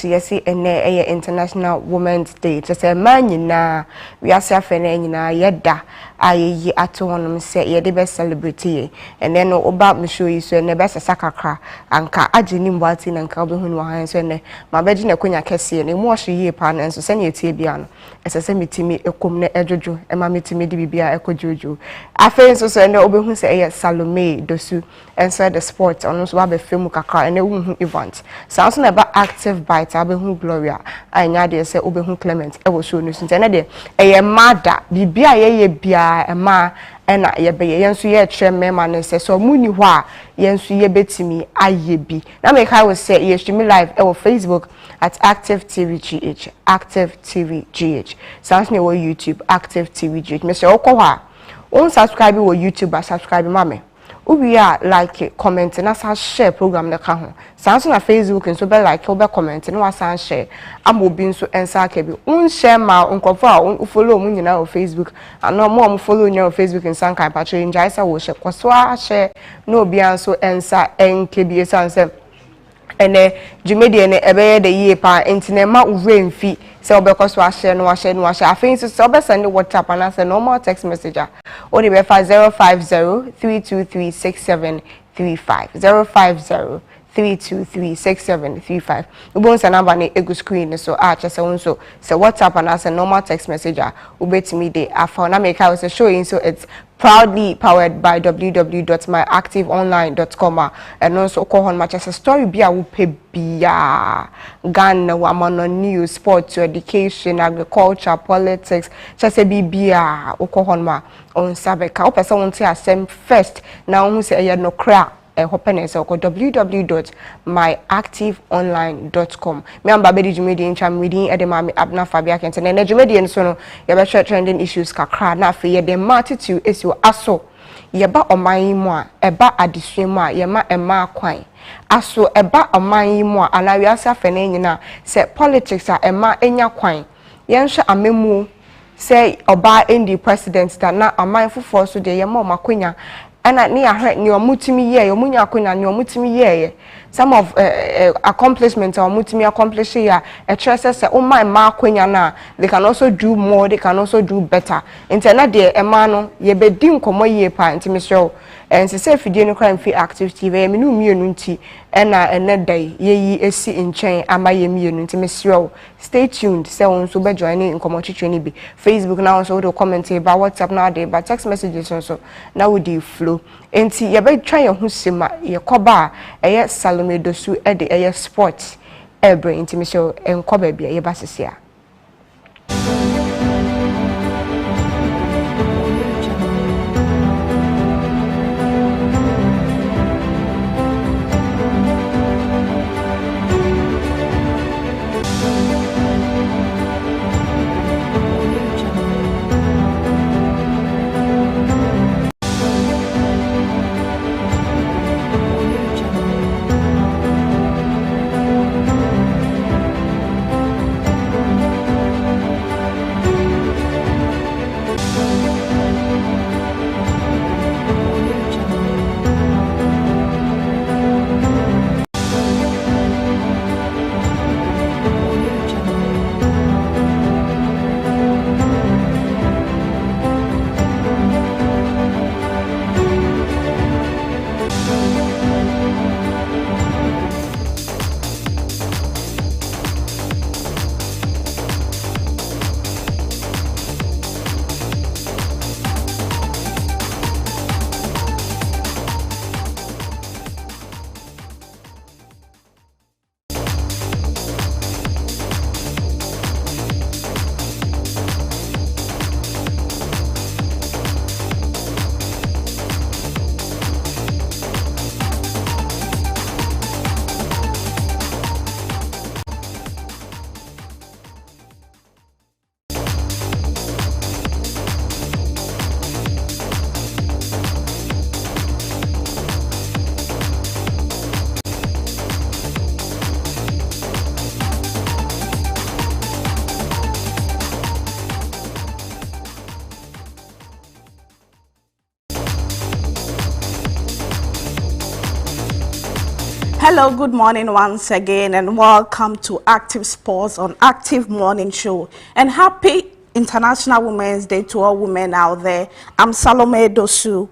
Yes, ene International Women's Day. Just a man na we are suffering na yeda aye ato honom say ye the best celebrity and then oba me show you so ne best sakakra anka agini mbati na nka obehunu wa han so ne ma beji na konya kese ne mu ohye ye pa na nso se ne tie bia no esese metimi ekom na edwojo e ma metimi di bibia ekojojo afen so ne obehun se ye Salome Dosu enso the sport ono so ba be femu kakra ene wu event sounds na ba active bite abehun Gloria anya de se obehun Clement e wo show no so ne de eye mada bibia ye bia ema ena ye be ye nso ye kire mema ne se so muni ho a ye nso ye betimi aye bi na me kai we say ye stream live e wo Facebook at Active TV GH Active TV GH sounds me wo YouTube Active TV GH me say okwa on subscribe wo YouTube ba subscribe mame we are like comment na sa share program na ka ho sounds na Facebook nso be like o be comment na wa san share am obi nso ensa ka bi un share ma unkofo a un follow mu nyina o Facebook and no mo follow nyina o Facebook nsan kan pa chere njai sa wo share kwaso a share no obi anso ensa enke bi esanse ene jumedi ene ebeye de ye pa entine ma uwemfi se obekoso a share no a share afin so obe send WhatsApp and say normal text messenger o de be 05032367335 05032367335 ubon sa number na egu screen so a chese wonso se WhatsApp and say normal text messenger ubetimi de afa na make I was showing so it's proudly powered by www.myactiveonline.com and also call on much as a story be a wupe bia Ghana woman news sports education agriculture politics just a bia ukohonma on sabeka o person want to same first now who say no crack happiness or www.myactiveonline.com me am babedi jumedi ncham reading edema abna fabia kente na jumedi nso no ye be share trending issues kakra na afi ye de attitude esi aso ye ba oman mu a eba adesua mu a ye ma ema kwan aso eba oman mu a anawiasa fene nyina se politics a ema enya kwan ye nhwe amemu se oba ndi president da na aman fofo so de ye ma makonya ana ni ahwe ni omutimi ye omunya akonya ni omutimi ye some of accomplishments or omutimi accomplish ya a trust say o ma akonya na they can also do more, they can also do better internet de ema no ye be di nkomo ye pa ntimi show and say fidie no crime free active tv me no mienu nti ena dai ye yi esi nchen ama ye mienu ntimi show stay tuned say on so be join nkomo chichwe ni bi Facebook now also do comment about WhatsApp now dey but text messages also now would you flow enti ye be try your husima ye koba eye Salome Dosu e de eye sport ebre enti me show enkoba bia ye basisia. Hello, good morning once again, and welcome to Active Sports on Active Morning Show. And happy International Women's Day to all women out there. I'm Salome Dosu.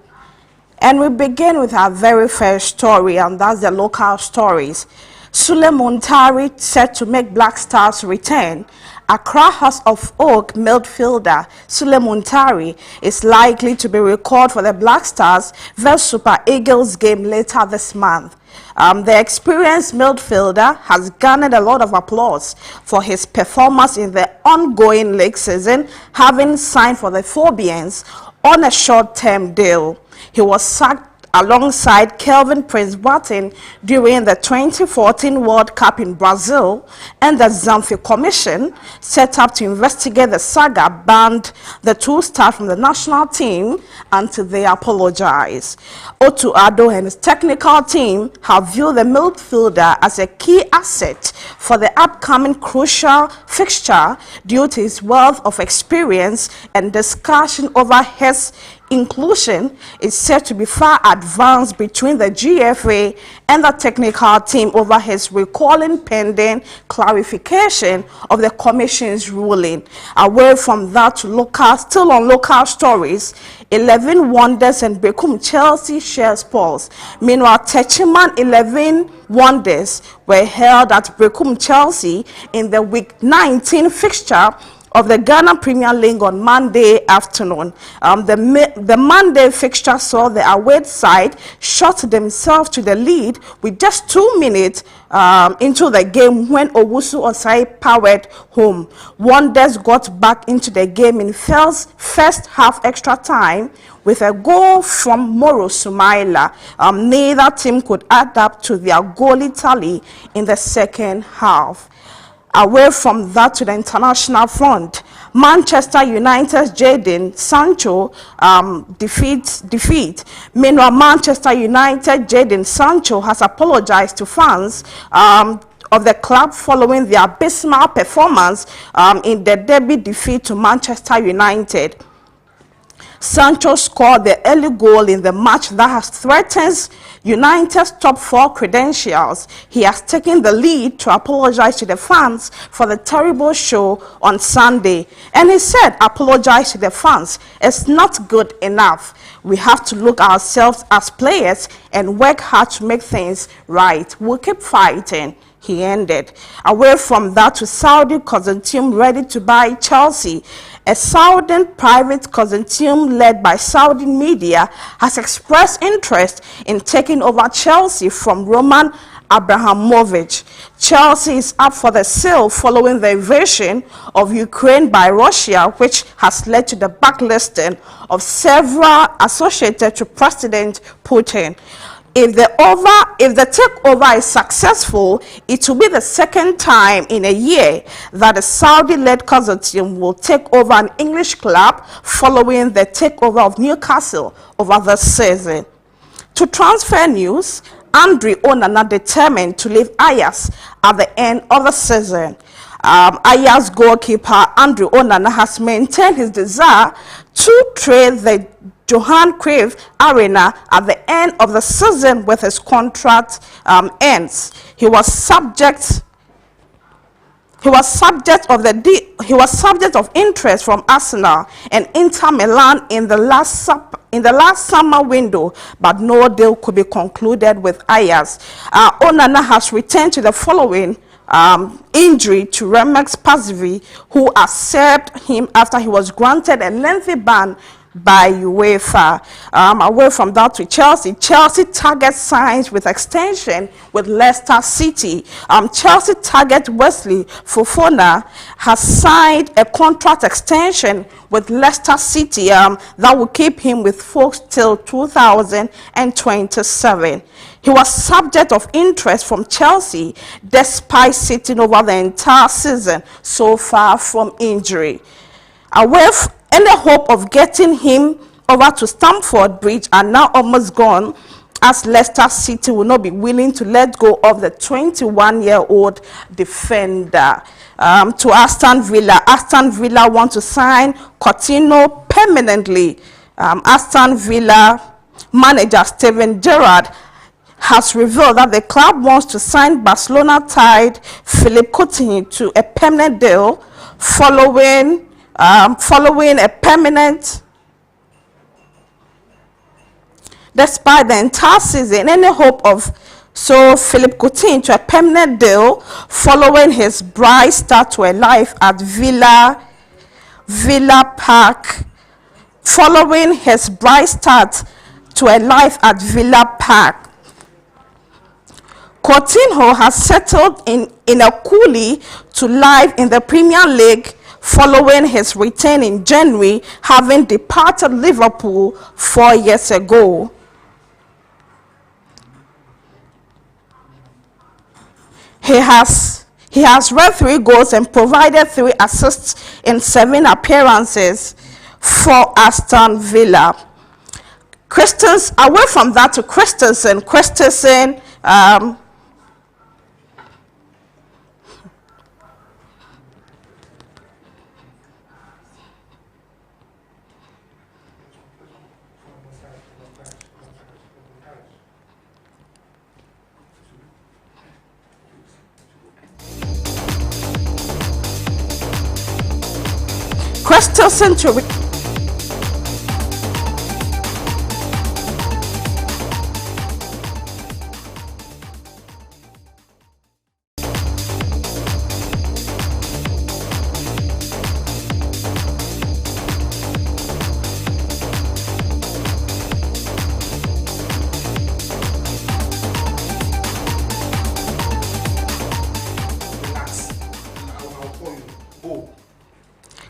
And we begin with our very first story, and that's the local stories. Sule Muntari set to make Black Stars return. Accra House of Oak midfielder Sule Muntari is likely to be recalled for the Black Stars vs Super Eagles game later this month. The experienced midfielder has garnered a lot of applause for his performance in the ongoing league season, having signed for the Phobians on a short-term deal. He was sacked alongside Kelvin Prince Boateng during the 2014 World Cup in Brazil, and the Zamfi Commission, set up to investigate the saga, banned the two stars from the national team until they apologize. Otu Ado and his technical team have viewed the midfielder as a key asset for the upcoming crucial fixture due to his wealth of experience, and discussion over his inclusion is said to be far advanced between the GFA and the technical team over his recalling pending clarification of the Commission's ruling. Away from that, still on local stories, 11 Wonders and Bekum Chelsea shares polls. Meanwhile, Techiman 11 Wonders were held at Bekum Chelsea in the Week 19 fixture of the Ghana Premier League on Monday afternoon. The Monday fixture saw the away side shot themselves to the lead with just 2 minutes into the game when Owusu Osai powered home. Wonders got back into the game in first half extra time with a goal from Moro Sumaila. Neither team could add up to their goalie tally in the second half. Away from that, to the international front, Manchester United's Jadon Sancho defeat. Meanwhile, Manchester United Jadon Sancho has apologized to fans of the club following their abysmal performance in the derby defeat to Manchester United. Sancho scored the early goal in the match that has threatened United's top 4 credentials. He has taken the lead to apologize to the fans for the terrible show on Sunday. And he said, apologize to the fans. It's not good enough. We have to look at ourselves as players and work hard to make things right. We'll keep fighting. He ended. Away from that, to Saudi consortium ready to buy Chelsea. A Saudi private consortium led by Saudi media has expressed interest in taking over Chelsea from Roman Abramovich. Chelsea is up for the sale following the invasion of Ukraine by Russia, which has led to the blacklisting of several associated to President Putin. If the takeover is successful, it will be the second time in a year that a Saudi-led consortium will take over an English club following the takeover of Newcastle over the season. To transfer news, Andre Onana determined to leave Ajax at the end of the season. Ajax goalkeeper Andre Onana has maintained his desire to trade the Johan Cruyff Arena at the end of the season with his contract ends. He was subject of interest from Arsenal and Inter Milan in the last summer window, but no deal could be concluded with Ajax. Onana has returned to the following injury to Remex Pazivi, who accepted him after he was granted a lengthy ban by UEFA. Away from that, to Chelsea. Chelsea target signs with extension with Leicester City. Chelsea target Wesley Fofana has signed a contract extension with Leicester City that will keep him with folks till 2027. He was subject of interest from Chelsea despite sitting over the entire season so far from injury. And the hope of getting him over to Stamford Bridge are now almost gone, as Leicester City will not be willing to let go of the 21-year-old defender. To Aston Villa. Aston Villa want to sign Coutinho permanently. Aston Villa manager Steven Gerrard has revealed that the club wants to sign Barcelona tied Philippe Coutinho to a permanent deal following a permanent. Despite the entire season, any hope of Philippe Coutinho to a permanent deal following his bright start to a life at Villa Park. Following his bright start to a life at Villa Park, Coutinho has settled in a coolie to life in the Premier League following his return in January, having departed Liverpool 4 years ago. He has read 3 goals and provided 3 assists in 7 appearances for Aston Villa. Away from that to Christensen. Christensen to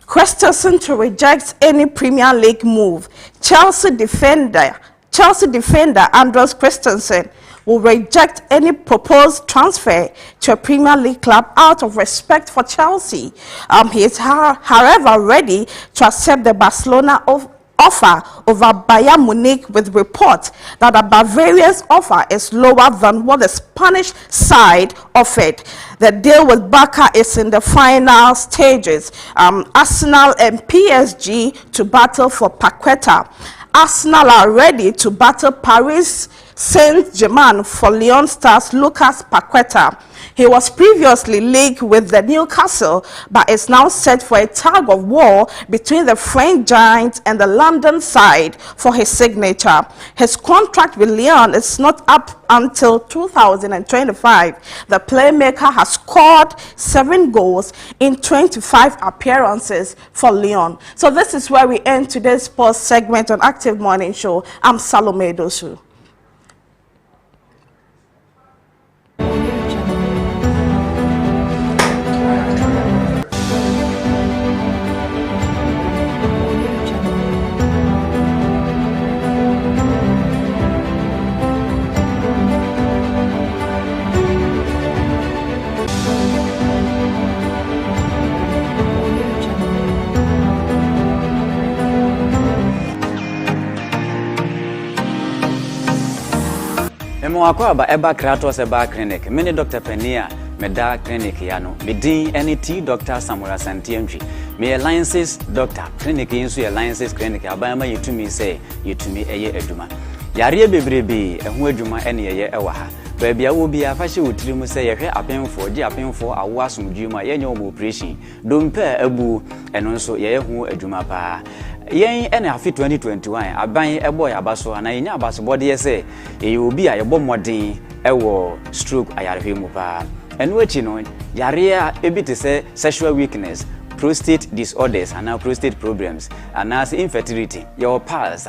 Christensen to reject any Premier League move. Chelsea defender Andreas Christensen will reject any proposed transfer to a Premier League club out of respect for Chelsea. He is, however, ready to accept the Barcelona offer over Bayern Munich, with reports that the Bavarian's offer is lower than what the Spanish side offered. The deal with Barca is in the final stages. Arsenal and PSG to battle for Paqueta. Arsenal are ready to battle Paris Saint-Germain for Lyon stars Lucas Paqueta. He was previously linked with the Newcastle, but is now set for a tug of war between the French giants and the London side for his signature. His contract with Lyon is not up until 2025. The playmaker has scored 7 goals in 25 appearances for Lyon. So this is where we end today's sports segment on Active Morning Show. I'm Salome Dosu. Mwakwa ba eba Kratos eba clinic. Mini Dr. Penia meda clinic yano. Midin NT Dr. Samuel Santiemji. Me alliances doctor clinic yinsu alliances clinic abama yitumi say yitumi eye eduma. Yare bebrebe ehu eduma ene eye ewa ha. Baby a will be a fashion with you say ye apemfo gi apemfo awo asomdwuma ye nyom operation. Dompe abu eno nso ye hu eduma pa. Yen ene afi 2021 aban eboy abaso ana yenya abaso bode ye say e obi a ye bɔ modern ewo stroke ayarehwe mu pa. Eno echi no yare a ebi te say sexual weakness, prostate disorders and prostate problems and as infertility your pulse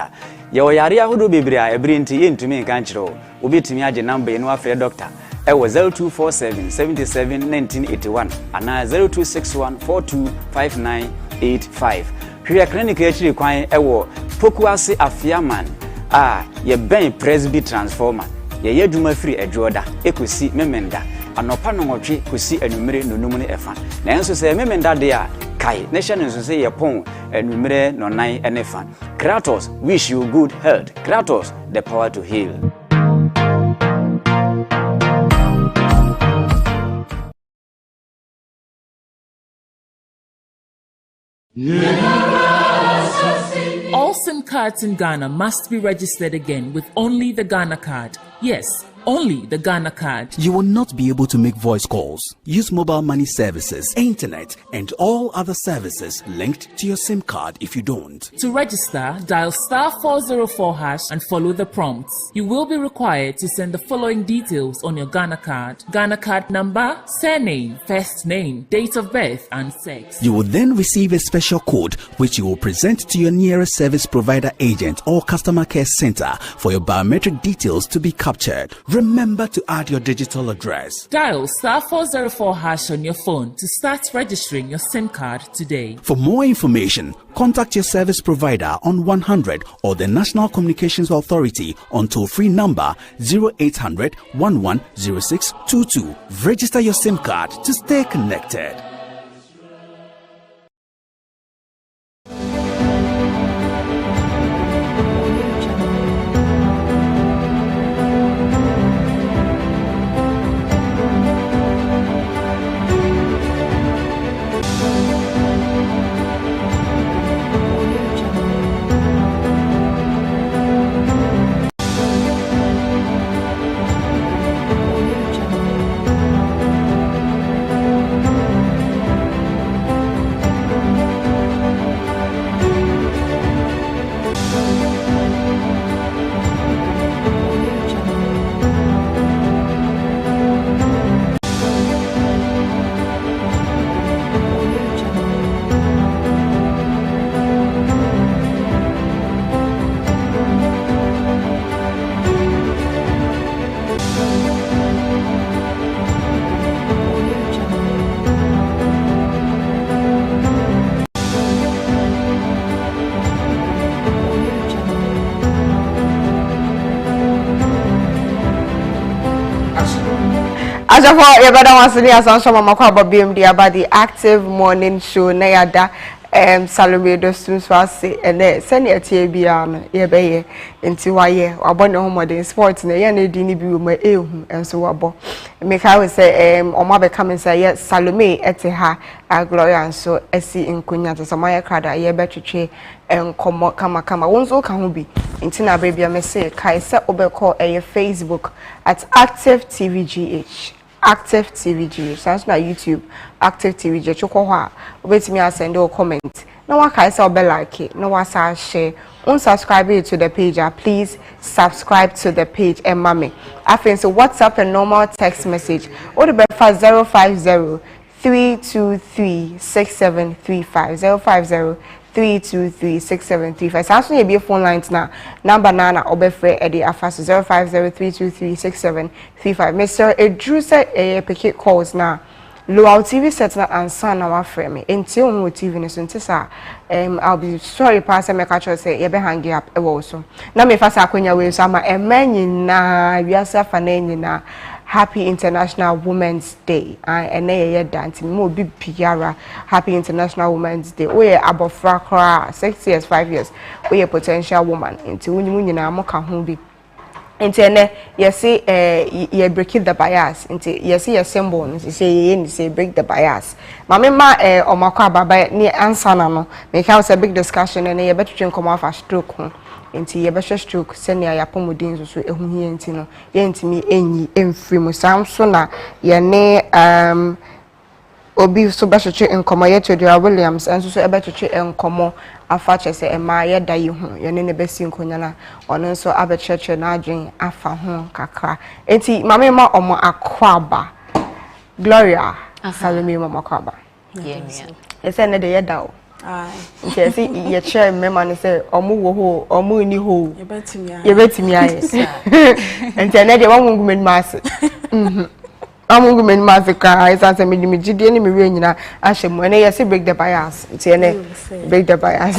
your yare ahodo bebre a ebrinti yentumi nka nkyerɛ obetumi age number eno afre doctor ewo 0247 77 1981 and 0261 425985. Hwe clinic actually kwan ewo Pokuase Afiaman ye ben Presby transformer ye yeduma free edwoda ekosi memenda anopa no nwotwe kosi anumere nonum ne efa na enso se memenda de a kai nation enso se ye pon anumere no nan enefa. Kratos wish you good health. Kratos the power to heal. All SIM cards in Ghana must be registered again with only the Ghana card. Yes, Only the Ghana card. You will not be able to make voice calls, use mobile money services, internet, and all other services linked to your SIM card if you don't. To register, dial *404# and follow the prompts. You will be required to send the following details on your Ghana card: Ghana card number, surname, first name, date of birth, and sex. You will then receive a special code which you will present to your nearest service provider agent or customer care center for your biometric details to be captured. Remember to add your digital address. Dial *404# on your phone to start registering your SIM card today. For more information, contact your service provider on 100 or the National Communications Authority on toll-free number 0800 110622. Register your SIM card to stay connected. Ajafo yebada wasini asanso mama kwa BMD about the active morning show na yada Salome Dosun swase ene sene etie bia no yebeye enti waye wabone homodin sport na ye na di ni bi mo ehu enso wabo meka we say omo be come say ye Salome ete ha Gloria nso esi nkunya to samaya krada ye betwetwe enkomo kama wonzo ka ho bi enti na ba bia me say kai se obekọ Facebook at active tvgh Active TVG, sounds like YouTube, Active TVG, choko ha, obetimi send a comment. No one can say like it, no one say share. Unsubscribe to the page, please subscribe to the page and mommy. I think so WhatsApp and normal text message. Or the breakfast 050 323 6735 050 3236735. Sounds like your phone lines now. Number nana obefre Eddie Afas 050 3236735. Mr. Edru said a picket calls now. Low TV set na answer na wa frame. Until no TV ne so ntisa I'll be sorry pass me catch say ye be hang up e wo so. Na me fasa akonya we so ama emanyi na wiasa fa na nyina. Happy International Women's Day. And ye dance mo bi piara. Happy International Women's Day. We abofra kra 6 years 5 years. We a potential woman. Nti wunyi nyina mo ka ho bi. Nti ene ye say ye break the bias. Nti ye say ye symbol. Nti say break the bias. Mama ma omakwa baba ni answer na no. Me ka say big discussion ene ye betwetwe nkomo afa stroke ho. Nti ye be stroke senia ya pomodin so ehunhie nti no ye ntimi enyi emfiri mu samso na ye ne obi so be hwehwe nkomo ye Todua Williams enso so e be hwehwe nkomo afa chese e ma ye da yi hu ye ne be si nkonya na ono nso abe hwehwe na adwen afa ho kakra enti mama ma omo akwaba Gloria Salome mama akwaba ese ne de ye da o yes, you share member and say, omu ni ho. You betimi aye. And tell them one woman mass. I'm woman mass car. I say me jidi ni me we nyina ahye mo. Na yes break the bias. Break the bias.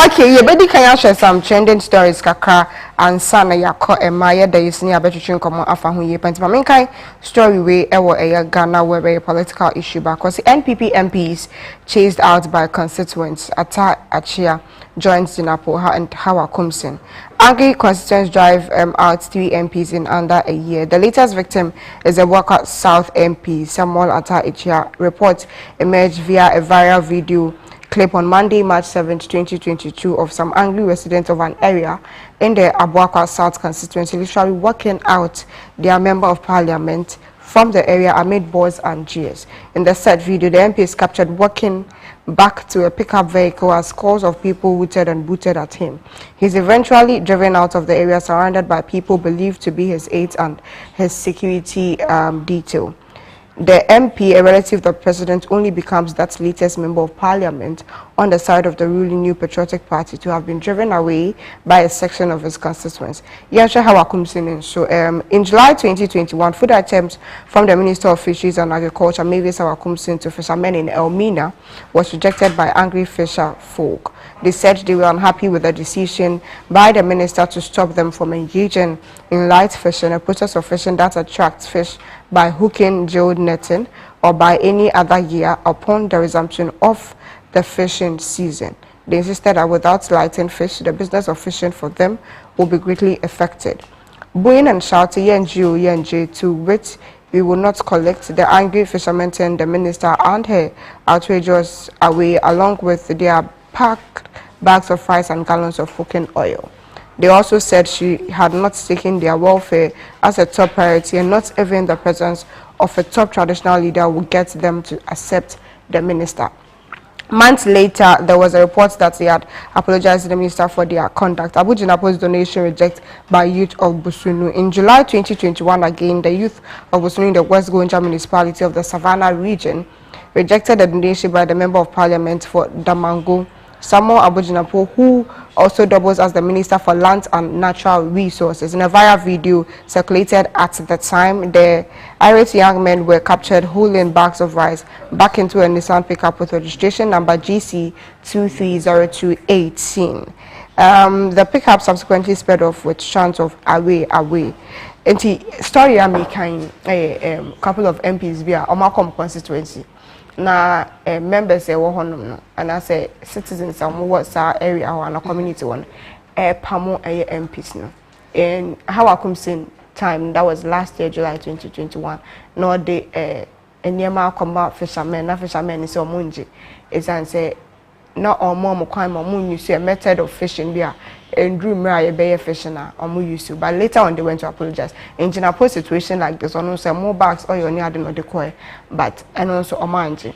Okay, you better can share some trending stories kakra and sana yakọ emaye da yisini abetwetwe nkomo afa ho ye panti ma kai story we ewo Ghana where a political issue because NPP MPs chased out by constituents Ata Achia joins Sinapo and Hawa Kumsin. Angry constituents drive out 3 MPs in under a year. The latest victim is a Workout South MP Samuel Ata Achia. Reports emerged via a viral video clip on Monday, March 7, 2022 of some angry residents of an area in the Abuakwa South constituency literally walking out their member of parliament from the area amid boys and jeers. In the said video, the MP is captured walking back to a pickup vehicle as scores of people hooted and booted at him. He's eventually driven out of the area surrounded by people believed to be his aides and his security detail. The MP, a relative of the president, only becomes that latest member of parliament on the side of the ruling New Patriotic Party to have been driven away by a section of his constituents. So, in July 2021, food items from the Minister of Fisheries and Agriculture, Mavis Awakumsin, to fishermen in Elmina was rejected by angry fisher folk. They said they were unhappy with the decision by the minister to stop them from engaging in light fishing, a process of fishing that attracts fish by hooking, gilled netting, or by any other gear upon the resumption of the fishing season. They insisted that without lighting fish, the business of fishing for them will be greatly affected. Booing and shouting, "Yenj," to which we will not collect, the angry fishermen turned the minister and her outrageous away along with their packed bags of rice and gallons of cooking oil. They also said she had not taken their welfare as a top priority, and not even the presence of a top traditional leader would get them to accept the minister. Months later, there was a report that they had apologized to the minister for their conduct. Abu Jinapo's donation rejected by youth of Busunu. In July 2021, again, the youth of Busunu in the West Gonja municipality of the Savannah region rejected the donation by the member of parliament for Damango, Samuel Abu Jinapo, who also doubles as the Minister for Land and Natural Resources. In a viral video circulated at the time, the irate young men were captured hauling bags of rice back into a Nissan pickup with registration number GC230218. The pickup subsequently sped off with chants of "away, away." And the story I'm making a couple of MPs via Omakom constituency. Na members say no, and I say citizens some what's our area or our community one pamo MPs no. And how I come sin time that was last year, July 2021. No the enyema combat fishermen, na fishermen is omunji. Is and say not all more crime or moon you see a method of fishing there and drew me a fishing or used to, but later on they went to apologize. In a situation like this, on also more bags or your near the coy, but and also a manji.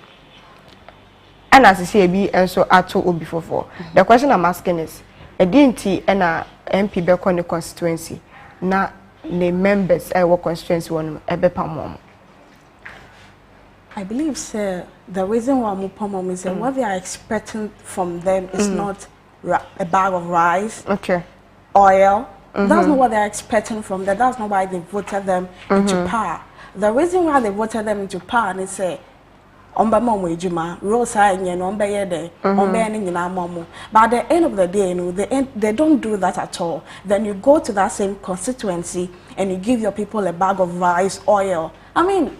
And as I say, be and so at all before. The question I'm asking is a DNT and a MP back on the constituency, not the members I work constituency one a bepamom. I believe, sir, the reason why Mupamom is what they are expecting from them is not a bag of rice, oil. That's not what they are expecting from them. That's not why they voted them into power. The reason why they voted them into power is say, but at the end of the day, they don't do that at all. Then you go to that same constituency and you give your people a bag of rice, oil. I mean,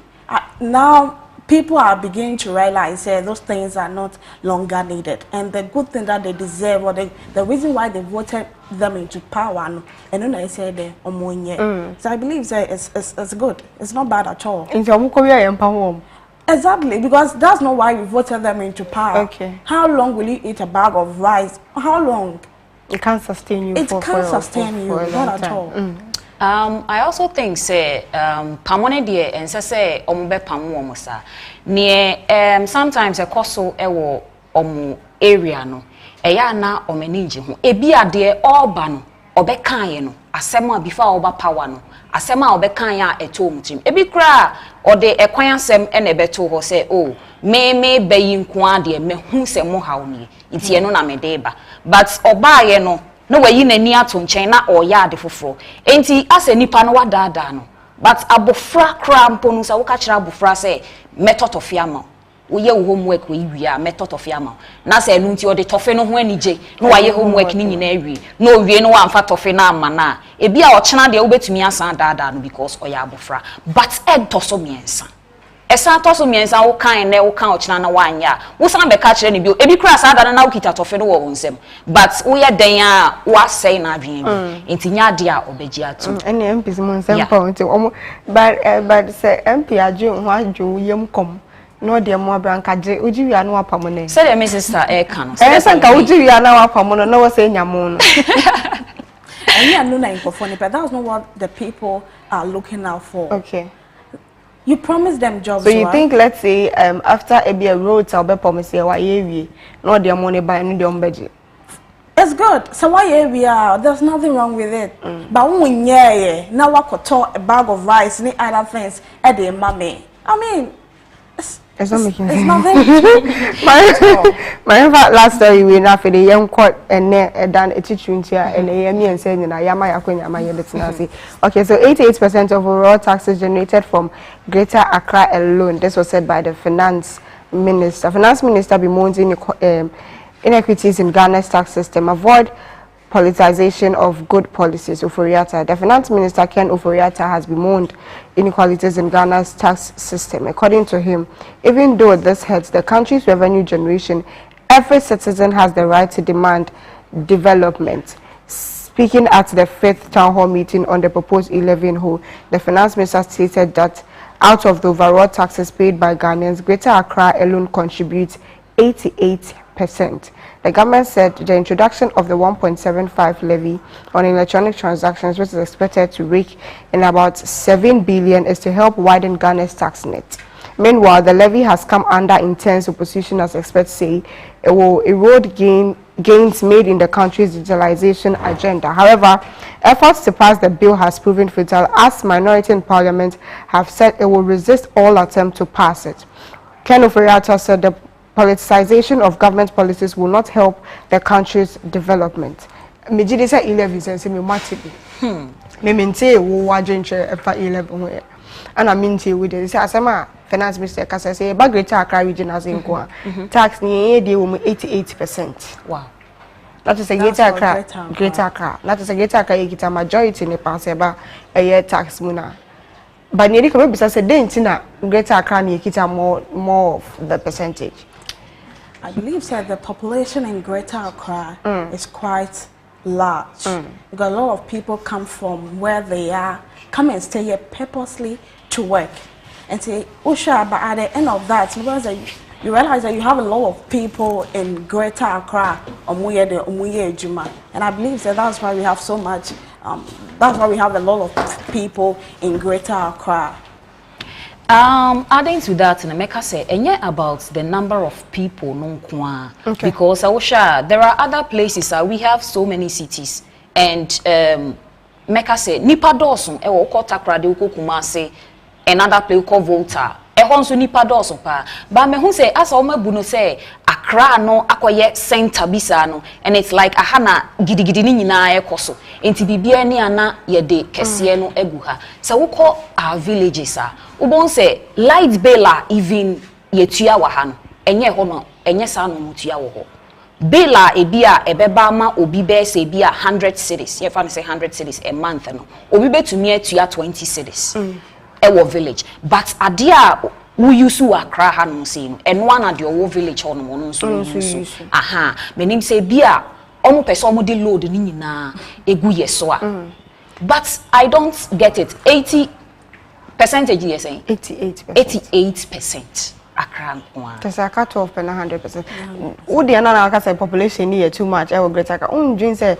now people are beginning to realize those things are not longer needed, and the good thing that they deserve, or the reason why they voted them into power, and then I said so I believe it's good. It's not bad at all. Exactly, because that's not why you voted them into power. Okay. How long will you eat a bag of rice? How long? It can't sustain you. It can't sustain you, not at all. I also think say pamone die and say ombe pamu omusa near sometimes a koso ewo omu area no eya na omeniji ho ebi ade oba no obekan ye no asema before oba power no asema obekan ya eto omutim ebi kra ode ekwan asem ene beto ho say oh me bayi nko ade me hu se mo hawo ni itie no na me deba but oba ye no no we yin ani ato nchen na oya ade foforo enti ase nipa no wadaada no but abofra kra mponu sa wo ka kira abofra say method of yama wo ye homework we wia method of yama na say enu nti o de tofe no ho anije no wa ye homework ni nyina awie no wie no wa amfa tofe na ama na ebi a o chena de wo betumi asan daada no because oya abofra but ed to so miensa esa to so miensa wo kan na wo kan o chena na wanya wo san be ka kire ni bi ebi kra sa daada na wo kita tofe no wo nsem but wo ye den a wo asai na adwen bi enti nya de a obeji atu ene MP mo nsem pa enti but say MP adwen ho adwen yem kom no dear more branca je uji wi anu apamone say the sister e kan say sanka uji wi anu apamono no we say nyamono and yeah no na info but that's not what the people are looking out for. Okay. You promise them jobs. So you right? think, let's say, after a road, I'll be promising why you no their money by any budget. It's good. So why we are? There's nothing wrong with it. But when yeah, now I could talk a bag of rice, any other things, at the mommy. I mean, it's not making sense. It's nothing. My last story we na for the young court and dan a teaching here and me and saying na yama yakonya ma yebetina. Okay, so 88% of overall taxes generated from Greater Accra alone. This was said by the finance minister. Finance minister bemoans inequities in Ghana's tax system, avoid politicization of good policies. Oforiata. The finance minister Ken Oforiata has bemoaned inequalities in Ghana's tax system. According to him, even though this hurts the country's revenue generation, every citizen has the right to demand development. Speaking at the 5th town hall meeting on the proposed 11 hole, the finance minister stated that out of the overall taxes paid by Ghanaians, Greater Accra alone contributes 88%. The government said the introduction of the 1.75 levy on electronic transactions, which is expected to rake in about 7 billion, is to help widen Ghana's tax net. Meanwhile, the levy has come under intense opposition, as experts say. It will erode gains made in the country's digitalization agenda. However, efforts to pass the bill has proven futile, as minority in parliament have said it will resist all attempts to pass it. Ken Oforiata said the politicization of government policies will not help the country's development. Me jide say 11 sense me matibi. Me mente wo wadwenche efa 11 and I mean to with say asema finance minister kasa say ba Greater Accra region as in kwa tax ni dey wo 88%. Wow. That is a Greater Accra. That is a Greater Accra yekita majority ne pass ba eye tax muna. But nearly come be say dey ntina Greater Accra ni yekita more of the percentage. I believe that the population in Greater Accra is quite large. Because a lot of people come from where they are, come and stay here purposely to work. And say, Usha, but at the end of that, because you realize that you have a lot of people in Greater Accra, and I believe that that's why we have so much, that's why we have a lot of people in Greater Accra. Adding to that, Nemeka said, and yet about the number of people, because there are other places. We have so many cities, and Meka said, Nipa Dawson, Takra de Kumase, another place called Volta. Ehonso Nipa Dawson pa. But me who say, as Buno say, Accra no akoye center bisa no, and it's like ahana gidigidi ni nyina ekoso. Enti bibia ni ana yede kese no eguha. So we call our villages ubon say light bela even yetua wa ha no. Enye ho no, enye sa no mutua wo ho. Bela ebia ebeba ma obi be say ebia 100 cities. Ye fa say 100 cities a month no. Obi betumi atua 20 cities. Ewo village, but adia we use to Accra hanu sino and one at your village on one so aha menim say bia omo person mo de load ni nyina egu yeso but I don't get it. 80% you saying 88% Accra one there's a cut off and 100%. Who the another say population here too much I will Greater Accra dream say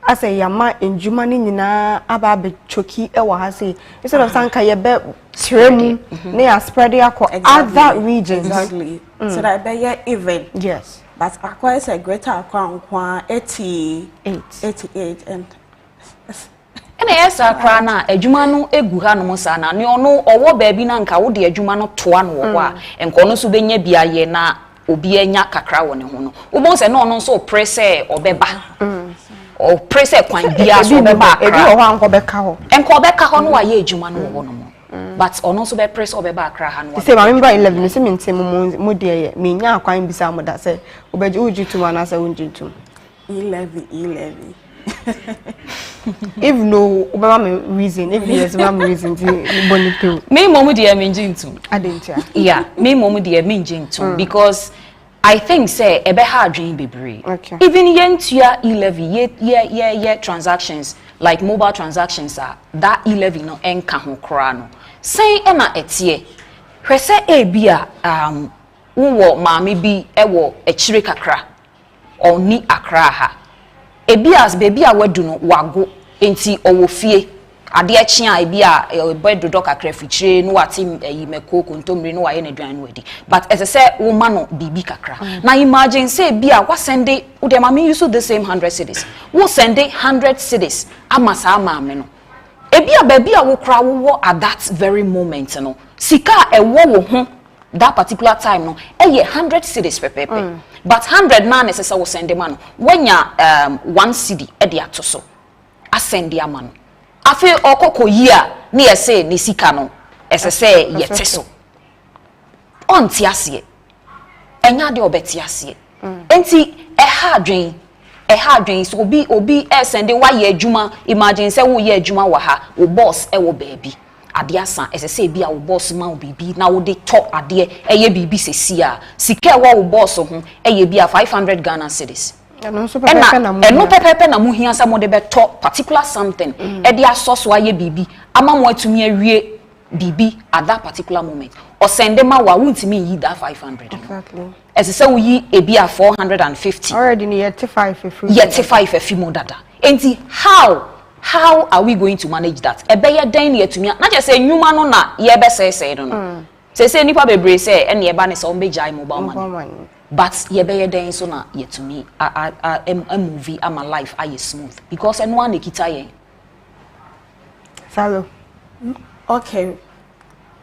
I say yama in Jumani nina aba be choki ewa ha say instead of sanka ye be trem near spread other regions exactly so that be ye even yes but Accra is a Greater Accra 88 and yes Accra na adwuma no egu ha no sa na ne ono owo ba bi na nka wo de adwuma no toa no wo a enko no so benya bia ye na obi anya kakra wo ne ho no wo bon se no ono so press e obeba or press a kwan bia so be back ebi wo ho beka ho no wa ye adwuma no wo no but ono so be press o be back ha no say ma member 11 say me ntem mo de me nya kwan bisa mo da say obeji ujitu na say unjitu 11 if no obama me reason if yes mama reason ti bonito me mom de me njintu adentia yeah me mom de me njintu because I think say ebe ha adwen bebre. Even yentua 11 ye transactions like mobile transactions that 11 no enka ho kra no. Say e na etie hwese ebia wo maame bi ewo echire kakra oni akra ha ebias baby a wadu no wago enti owo fie ade echi a ebia bedodo kakra fichire no wati yimeko kontomre no waye na duan no wadi but as I say wo no bibi kakra na imagine say ebia wa sende wo dem am use the same 100 cedis wo sende 100 cedis amasa maame no ebia baby a wo kra wo at that very moment no sika ewo wo ho that particular time no 100 cedis pepepe but 100 na necessary wo send man when ya 1 cedi e de atoso asend ya man afi okoko yi a na ye say ni sika no esese ye teso onti ase enya de obeti ase enti e ha adwen so obi send wa ye adwuma imagine say wo ye adwuma wa ha wo boss e wo baabi ade asan esese bia wo boss ma wo bibi na wo de top ade eye bibi sesi a sika wo boss ho eye bia 500 Ghana cedis eno so pepe na mu hia sa mo de be top particular something e de asoso aye bibi ama mo atumi awie bibi at that particular moment or send ma wa wuntimi yi that 500 exactly esese wo yi e bia 450 already ni 85 afi mo dada enti how are we going to manage that? Ebeye den ye tumi na je say nyuma no na ye be say no. Say nipa bebre say ene ye ba ne so mbejai mobile money. But ye be den so na ye tumi a movie ama life aye smooth because eno an ekita ye. Salo. Okay.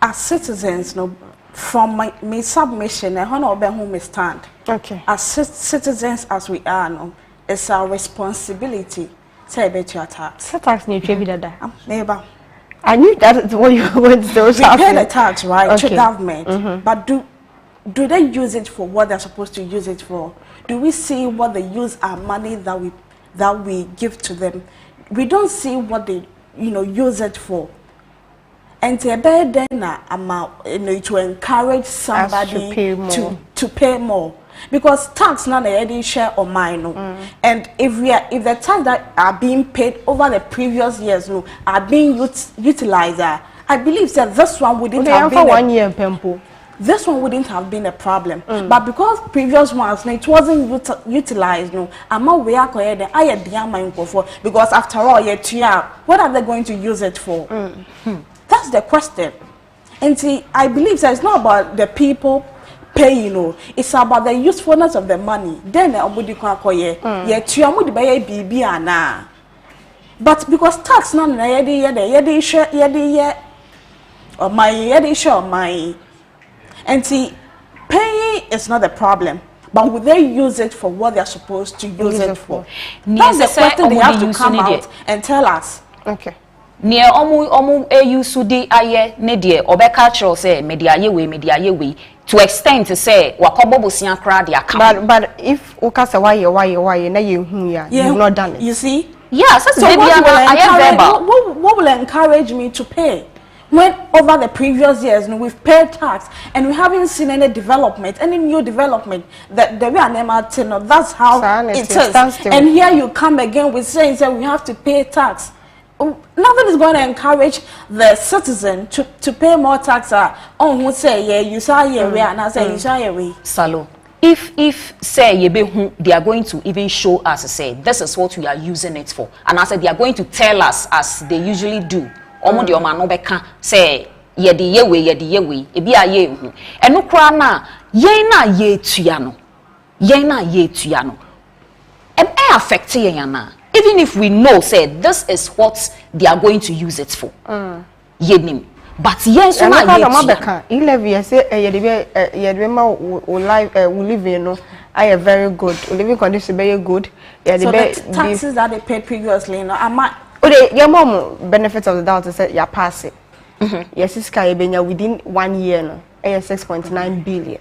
As citizens no from my submission I want to be who me stand. Okay. As citizens as we are no, it's our responsibility. Say bet your tax. Tax ni trebi dada. Neighbor. I knew that is what you went to we pay the tax, right, okay. to government. But do they use it for what they're supposed to use it for? Do we see what they use our money that we give to them? We don't see what they use it for. And to encourage somebody to pay more. Because tax not a share or mine, and if the tax that are being paid over the previous years are being utilized, I believe that this one wouldn't have been 1 year pempo. This one wouldn't have been a problem. But because previous ones it wasn't utilized, I'm not we are because after all, what are they going to use it for? That's the question. And see, I believe that it's not about the people pay, it's about the usefulness of the money. Then but because tax not my and see, paying is not a problem, but would they use it for what they're supposed to use it for? That's the question they have to come out and tell us. Okay. Near use de aye ne de obeka chro say media ye we to extend to say wakobo sian kra de account. But if ukasa why na you you've not done it. You see? Yes, that's what will encourage me to pay? When over the previous years, we've paid tax and we haven't seen any development, any new development. That the way I that's how it is. And here you come again with saying that we have to pay tax. Nothing is going to encourage the citizen to pay more tax on who say you saw your way and I say you saw your way. Salo. If say they are going to even show us say this is what we are using it for, and I said they are going to tell us as they usually do. Omo de oma no beka say ye de we ebi aye hu eno kra na yen na ye tua no and affect yen na even if we know say this is what they are going to use it for yenim but yen so na ye tua 11 years say ye de ma life we live in no I very good living condition very good so the taxes that they paid previously your mom benefits of the doubt is that you pass it. Yes, this guy within 1 year no, 6.9 billion.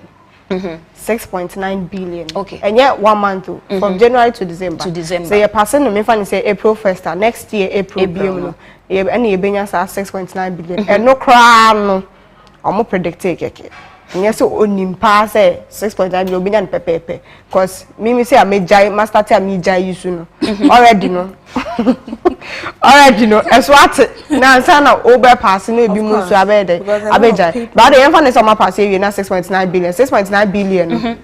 6.9 billion. Okay. And yet 1 month from January to December. So you're passing no me fan say April 1st next year April no. And you benya 6.9 billion. And no crown no. Omo predict keke. Yes, so onimpa say 6.9 billion obinya pepepe because me say I may jai master tell me jai you soon already no as what now sana over pass no be mo so abede abejai but the infant is on my pass here na 6.9 billion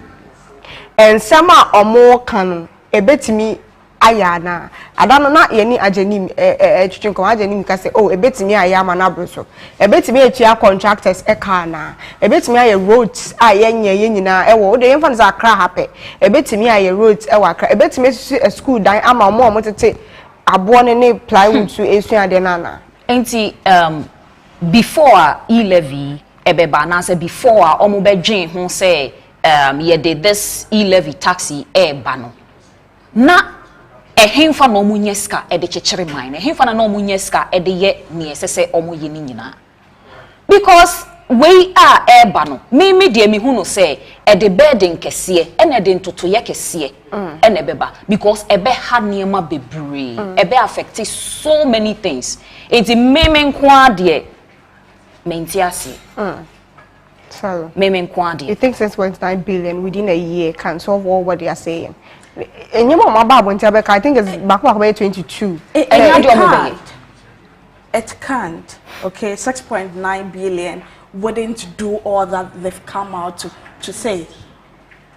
and some or more can a bet me ayana adano na ye ni ajenim twetwen ko ajenim ka say oh ebetimi ayama na broso ebetimi etua contractors e ka na ebetimi aye roads ayenye nyina e wo de yemfa za akra hape ebetimi aye roads e wa akra ebetimi a school dan ama mo tete abo ne plywood so esua de na enti before e-levy ebeba na say before omo be dwen ho say ye did this e-levy taxi e ba no na ehemfa no munyeska e de chechire mine ehemfa na no munyeska e de ye ne esese omo ye ni nyina because we are eba no me de me hu no say e de burden kese e na de ntoto ye kese e na beba because ebe ha niema bebre ebe affect so many things enti meme nkwa de mentiasi so meme nkwa de you think 6.9 billion within a year can solve all what they are saying? And you know, my Bible, I think it's back 22. It can't. Okay, 6.9 billion wouldn't do all that they've come out to say.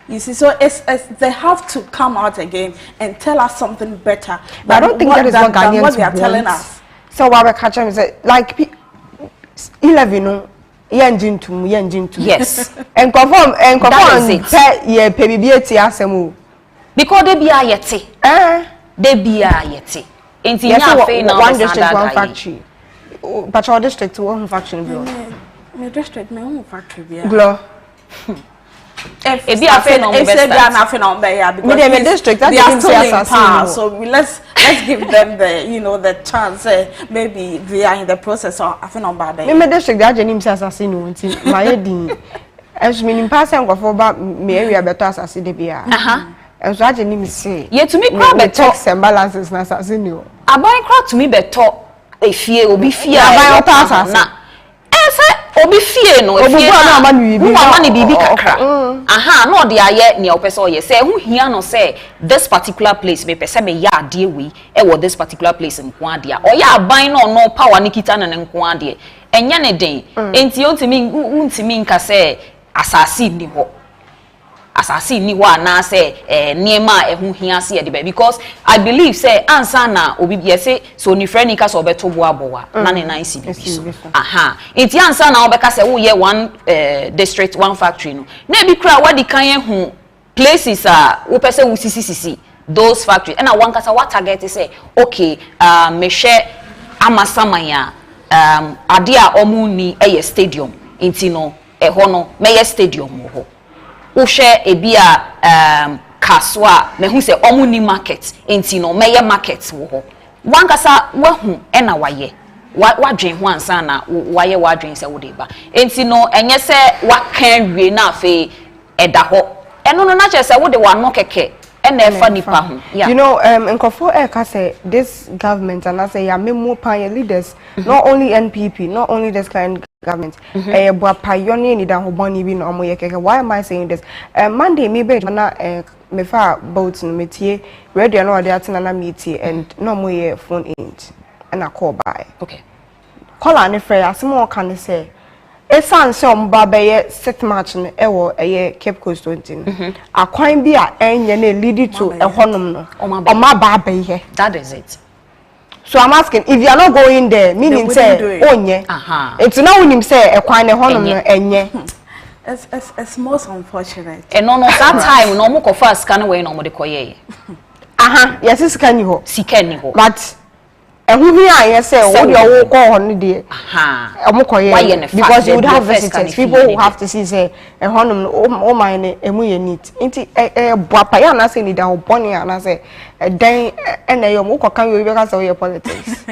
You see, so it's they have to come out again and tell us something better. But I don't think that is what Ghanaians they are telling us. So what we're catching is like 11, no. Yes. And confirm yeah, PBBT asemu. Because they be a yeti. They be a yeti. Enti nya fe na one district one factory. But our district one factory bill. My district my own factory bill. Glo. If be a fe na because my district they are still in power, so let's give them the chance. Maybe they are in the process of I feel bad. My district they are jenim say assassin no nti my din. As meaning pass am go for ba me area better assassin dey bia. And so I didn't say. Yet to me, crowd checks and balances na assassin. I buy crowd to me better a fear will be fear. I buy a na. Say obi fear no. Obi na manu bibi. Manu bibi kakra. Aha, no dey aye ne opeso ye. Say who here no say this particular place me pese me ya ade we e wo this particular place nko ade a. Oya buy no power ni kita na nko ade. Enya ne den. Enti untimi nka say assassin ni ho. Assassin ni wa na say niema ehun hia se de because I believe say ansa na obi be say so ni friend ka so beto bo abowa na ne nan si bi so aha enti ansa na obeka say wo ye one district one factory no na bi kra wadi kan hu places wo pese wo sisi those factories and one kasa what target say okay me hwe amasamanya ade a omu ni eye stadium enti no eho no me stadium ho Ushe ebia kaswa mehu se omuni market enti no meye market wo ho wankasa wahu ena waye wadwen ho ansa na waye wadwen se wo de ba enti no enye se wakan wie na afi eda ho eno no na che se wo de wano keke ena efa nipa ho you know nkofo ka say this government and I say ya memo pan leaders not only NPP not only this kind government pioneer ni da hoboni bi no moye keke. Why am I saying this? Monday me be na me fa boat no metie radio no dey atena na metie and no moye phone in and I call by okay call ani frɛ asemo kan say esan se omba be set match no ewo Cape Coast 20 akwan bi a enye na lead to ehonom no oma ba ba here. That is it. So I'm asking if you are not going there, meaning say onye. It's now when him say ekwan ne honom no enye. It's most unfortunate. And no that time no mo ko first kan we no mo de koye. Yes sika ni ho. Sika ni ho. But ehu hi an say wo de wo ko ho no de. Omo koye because you would have visitors, people who have to see say honom o man ne emu ye neat. Nti boapa ya na say ni da oboni na say then and you mo kan you because of your politics.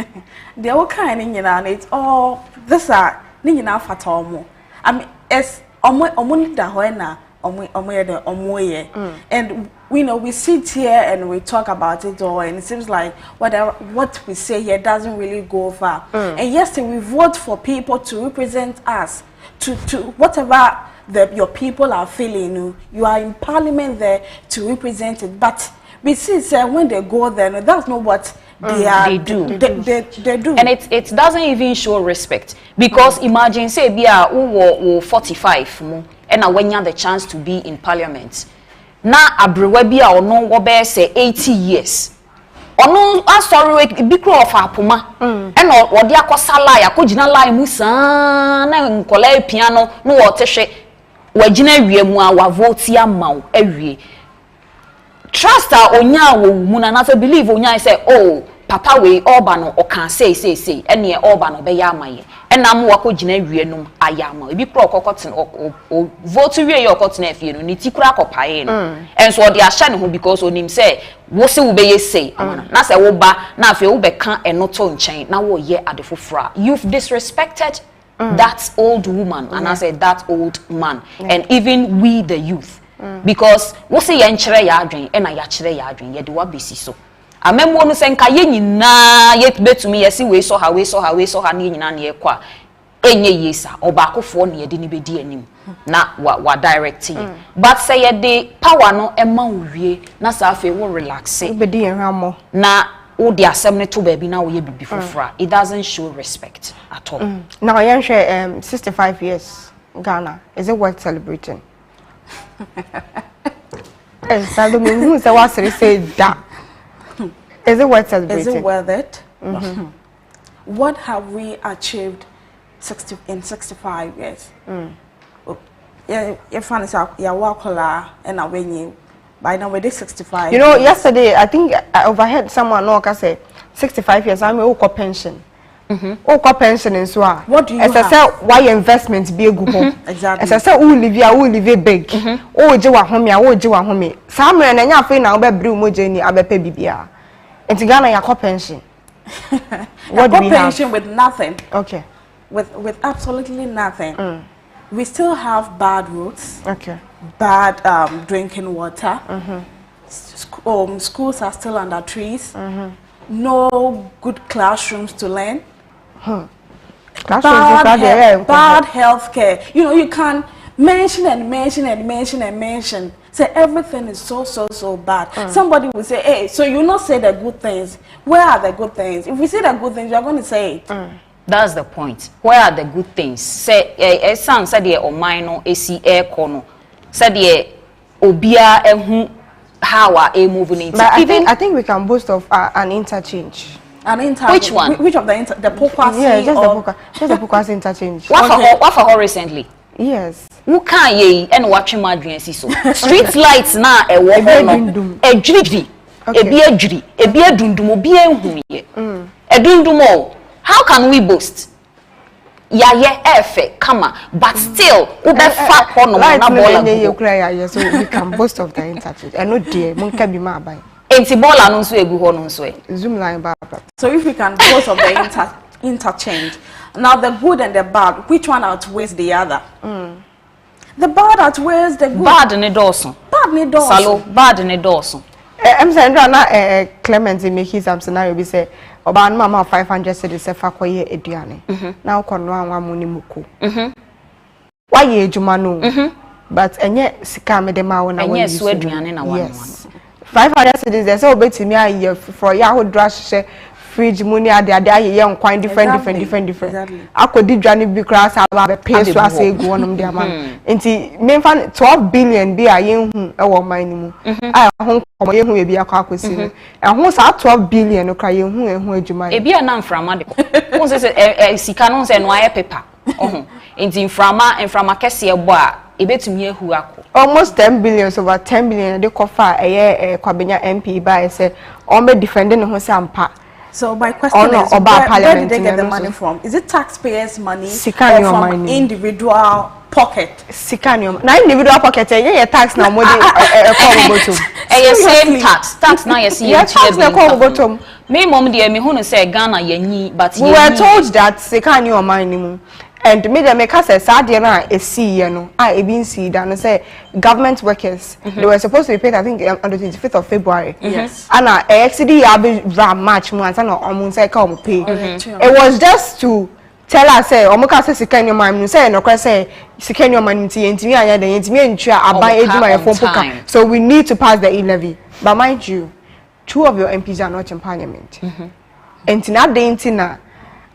They all kind nyina it's all this are ni nyina fata omo. I mean es omo ni da ho na and we sit here and we talk about it all and it seems like what we say here doesn't really go far. And yesterday we vote for people to represent us to whatever your people are feeling. You are in parliament there to represent it. But we see, when they go there, no, that's not what they do. They do. And it doesn't even show respect. Because imagine, say, we are 45, and when you have the chance to be in parliament. Now, Abrewebia or no, what say 80 years. Ono asori bi kro of apoma ena odi akosala ya kogina line musa na nkola piano no wo tehwe wagina wie mu a wa vote amaw awie trust a onya wo mu na say believe onya say oh papa we oba no o kan say ene oba no be ya amaye ena mo wakogina wie no ayama bi kro okokoten o vote wie ye okoten afie no ni tikura akopae no enso odi ahya ne ho because onim say wo se wo be ye say na say wo ba na afie wo be kan enoto nchen na wo ye adefofra you've disrespected that old woman and I said that old man and even we the youth because wo se ye nkyere ya adwen ena ya kyere ya adwen ye de wa besi so amemwo no se nka ye nyina ye betumi ye si we so ha na ye nyina na ye kwa enye yesa obakofo na ye de ni bedi anim na wa direct ye but say ye de power no ema wie na sa afi wo relax bedi enhamo na wo de asem ne to ba bi na wo ye bibi fofora it doesn't show respect at all now yen share 65 years Ghana is it worth celebrating? So me who say what say that is it worth celebrating? Is it worth it? What have we achieved in 65 years? Yeah, your fans are wakola and I when you by now we did 65. You know, yesterday I think I overheard someone say 65 years I'm a pension. Pension and so on. What do you have? As I said, why investments be a good home? Exactly. As I said, who live big. Oh, Joa homie. Some men and your friend now be brew mojeni abepe bibia. In Ghana, your pension. What do we have? Pension with nothing. Okay. With absolutely nothing. We still have bad roads. Okay. Bad drinking water. Schools are still under trees. No good classrooms to learn. Bad health care. You know, you can mention and mention. Say everything is so bad. Somebody will say, hey, so you not say the good things. Where are the good things? If we say the good things, you're going to say it. That's the point. Where are the good things? Say, son said the omino, AC air corner. Said the obia and how are a moving into. But I think we can boast of an interchange. An interchange. Which one? Which of the Pokwasi? Yeah, just the Pokwasi interchange. What for her recently? Yes. Who can ye and watching my dreams so? Street lights now a woman a jiri a beer dundum be a dundumo. How can we boast? Efe, but still, ube fat on na bola. So we can boast of the interchange. I know dear, monka be my by. Enti bola no so egu ho no so. Zoom line back. So if we can boast of the interchange, now the good and the bad, which one outweighs the other? The bad outweighs the good. Bad ne dawson. Bad ne dawson. Salo, bad ne dawson. I'm saying na Clement make his scenario be say oba no mama 500 cedis se fa koye eduane na ukono anwa mu ni muko why ye adwuma no but enye sika me de ma wo na wo enye so aduane na wo 500 cedis dey say obetimi aye for ya ho drash she fridge money ade aye nkwan different akodi dwane bi class aba pay so ase egu wonom de ama nti memfa 12 billion bi aye hu e wo man ni mu a ho komo ye hu e bi akosi no e ho sa 12 billion no kra ye hu adwuma e bi na mframa de won se sika no se no aye paper nti mframa kese ebo a ebetumi ehu akọ almost 10 billion over 10 billion de kofa eye kwabenya MP ba say on be defending no se ampa. So my question is, where did they get the money from? Is it taxpayers' money or from individual pocket? Na individual pocket, yeah, tax now more than same tax now you see. Yeah, tax na call bottom. Me mom dear me who say Ghana yenyi, but we were told that second your money. And me the make us say sadie na esi ye no I been see that say government workers they were supposed to be paid I think on the 25th of February. Yes. And XD abi March month and on say come pay. It was just to tell us say omuka say sika ni man say no kwa say sika ni man nti yentimi anya den yentimi entwa aban eduma ye fompoka, so we need to pass the e-levy. But mind you, 2 of your MPs are not in parliament. And na dey na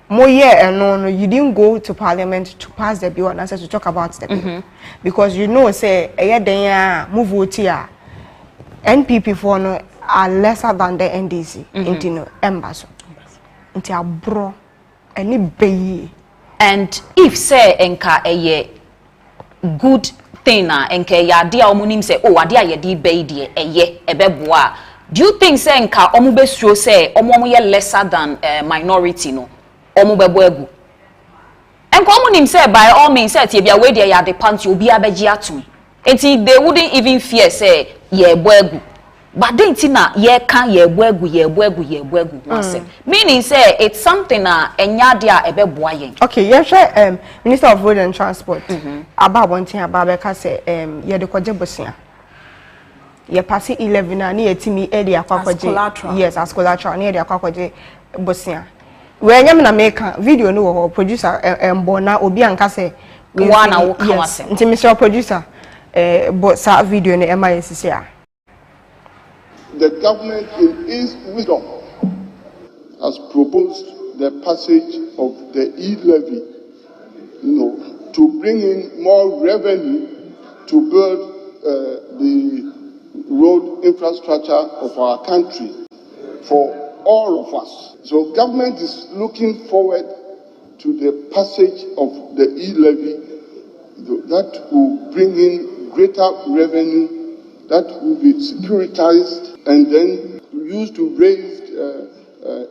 more year no you didn't go to parliament to pass the bill and to talk about the bill. Because you know say den move vote here NPP for no are lesser than the NDC into no embassy into a bro any bay. And if say enka eye good thing na enka ya dia omunim say oh ade aye di bay die eye ebeboa, do you think say enka omu be show say omu ye lesser than minority no omu bebo egu enka omunim say by all means say tie bia we dia ya de panty obi abeji atu enti they wouldn't even fear say ye ebo egu. But then tina ye can ye bwegu once. Meaning say it's something enya dia ebeboa yen. Okay, ye share Minister of Road and Transport about one thing about beka say ye de kwaje bosia. Ye pass 11 na ye timi e de akwaje. Yes, as collateral na ye de akwaje bosia. We nyam na make video no wo producer embo na obi anka say one na wo kan wasem. Nti Mr. Producer but sa video na MISC a. The government, in its wisdom, has proposed the passage of the e-levy, to bring in more revenue to build the road infrastructure of our country for all of us. So government is looking forward to the passage of the e-levy that will bring in greater revenue that will be securitized and then used to raise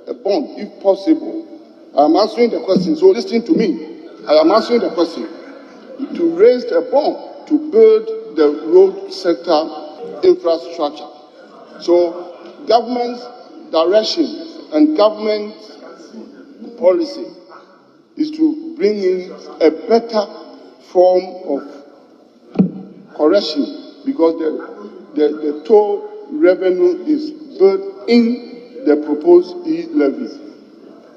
a bond, if possible. I'm answering the question, so listen to me. I am answering the question. To raise a bond to build the road sector infrastructure. So government's direction and government policy is to bring in a better form of correction because the toll revenue is built in the proposed e-levy.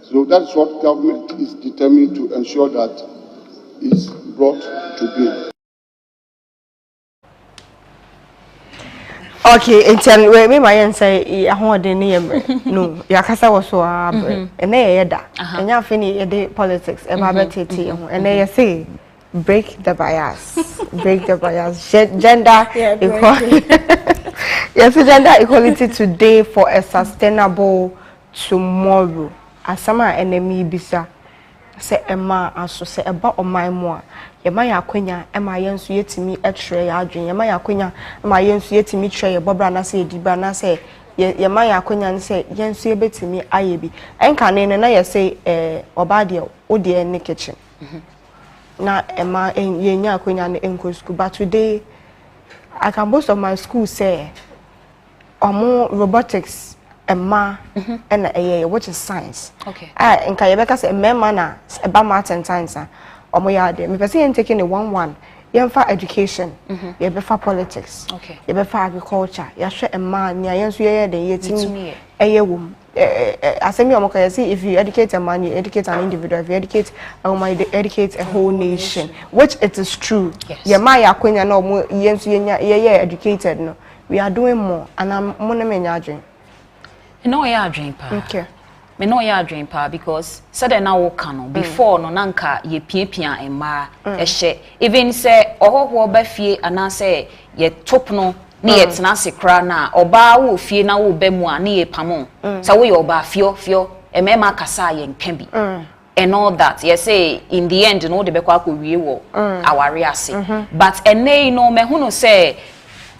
So that's what government is determined to ensure that is brought to bear. Okay, and we my say I want the name no yakasa was so and then yeda and ya fini the politics e ba betete and then you say break the bias gender equality. Yes, gender equality today for a sustainable tomorrow. Asama enemy bisa se ema aso se eba oman mu a ye ma yakwanya ema yensu yetimi etre ya adwen ye ma yakwanya ema yensu yetimi tre ye bobra na se edibra na se ye ma yakwanya se yensu yebetimi ayebi enka ne na ye se oba de o de ne kitchen na ema ye nya akwanya ne enko school, but today I can boast of my school say robotics ema and which is science. Okay. In Kayabeka say memma na eba math and science ya de me person taking the 1-1 yemfa education ye befa politics. Okay. Ye befa agriculture ya hwe ema nia yenso ye de yetimi wom asemi omoka ya see if you educate a man you educate an individual, if you educate a woman you educate a whole nation, which it is true. Yes. Ye ma ya kwenya na omo yenso ye educated no we are doing more and I'm monomenya adwen. No ya adwen pa. Okay. Me no ya adwen pa because said na wo kan before no nanka ye piapia emma ehye even say ohoho ba fie ana say ye top no ni ye tena se kra na oba wo fie na wo ba mu a ni ye pamon say wo ye oba fio emema kasa ye nka bi and all that. Yes, say in the end no de be kwa ko wie wo aware ase but enei no me hu no say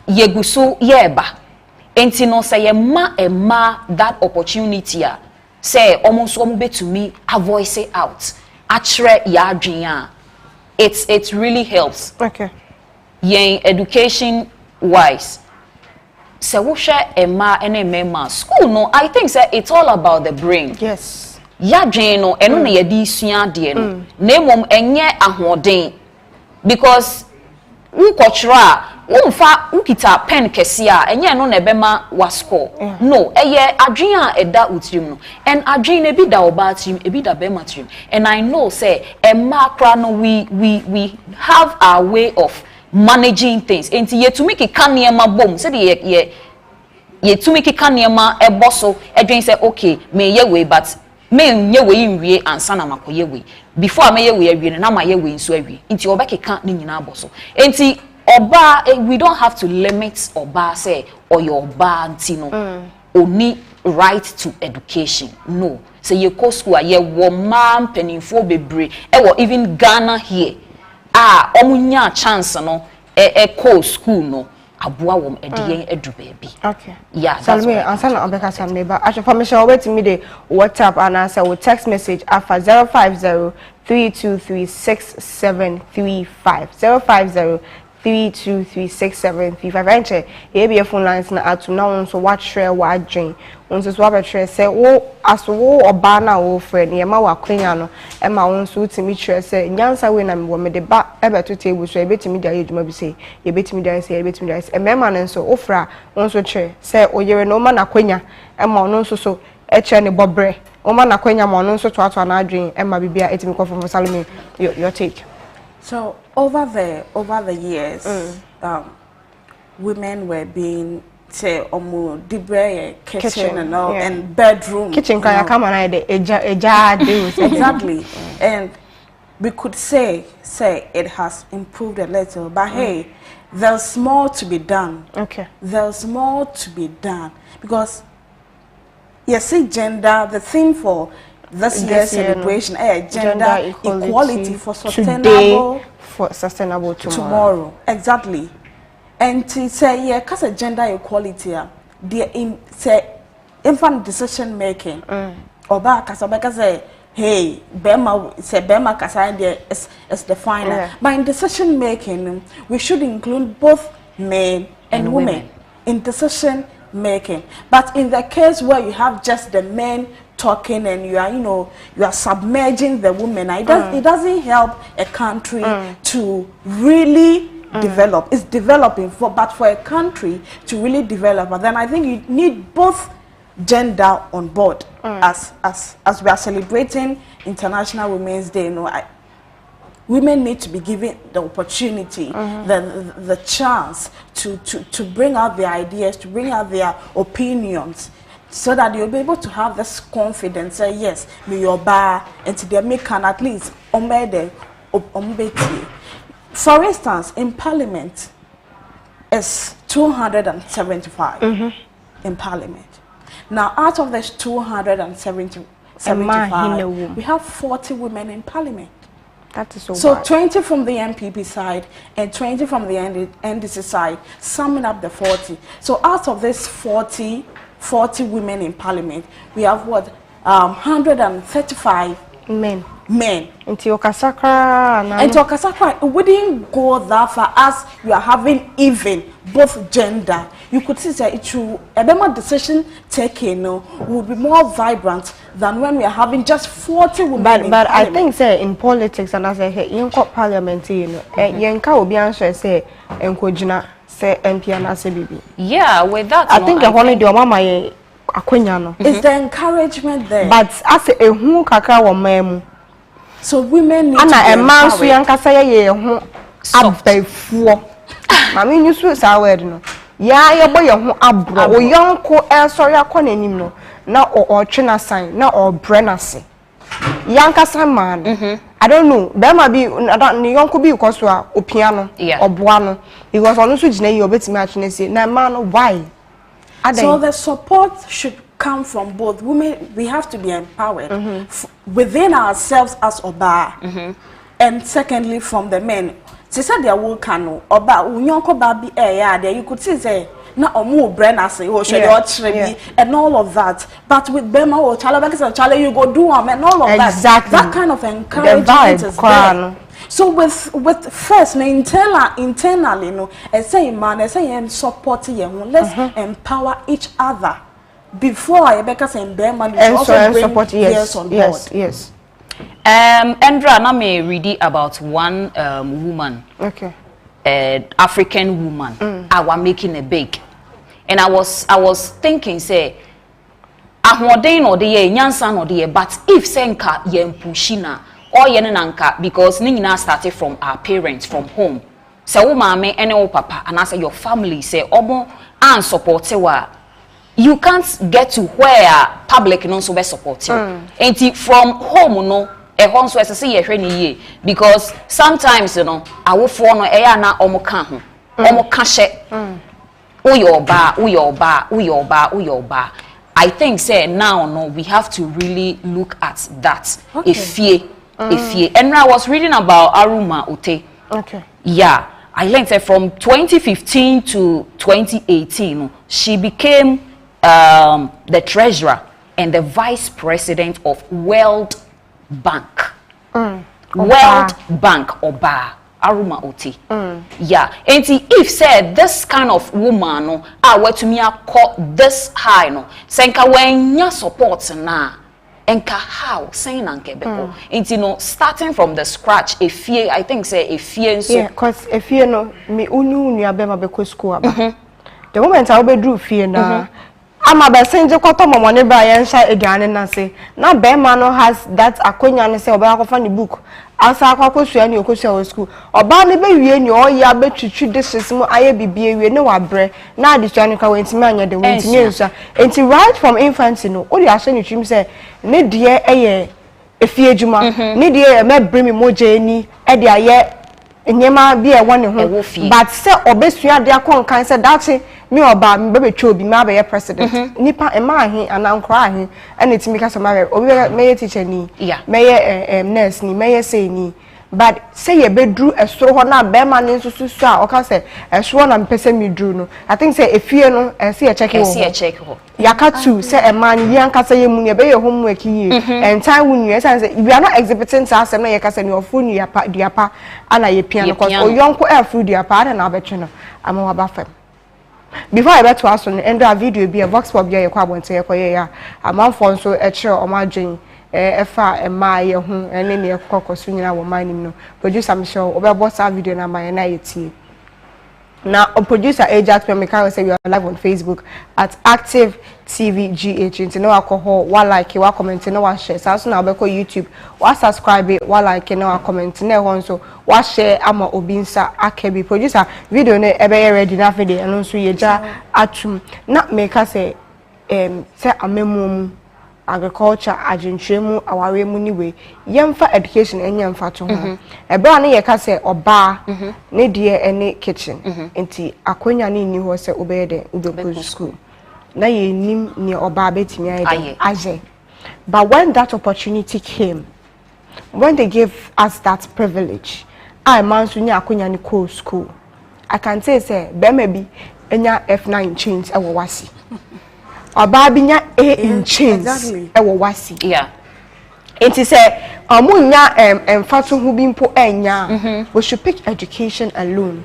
yeguso yeba enti no say ye ma that opportunity a say almost betumi a voice it out atre ya adwen it really helps. Okay. Yen education wise say wo hwe ema ene mema school no I think say it's all about the brain. Yes. Ya adwen no eno na ye di sua de no na mom enye ahoden because wo kochra Umfa ukita pen kesia enye no na ebema wascore. No, eye adwen a eda utrim no. And adwen e bi da oba trim, e bi da bema trim. And I know say emma kra no we have our way of managing things. Enti yetumi keka niema bom, say ye tumi keka niema eboso, adwen say okay, me ye we but me nye we nwie ansa na makoye we. Before me ye we awie na ma ye we nso awie. Enti obekeka ni nyina aboso. Enti Oba, we don't have to limit Oba say or your Oba antino only right to education. No. Say you go school ye woman penifo bebre. Or even Ghana here. Omunya chance no go school no. Abua wom ediyen edu baby. Okay. Yeah. Salome, answer na obeka samne ba. As information wait me the WhatsApp and answer with text message afa 050-323-6735. 050-323-6735. Enche ye be phone lines na atu na won so what share wa adwen won so wa be share say wo aso wo oba na wo friend ye ma wa kwenya no e ma won so timi share say nyansa we na me wo me de ba e be to table so e betimi da yeduma bi say ye betimi da say ye betimi da say e mema no so ofra won so share say oyere no ma na kwenya e ma won so e share ne bobre o ma na kwenya ma won so to ato na adwen e ma bibia etimi ko from Salome your take. So over the years, women were being say dibre kitchen and all and bedroom. Kitchen can come and exactly. And we could say it has improved a little, but hey, there's more to be done. Okay. There's more to be done because you see gender, the theme for this year's celebration, gender equality for sustainable tomorrow. Exactly. And to say, yeah, because of gender equality, say infant decision making. Oba kasabeka say, hey, Bema kasa is the final. But in decision making, we should include both men and women in decision making. But in the case where you have just the men talking and you are submerging the women, it doesn't help a country to really develop. It's developing but for a country to really develop, and then I think you need both gender on board. As we are celebrating International Women's Day, women need to be given the opportunity, the chance to bring out their ideas, to bring out their opinions, so that you'll be able to have this confidence. Say yes, me your bar, and to them can at least for instance, in Parliament, it's 275 in Parliament. Now, out of this 275, we have 40 women in Parliament. That is so 20 from the MPP side and 20 from the NDC side, summing up the 40. So out of this 40 women in Parliament, we have what 135 men. Into Okasakra, it wouldn't go that far as you are having even both gender. You could see that a better decision taking will be more vibrant than when we are having just 40 women. But I think say in politics, and as I say in parliament, Yenka will be answered say Enkojina say MP and ACBB. Yeah, with that I think I want to do mama Aquiniano. Is the encouragement there? But as a who kaka wa memu. So women need to be empowered. A man so yanka say ye ho abefuo. Mami nyu so word no. Ya ye boy ho abro. O yonko sorry akọ nanim no. Na o twena sign, na o brena se. Yanka man. I don't know. There might be ni yonko bi because so opiano or boano because onu so gina ye obetimi atwene say na man why? So the support should come from both women. We have to be empowered within ourselves as Oba, and secondly from the men. She said their work cano Oba unyonko baby there. You could see say na omu brand say and all of that. But with Bema or Chala you go do and all of that. That kind of encouragement is there. So with first internally say man support let's empower each other before I and Beman also bring support on board. Andra, na me read about one woman. Okay. African woman are making a big. And I was thinking, say, ahoden or the nyansan or the but if senka yen pushina or yenanka because nina started from our parents from home. So mama and o papa and I say your family say omo and support you can't get to where public no so be support you. And from home no e hon so say ye hwe ni ye because sometimes you know awofo no e ya na omo ka ho omo ka hye uyoba. I think say now no we have to really look at that. Efie. And I was reading about Aruma Ote. Okay. Yeah, I learned that from 2015 to 2018 she became the treasurer and the vice president of World Bank. World Bank Oba Aruma Oti. Yeah. And if said this kind of woman no were to me call this high no senka when your support na enka how saying anke beko. And you know starting from the scratch I think say so yeah, cause no me unu abema beko school aba. The moment I will do fear na ama be senje kwato momone ba yen sha eduane na say na be man no has that akonya ne say oba akofan the book asa akwakosuya ni okosuya school oba ne be wie ni oya be twitwi dishes mu aye bibie wie ne wabre na adesua no ka wentimi anya de wentimi ensa enti right from infancy no o dey aso ni twim say ne de eye efie adwuma ne de e me bremi moje ni e de aye nyema bi e wone ho but say obesua de akonkan say that me oba me be obi ma be president nipa e ma ahin anankra ahin ene timi ka so ma be obi me teacher ni me nurse ni me say ni but say ye be dru esoro ho na be ma ne susu a o ka say esoro na mpese mi dru no I think say efie no say e check ho yakatu say e man yi anka say ye mu ne be ye homework yi and time wunu e say we are not exhibiting to asem na ye ka say ni ofu ni diapa ana ye pia no cause oyonko e fu diapa na abetwe no ama wa ba fam. Before I bet to us on the end of video be a vox pop ya kwa bonte ya amanfo nso e kire o madwen efa emaye hu ene ne kokoso nyina wo manim no producer Michelle obebo sa video na maye na yetie na producer Ajat Pemeka say we are live on Facebook at Active TV GH into no alcohol wa like wa comment no wa share so na obeko YouTube wa subscribe wa like no wa comment na ho nso wa share ama obinsa akebi producer video ne ebe ready na fede eno nso yeja atum na meka say say amemum agriculture agentwemu awaremu niwe yemfa education enyemfa to ho ebe ane ye ka say oba ne de ene kitchen enti akonya ne ni ho say obede ubeko school na ye nim ne oba betimi aye but when that opportunity came when they gave us that privilege I man so nya akonya ne ko school I can say be maybe enya F9 chains e wo wasi oba binya A in chains e wo wasi yeah enti say amunya emfato hu bi mpo enya we should pick education alone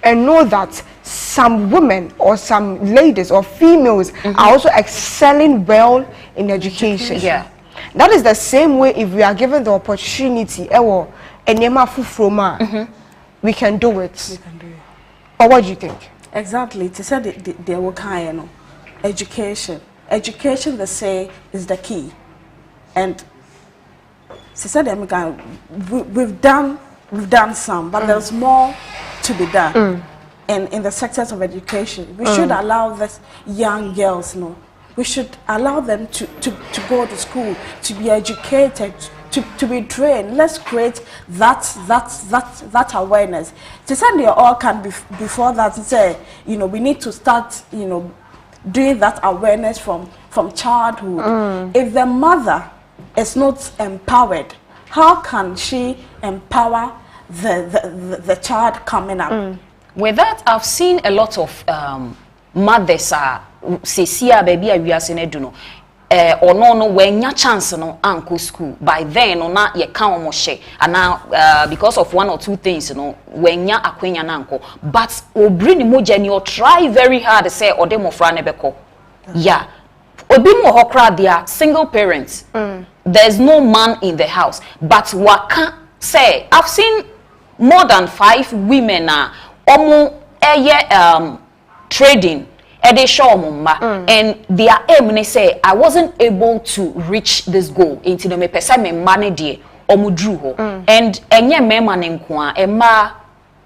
and know that some women or some ladies or females are also excelling well in education. Yeah, that is the same way if we are given the opportunity enema fufroma we can do it. Or what do you think? Exactly. They said they were kind, education. Education, they say, is the key. And they said we've done some, but there's more to be done. And in the sectors of education, we should allow these young girls, we should allow them to go to school, to be educated, to be trained. Let's create that awareness. To say they all can before that, say, we need to start, doing that awareness from childhood. If the mother is not empowered, how can she empower the child coming up? With that, I've seen a lot of mothers say, baby, we are saying, or no when your chance uncle school by then or not you can't almost share and now because of one or two things when you're acquainted uncle but bring more or try very hard to say or them of ranebeko yeah obi mo hokra they are single parents there's no man in the house but what can say I've seen more than 5 women omo trading they show mumma and their aim they say I wasn't able to reach this goal into the me pesa me money de omo drew ho and enye mema ne nkoa emma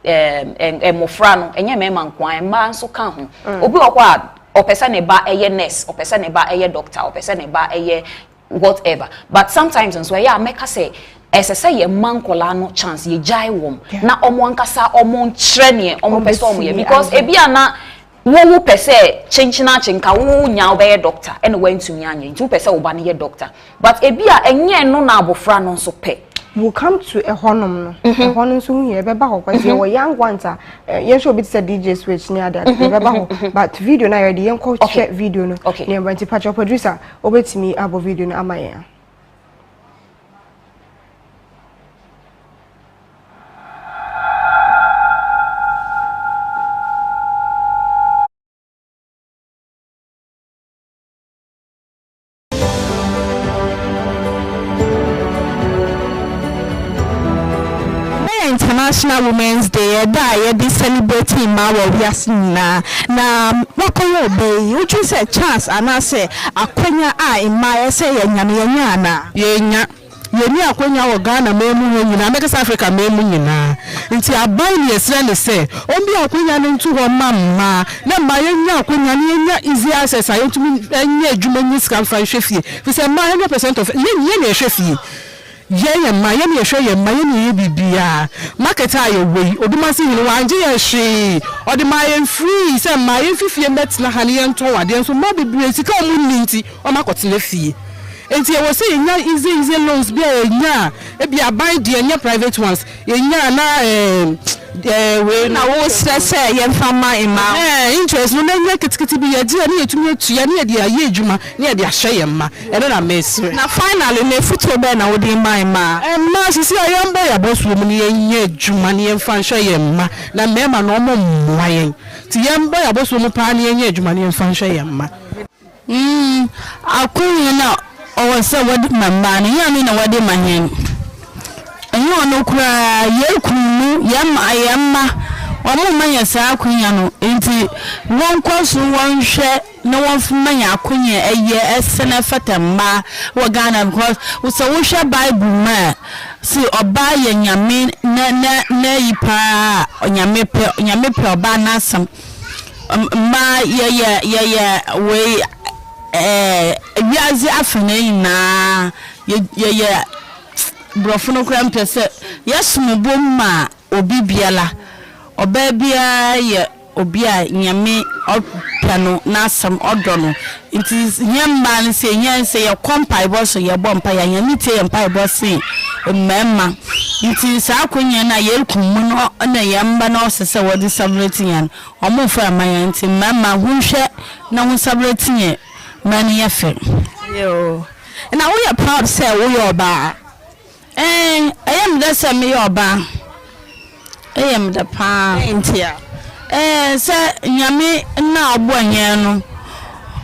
emofra no enye mema nkoa emma nso ka ho obi okwa opesa ne ba eye nurse opesa ne ba eye doctor opesa ne ba eye whatever but sometimes nso ya make say esese ye mankola no chance ye jai wom na omo ankasa omo nkyere ne omo pesa omo ye because ebia na wo pese chinchina chinka wo nya obeye doctor ene wantumi anya nti wo pese wo ba ne ye doctor but ebia enye no na abofra no nso pe will come to a honum no a honum so here beba ho kwase wo young ones yen show bit say DJ switch near that beba ho but video na ready yen ko check video no ne mbanti patch producer obetimi abo video no amaye International Women's Day be celebrating ma we asina na wakoyo be you choose a chance and I say akwenya in my say yenya na yenya yeni akwenya wo Ghana memu nyina make South Africa memu nyina nti aban ne esra ne say ombi akwenya no ntu ho mamma na ma yenya akwenya ne yenya easy access ayotumi enya adwuma nyi scan fa hwefie fi say ma 100% of yenya ne hwefie ye ma ye ne hwe ye ma ye ne bibia market ayo wei oduma si hini wanje ye hwe odima ye free say ma ye fifie met na hane ye nto wade nso ma bibia sika mu ninti o makote na fie enti e wo say nya easy loans bia nya e bia buy de nya private ones ye nya na we na wo stress ye fama ima interest no na kitikiti bi ye dia na yetumi atua na ye dia ye adwuma na ye dia hwe ye ma e no na mesre na finally na futo be na wo di ma ma sisi ayamba ya bosu mu ne ye adwuma na ye fa hwe ye ma na mema na omo mmoa ye ti yamba ya bosu mu pa na ye adwuma na ye fa hwe ye ma akunye na o se wodi mama na ya mi na wodi mahen enyo no kura ye kunu yamma omo manya sa akunya no enti won kwaso won hwe na won manya akunya eye esene fatamma wo Ghana because so wo hwe Bible ma si oba ye nyame na yipa nyame pe oba na asam ma ye we wiazi afene na ye brofono kram pese yesum bomma obi biala oba bia ye obi a nyame opano na asam odono it is nyamba ne se nyanse ye kompai boso ye bompa ya nyame tie mpai bosi mmemma it is akonya na ye kumu no na yamba na osese wodi celebrating yan omofa amayan ti mmemma hunhwe na hu celebrating ye mani yafe yo na we are proud say we oba I am the same yoba. I am the pa. Sir, Yami now boyano.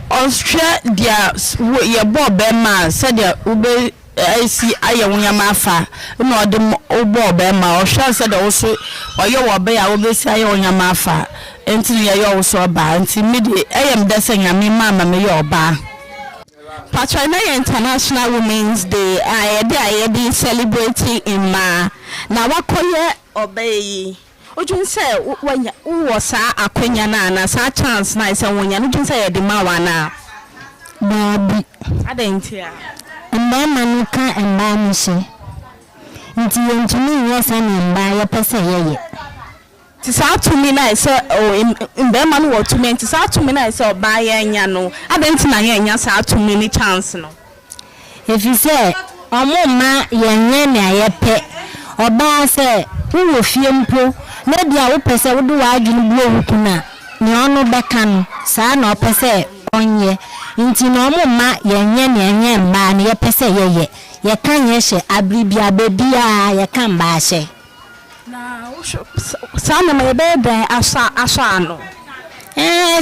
Ostra dia ye bob ma said ya ube I see ayamafa. No, the obo bema or shall said also or your obey I will say ayamafa until you also ba until midi. I am the same Yami mamma me your ba. Patrona International Women's Day I be celebrating in ma na wakoye obey ojun say wanya wo sa akwenya na sa chance na say wonya no jun say de ma wana baby adentia mama no ka emba mi se nti yentumi yesa na mba ya pese yeye ti sa to me na say mbe ma no wo to me ti sa to me na say oba ya nya no adenti na ya nya sa to me ni chance no if you say omuma yenye na ye pe oba say wo fie mpo na dia wo pese wo do wa adwunu bu owukuna ni ono beka no sa na opese onye nti na omuma yenye na yenye mba na ye pese yeye ye kan ye hye abribia bebia ye kan ba hye na sana me be ben asa no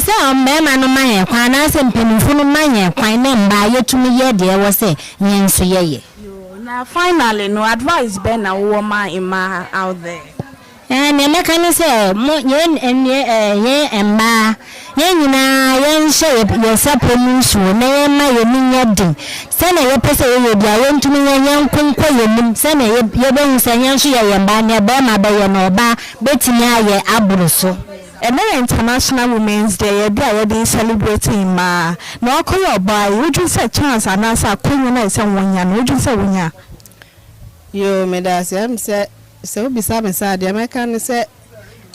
se o me ma no maye kwa na se mpenifu no maye kwa na mba yetumi ye de wo se nyenso ye na finally no advice ben na wo ma ima out there And the mechanism, yen and ma, yen yen shape, your supplements, name my mean. Send a person with your own to me, young Kunko, send a young Sanyashi and Banya Bama by an oba, Betty Naya Abruso. And then International Women's Day, they are already celebrating ma. No call your boy, would you say chance and answer Queen and someone yan, would you say when ya? You made us, so beside me, the American said,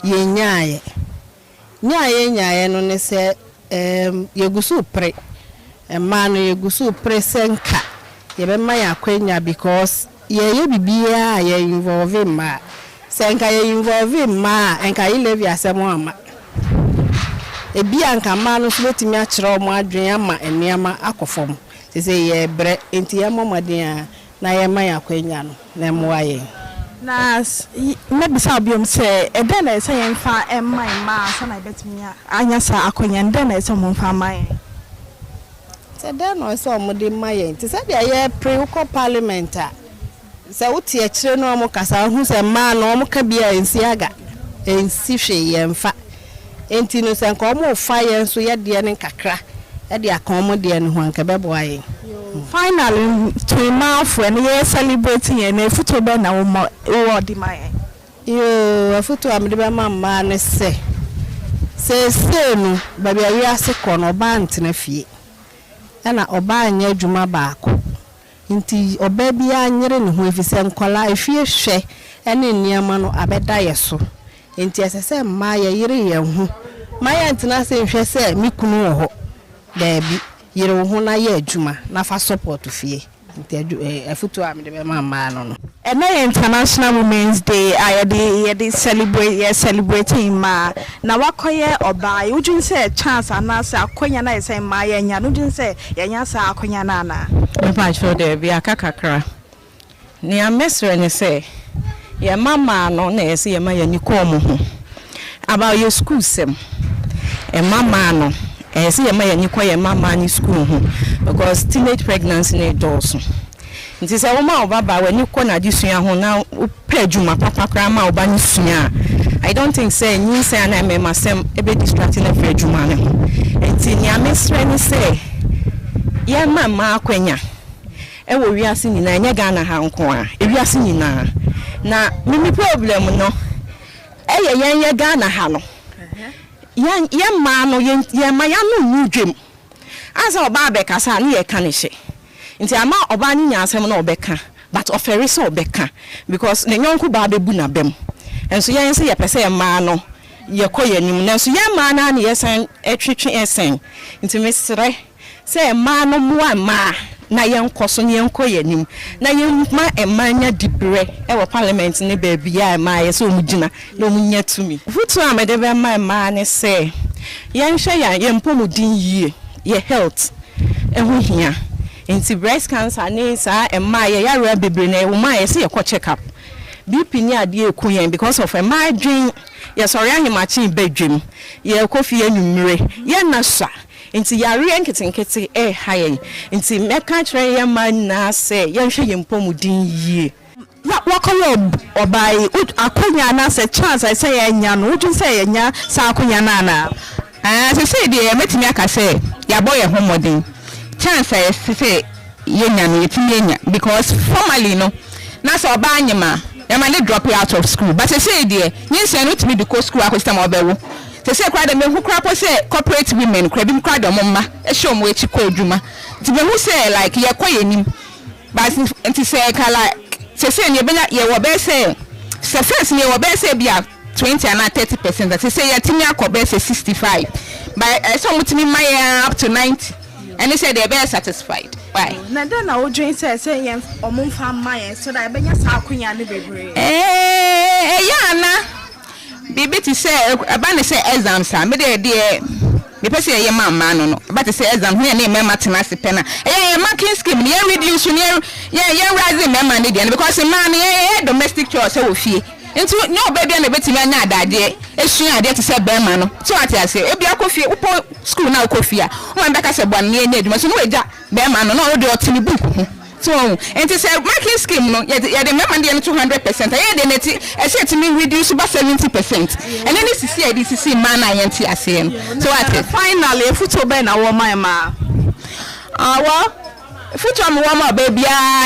ye nyaye. Nyaye, no, say, you go so pray. A man, you go so presenka. You be my acquaintance because ye be ye involved in ma. Senka ye involved in ma, and can you live as a woman? A bianca man was letting me actual my dream and Yama aquaform. They say ye bread into your mamma dear, na ye my acquaintance, them why. Nas, maybe Sabium say, a then I say, and far and my mass, and I bet me, I saw acquaintance, then I saw for my. Said then I saw Modi Mayan to say, I pre-co parliament. So what ye children no mocasa, who's a man or mocabia in Siaga, and Sifshe and fat. Entinus and como fire, so yet the end cacra, at the accommodian one cabeboy. Finally, to a mouth when ye celebrating and a football now or the my. You a foot am the man say. Say, no, but we are sick on or bant in a fee. And I obey near Juma back. Inti obaby anyere ho efise nkola efie hwe ene niam no abeda yeso inti asese ma ya yire ye ho ma ya ntina se hwe se mikunu ho dabi yire ho na ye adwuma na fa support fie inti afutu am de be ma no and International Women's Day I dey celebrating ma na wakoye obai ujun say chance anasa akonya na say ma ya nya no ujun say ya nya sa akonya na na Papa show there be akakakra. Ni amesre ni say your mama no na say your ma ya ni kom ho. About your school sem. E mama no say your ma ya ni kwa your mama ni school ho because teenage pregnancy na doso. Nti say woman obaba when you na disua ho na pa adwuma papa kra ma oba ni sua. I don't think say nyi say na me masem e be distracting na fra adwuma ne ho. Nti ni amesre ni say ya mama akwanya e wo wiase nyina enya Ghana ha nko a e wiase nyina na mimi problem no e ye Ghana ha no ya ma no ye ma ya no nudwem asa oba abekasa na ye ka ne hye nti ama oba nya asem na obeka but ofere so obeka because ne nyonko ba bebu na bem enso ye nse ye pese ye ma no ye koye nim na so ye ma na ne ye san etwetwe esen nti mesre say man no ma na yenkoso ne yenkoyanim na yemma emanya dibre e wo parliament ne ba bia ma ye so mugina na omunya tumi futu amede be ma ne say yenhwe ya yempomudin yie ye health eho hia nti breast cancer ne sa emma ye yare bebre na wo ma ye se ye ko check up BP ni ade ekuyen because of emma dream ye sorry ahimachi bedwem ye kofi anwumre ye na sha inti yare nkete haye inti meka kire ye man na se ye hwe ye mpomudin yie wakoye obai akonya na se chance I say ye nya no ujun say ye nya sa akonya na na se say de metimi aka say ya boy ye homodin chance say ye nya no yetimi nya because formally no na so oba anyima ya ma drop out of school but say de nyense no timi de ko school akostem obewo say kwada me hu kra po say corporate women kra bim kwada momma e hye omo echi ko adwuma ti be hu say like ye koyenim but nti say kala say ne benya ye wo be say first ne wo be say bia 20 and 30% that say ye timi akobe say 65 but so mutimi my up to 90 and they say they be satisfied why na then na odwen say ye omo fa my so that benya sa akonya ne bebre ya na Bibi to say about say exams me dey me pese ye mama no but say exam here na me mathematics pena marking scheme ye reduce ye rising me man dey because man ye domestic chores say wo fie nti no baby na betimi anya adade esua ade to say be man no so ati ase e bia ko fie upo school na ko fie a o man beka say bon ne eduma so no eja be man no o de otini book so and to say marking scheme no yeah the member dey 200% yeah the net I say to me reduce by 70% and then this is man I enti asem so what finally futo be na wo man ma well futo am wo ma baby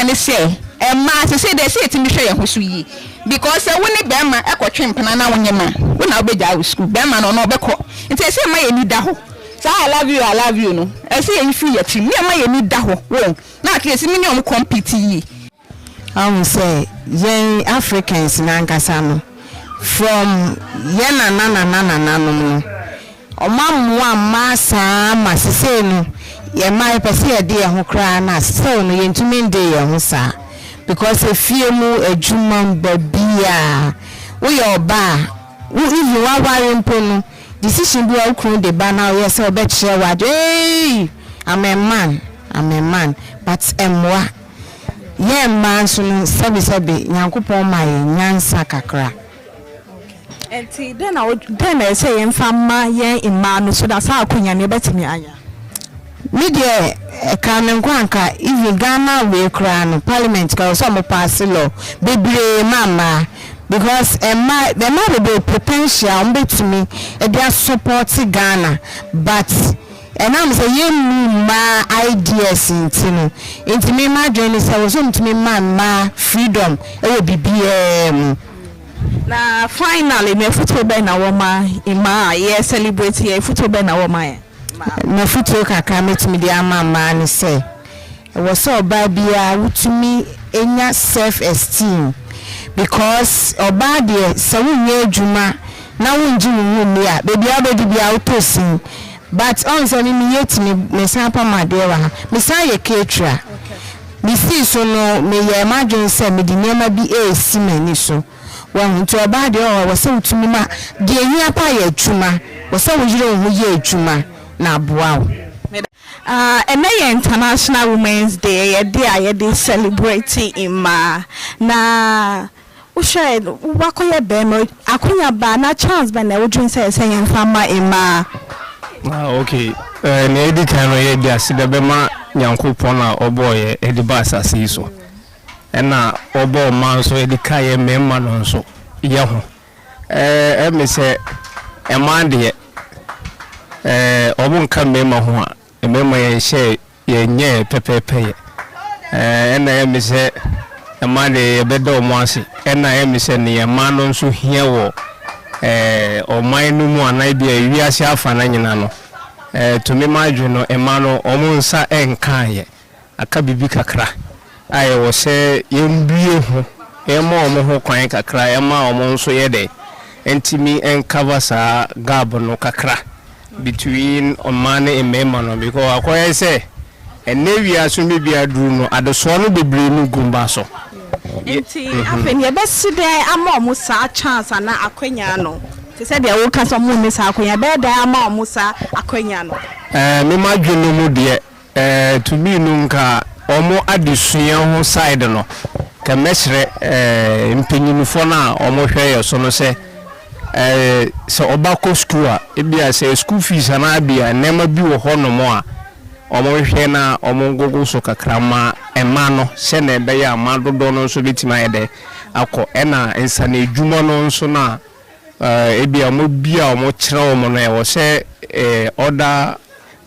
ne say e ma say they say to me hwe ye so yi because when the bema ekotwe mpena na wonyema we na obeja school bema no obeko nti say ma ye ni da ho say I love you no I say you feel your team me ma ye ni da ho wo na akese me ni compete yi say yen Africans na nkasa no from yen na no omamwa masa masese no ye ma pese ye de ho kra na so no yentumi de ye ho sa because if you mu ejuma babia we your ba if you are worrying pono decision be all crew the ba now yes so bet share word hey I'm a man but emwa ye man so sabi nyankopon ma ye nyansa kakra enti then I say emfama ye imanu so that sa akunya ne betimi anya media kanenkanka even Ghana we cry no parliament ka so mo pass law bebre mama because the man be potential mbetumi e dey support Ghana but and I'm say you ma ideas into me ma join say was to me ma freedom e will be na finally me football be na woman ima ye celebrate ye football be na woman na futu kaka metimi di amama ne say wo so oba bia wutumi enya self esteem because oba de se wunye adwuma na wunji wunni a bebi abedi bia utosin but on so ni yetimi me sampa madewa me say ketra me see so no me ye imagine say me di nema bi esi mani so wan to oba de wo se wutumi ma de ehia pa ye adwuma wo se wo yire wo ye adwuma na boaw and International Women's Day a day they celebrating in ma na ushe wakoye bemo akunya ba na chance ba na wodwin say fama in ma okay na edi kan no ye dia sida be ma nyankopon a oboye edi ba asase so na obo man so edi kaye memma no so ye ho me say e man de obun kan memma ho a memma ye she ye nye pepepe na me say e man de be do mo ase na me say ne man no so hia wo o man no mu anai bia wi ase afa na nyina no to me madwe no e man no omunsa enkan ye aka bibi kakra aye wo se yembie ho e ma omo ho kwan kakra e ma omo nso ye de entimi encover sa gap no kakra between omane and memma no because akoye say wi aso me bia duru no adeso no bebre no gumba so enti afen ye beside ama omo sa chance na akwanya no te say de wo ka so mo ne sa akwanya be da ama omo sa akwanya no me madwe no mu de to be no nka omo adesua ho side no ka mesre mpenyinfo na omo hwe so no se so obako school a ebia say school fees na bia nema bi wo ho no mo a omo hwe na omo gogo so kakrama ema no se na ebe ya amadodo no so betima yede akọ ena ensa na edwuma no nso na ebia mo bia omo kire omo no e wo se other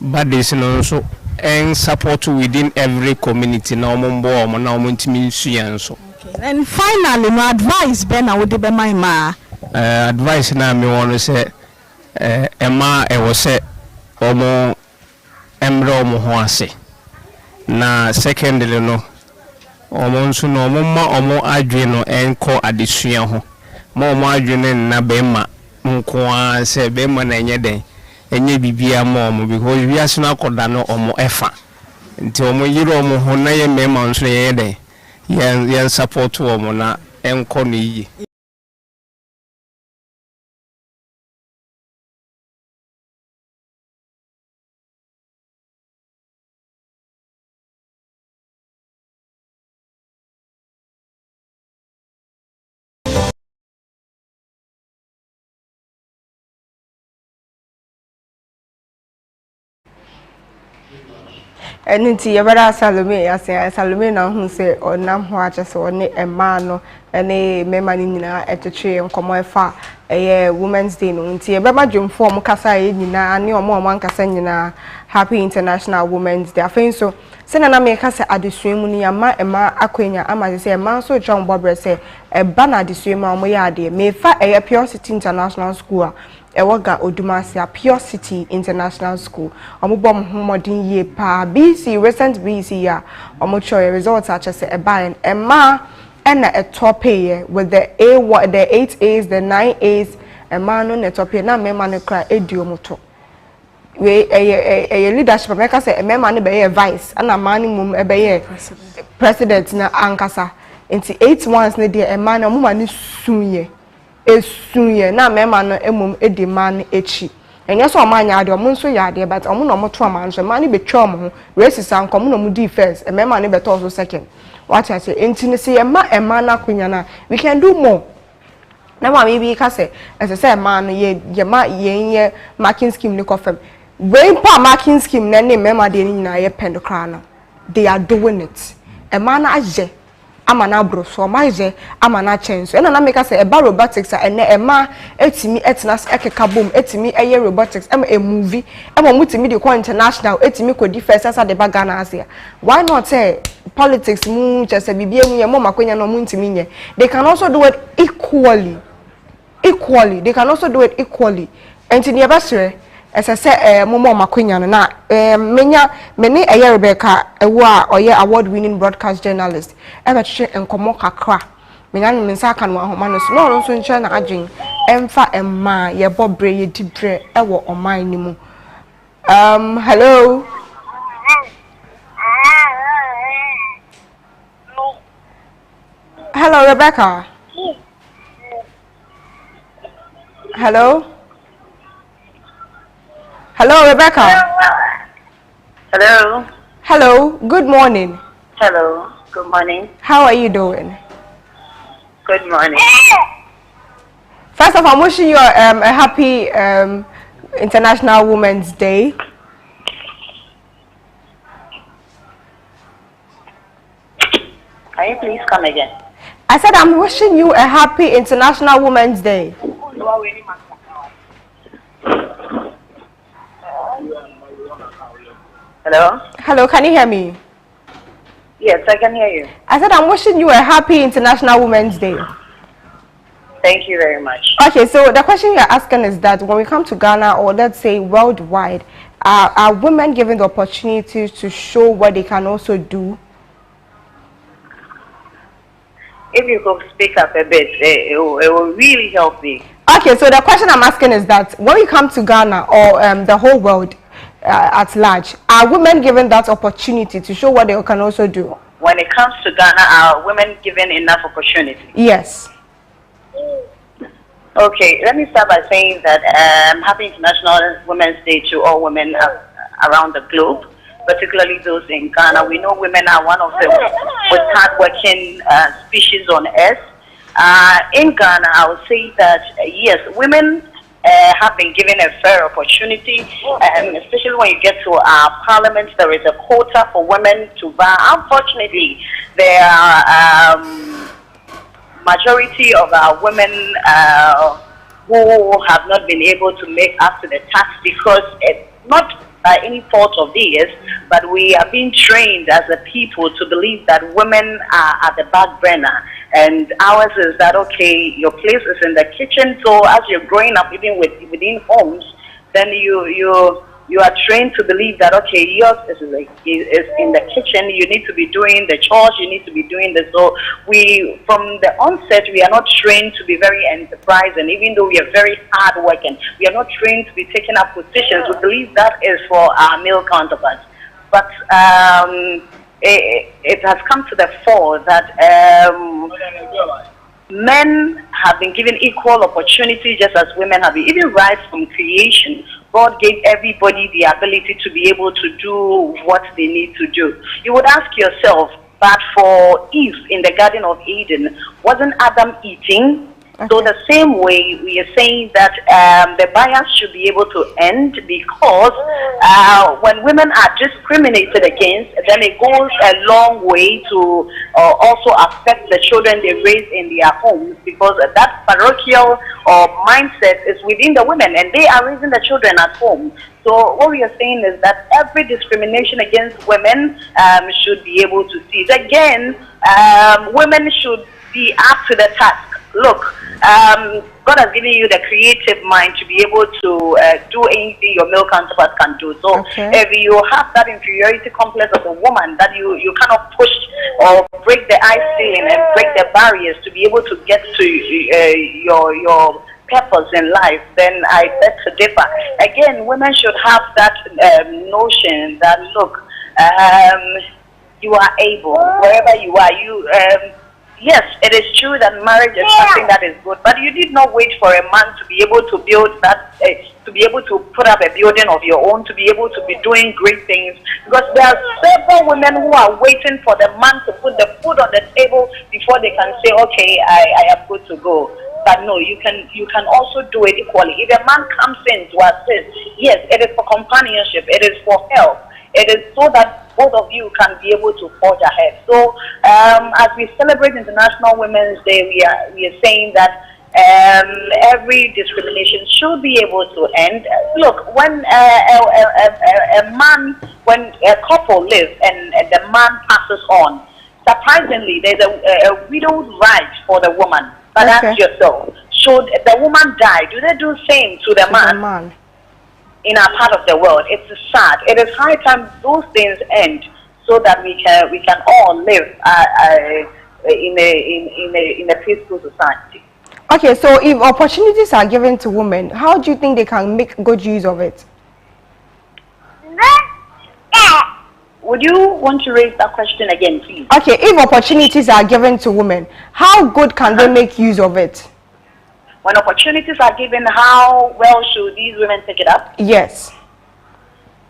bodies no nso and support within every community na omo mbo omo na omo ntimi nsuya nso. Okay. And finally no advice be na wo de be my ma advice na me won say ema e wo se omo emre omo ho ase na secondly no omo nso no omo ma omo adwe no enko adesua ho ma omo adwe ne na be ma nko a se be ma na enye den enye bibia ma omo because wi ase na akoda no omo efa nti omo yiro omo ho na ye me ma nso ye den yen support omo na enko no yi. Enti yebara Salome ase Salome na hu se onam ho ache se one ema no ene mema ni nyina etwetwe nkomo efa eye Women's Day no nti yebema dwemfo om kasa ye nyina ne omo ankasa nyina Happy International Women's Day afen so se na me kasa adesuemu ni ama ema akwenya ama se ema so twa mbobre se eba na adesuemu am ye ade mefa eye Pure City International School Ewaga Odumasi Pure City International School. Omubom homodin ye pa BC recent BC ya. Omucho results such as a buy and ma and a top A with the A1 the 8 A's the 9 A's and man on the top na me man cry ediomoto. We a leadership make say a man be a vice and a man mum e be president na ankasa. Into 8 months na dia a man mum ni sunye. Esunye na mema no emum edi man echi enye so omanya ade omo nso ya ade but omo no moto ama nso man betwa omo ho races an komo no mu defense mema ne beto so second what I say entini se ema na kunya na we can do more na ma maybe ka say as say man no ye ma ye marking scheme ni kofem we pa marking scheme na ne mema de ni na ye pend kra na they are doing it ema na aje amana bro so maije amana chenso ena na make say eba robotics ene ema etimi etnas ekeka bom etimi eye robotics a movie ema mutimi de ko international etimi ko defense asa de bagana asia why not say politics mu chese bibie mu ye mo makwenya no mutimi nye they can also do it equally they can also do it equally enti ne basere ese se momo makwenya no na meni eye Rebecca ewo a oye award winning broadcast journalist ebe twe enkomo kakra menya no mensa aka no ahoma no so no nso nche na adwen emfa emma ye bobre ye dibre ewo oman ni mu hello hello Rebecca hello Hello, Rebecca. Hello. Hello. Good morning. Hello. Good morning. How are you doing? Good morning. First of all, I'm wishing you a happy International Women's Day. Can you please come again? I said I'm wishing you a happy International Women's Day. Hello? Hello, can you hear me? Yes, I can hear you. I said I'm wishing you a happy International Women's Day. Thank you very much. Okay, so the question you're asking is that when we come to Ghana, or let's say worldwide, are women given the opportunity to show what they can also do? If you could speak up a bit, it will really help me. Okay, so the question I'm asking is that when we come to Ghana or the whole world at large, are women given that opportunity to show what they can also do? When it comes to Ghana, are women given enough opportunity? Yes. Okay, let me start by saying that Happy International Women's Day to all women around the globe, particularly those in Ghana. We know women are one of the most hardworking species on earth. In Ghana, I would say that yes, women have been given a fair opportunity, especially when you get to our parliament. There is a quota for women to vote. Unfortunately, there are majority of our women who have not been able to make up to the task because not by any fault of theirs, but we are being trained as a people to believe that women are at the back burner. And ours is that, okay, your place is in the kitchen. So as you're growing up, even within homes, then you are trained to believe that, okay, yours is in the kitchen. You need to be doing the chores. You need to be doing this. So from the onset, we are not trained to be very enterprising. Even though we are very hard working, we are not trained to be taking up positions. We believe that is for our male counterparts. But it has come to the fore that men have been given equal opportunity just as women have been. Even right from creation, God gave everybody the ability to be able to do what they need to do. You would ask yourself, but for Eve in the Garden of Eden, wasn't Adam eating? Okay. So the same way we are saying that the bias should be able to end because when women are discriminated against, then it goes a long way to also affect the children they raise in their homes, because that parochial mindset is within the women, and they are raising the children at home. So what we are saying is that every discrimination against women should be able to cease. Again, women should be up to the task. Look, God has given you the creative mind to be able to do anything your male counterpart can do. So if you have that inferiority complex of a woman, that you kind of push or break the ice ceiling and break the barriers to be able to get to your purpose in life, then I beg to differ. Again, women should have that notion that, look, you are able, wherever you are, yes, it is true that marriage is something that is good, but you did not wait for a man to be able to build that, to be able to put up a building of your own, to be able to be doing great things. Because there are several women who are waiting for the man to put the food on the table before they can say, okay, I am good to go. But no, you can also do it equally. If a man comes in to assist, yes, it is for companionship, it is for help. It is so that both of you can be able to forge ahead. So, as we celebrate International Women's Day, we are saying that every discrimination should be able to end. Look, when when a couple lives and the man passes on, surprisingly, there's a widow's right for the woman. But ask yourself, should the woman die? Do they do the same to the man? In our part of the world, it's sad. It is high time those things end, so that we can all live in a peaceful society. Okay, so if opportunities are given to women, how do you think they can make good use of it? Would you want to raise that question again, please? Okay, if opportunities are given to women, how good can they make use of it? When opportunities are given, how well should these women take it up? Yes.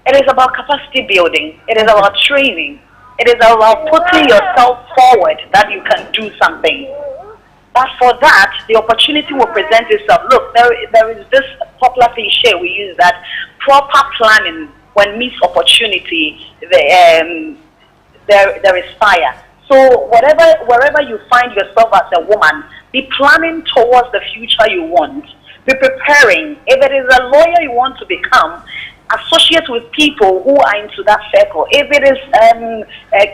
It is about capacity building. It is about training. It is about putting yourself forward that you can do something. But for that, the opportunity will present itself. Look, there is this popular cliche we use, that proper planning, when meets opportunity, there is fire. So wherever you find yourself as a woman, be planning towards the future you want. Be preparing. If it is a lawyer you want to become, associate with people who are into that circle. If it is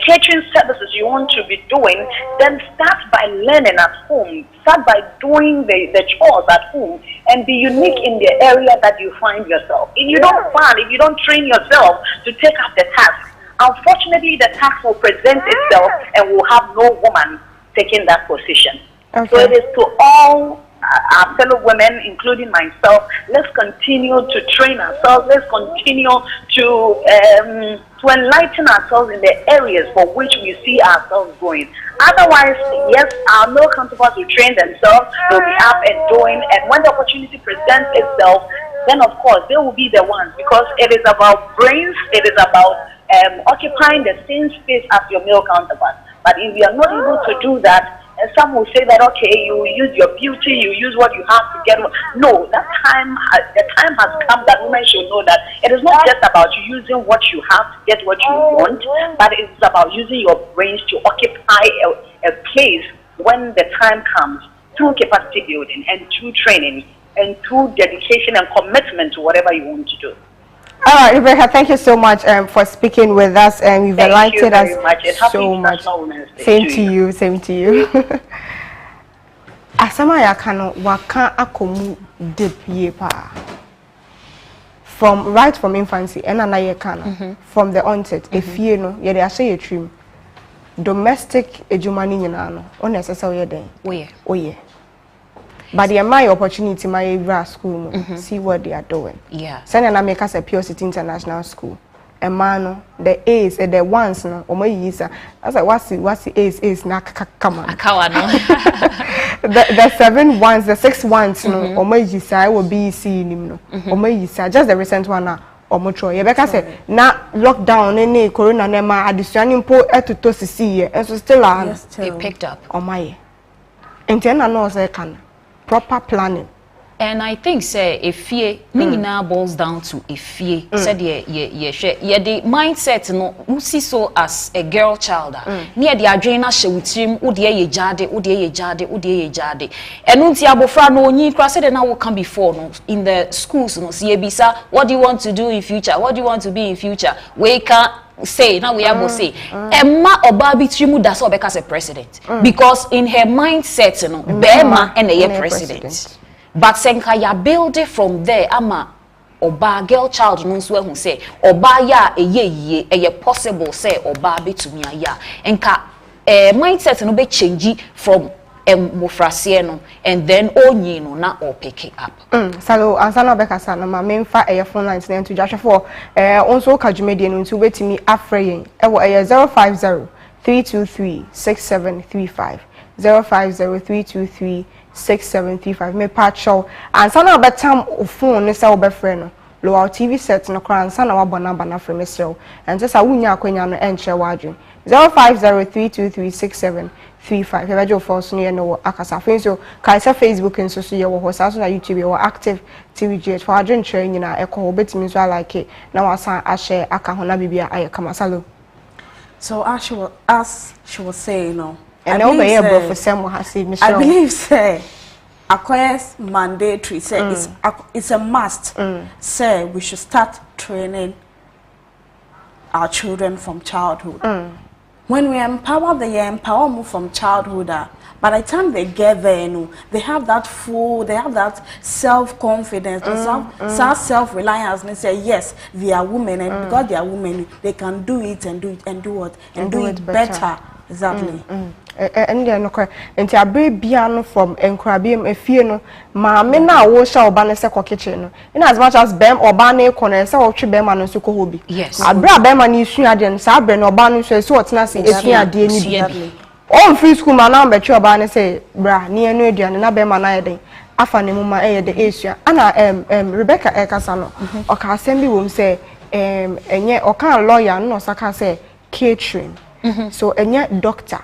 catering services you want to be doing, then start by learning at home. Start by doing the chores at home, and be unique in the area that you find yourself. If you don't plan, if you don't train yourself to take up the task, unfortunately the task will present itself and we'll have no woman taking that position. So it is to all our fellow women, including myself, let's continue to train ourselves. Let's continue to enlighten ourselves in the areas for which we see ourselves going. Otherwise, yes, our male counterparts will train themselves, they'll be up and doing, and when the opportunity presents itself, then of course they will be the ones, because it is about brains, it is about occupying the same space as your male counterpart. But if we are not able to do that, and some will say that, okay, you use your beauty, you use what you have to get. No, the time has come that women should know that it is not just about using what you have to get what you want, but it's about using your brains to occupy a place when the time comes, through capacity building and through training and through dedication and commitment to whatever you want to do. All right, Rebecca, thank you so much for speaking with us, and you've enlightened us so much. Same to you, same to you. Asama yakano waka akomu deep yepa. From infancy, and anayekana from the onset. If you know, ye de ashe ye trim. Domestic ejumani nyina no, unnecessary den. Oh yeah. But they my opportunity, my school, see what they are doing. Yeah. Send and I make us a Pure City International School. And man, the A's, the ones, no, or my years. I was like, what's the A's, na come on. The 7 ones, the 6 ones, no, or my years, I will be seeing him, no, or my years, just the recent one now. Or mucho. Rebecca said, now lockdown, any corona, nema, addition import to see, and so still are. They picked up. On my. And then I know they can. Proper planning, And I think say if ye now boils down to if ye said ye the mindset no you see so as a girl child near the adrena she with him ye jade and unti abofra no nyi kra said na will come before no in the schools no see bisa what do you want to do in future, what do you want to be in future, we can say now we have to say Emma Obabi Trimu does not become a president because in her mindset no Bema and a president. But senka ya build it from there ama oba girl child no so who say oba ya eye possible say oba betumi aya enka mindset no be change from mofrase no and then onyi no na or pick it up. Salo ansana bekasa na ma memfa phone lines na to jasha for onso kajumedie no ntu betimi afreyen e wo 050 323 6735 050 323 me patcho and sana betam phone ne say obefre no low TV set no kran sana wa bona na frame sel and just a wunya akwanya no enche wadwen 0503236735 ebajo force no ye no akasa so kaisa Facebook nso so ye wo ho sa so na YouTube ye wo active TVG for adwen chere nyina ekọ obetimi so like na wasan a share aka ho na bibia aye kama salo. So as she was saying, no. And I believe say acquires mandatory say it's a must say we should start training our children from childhood. When we empower them from childhood, by the time they get there, you know, they have that self-confidence, self-reliance, and they say yes, they are women, and because they are women, they can do it and do it better. Exactly. And then no nti abre bia no from enkrabiem efie no ma me na wo sha oba ne se ko kitchen no in as much as bem oba na ekone se wo twe bem ma no so ko hobi yes abre bem ma na isu ade no sa abre no oba no so wotena se esu ade ni bi on free school ma na be twe oba ne se bra ne enu aduane na bem ma na yeden afa ne mu ma de esu ana Rebecca ekasa no o ka asem bi wo m se enye o kan lawyer no saka se catering so enye doctor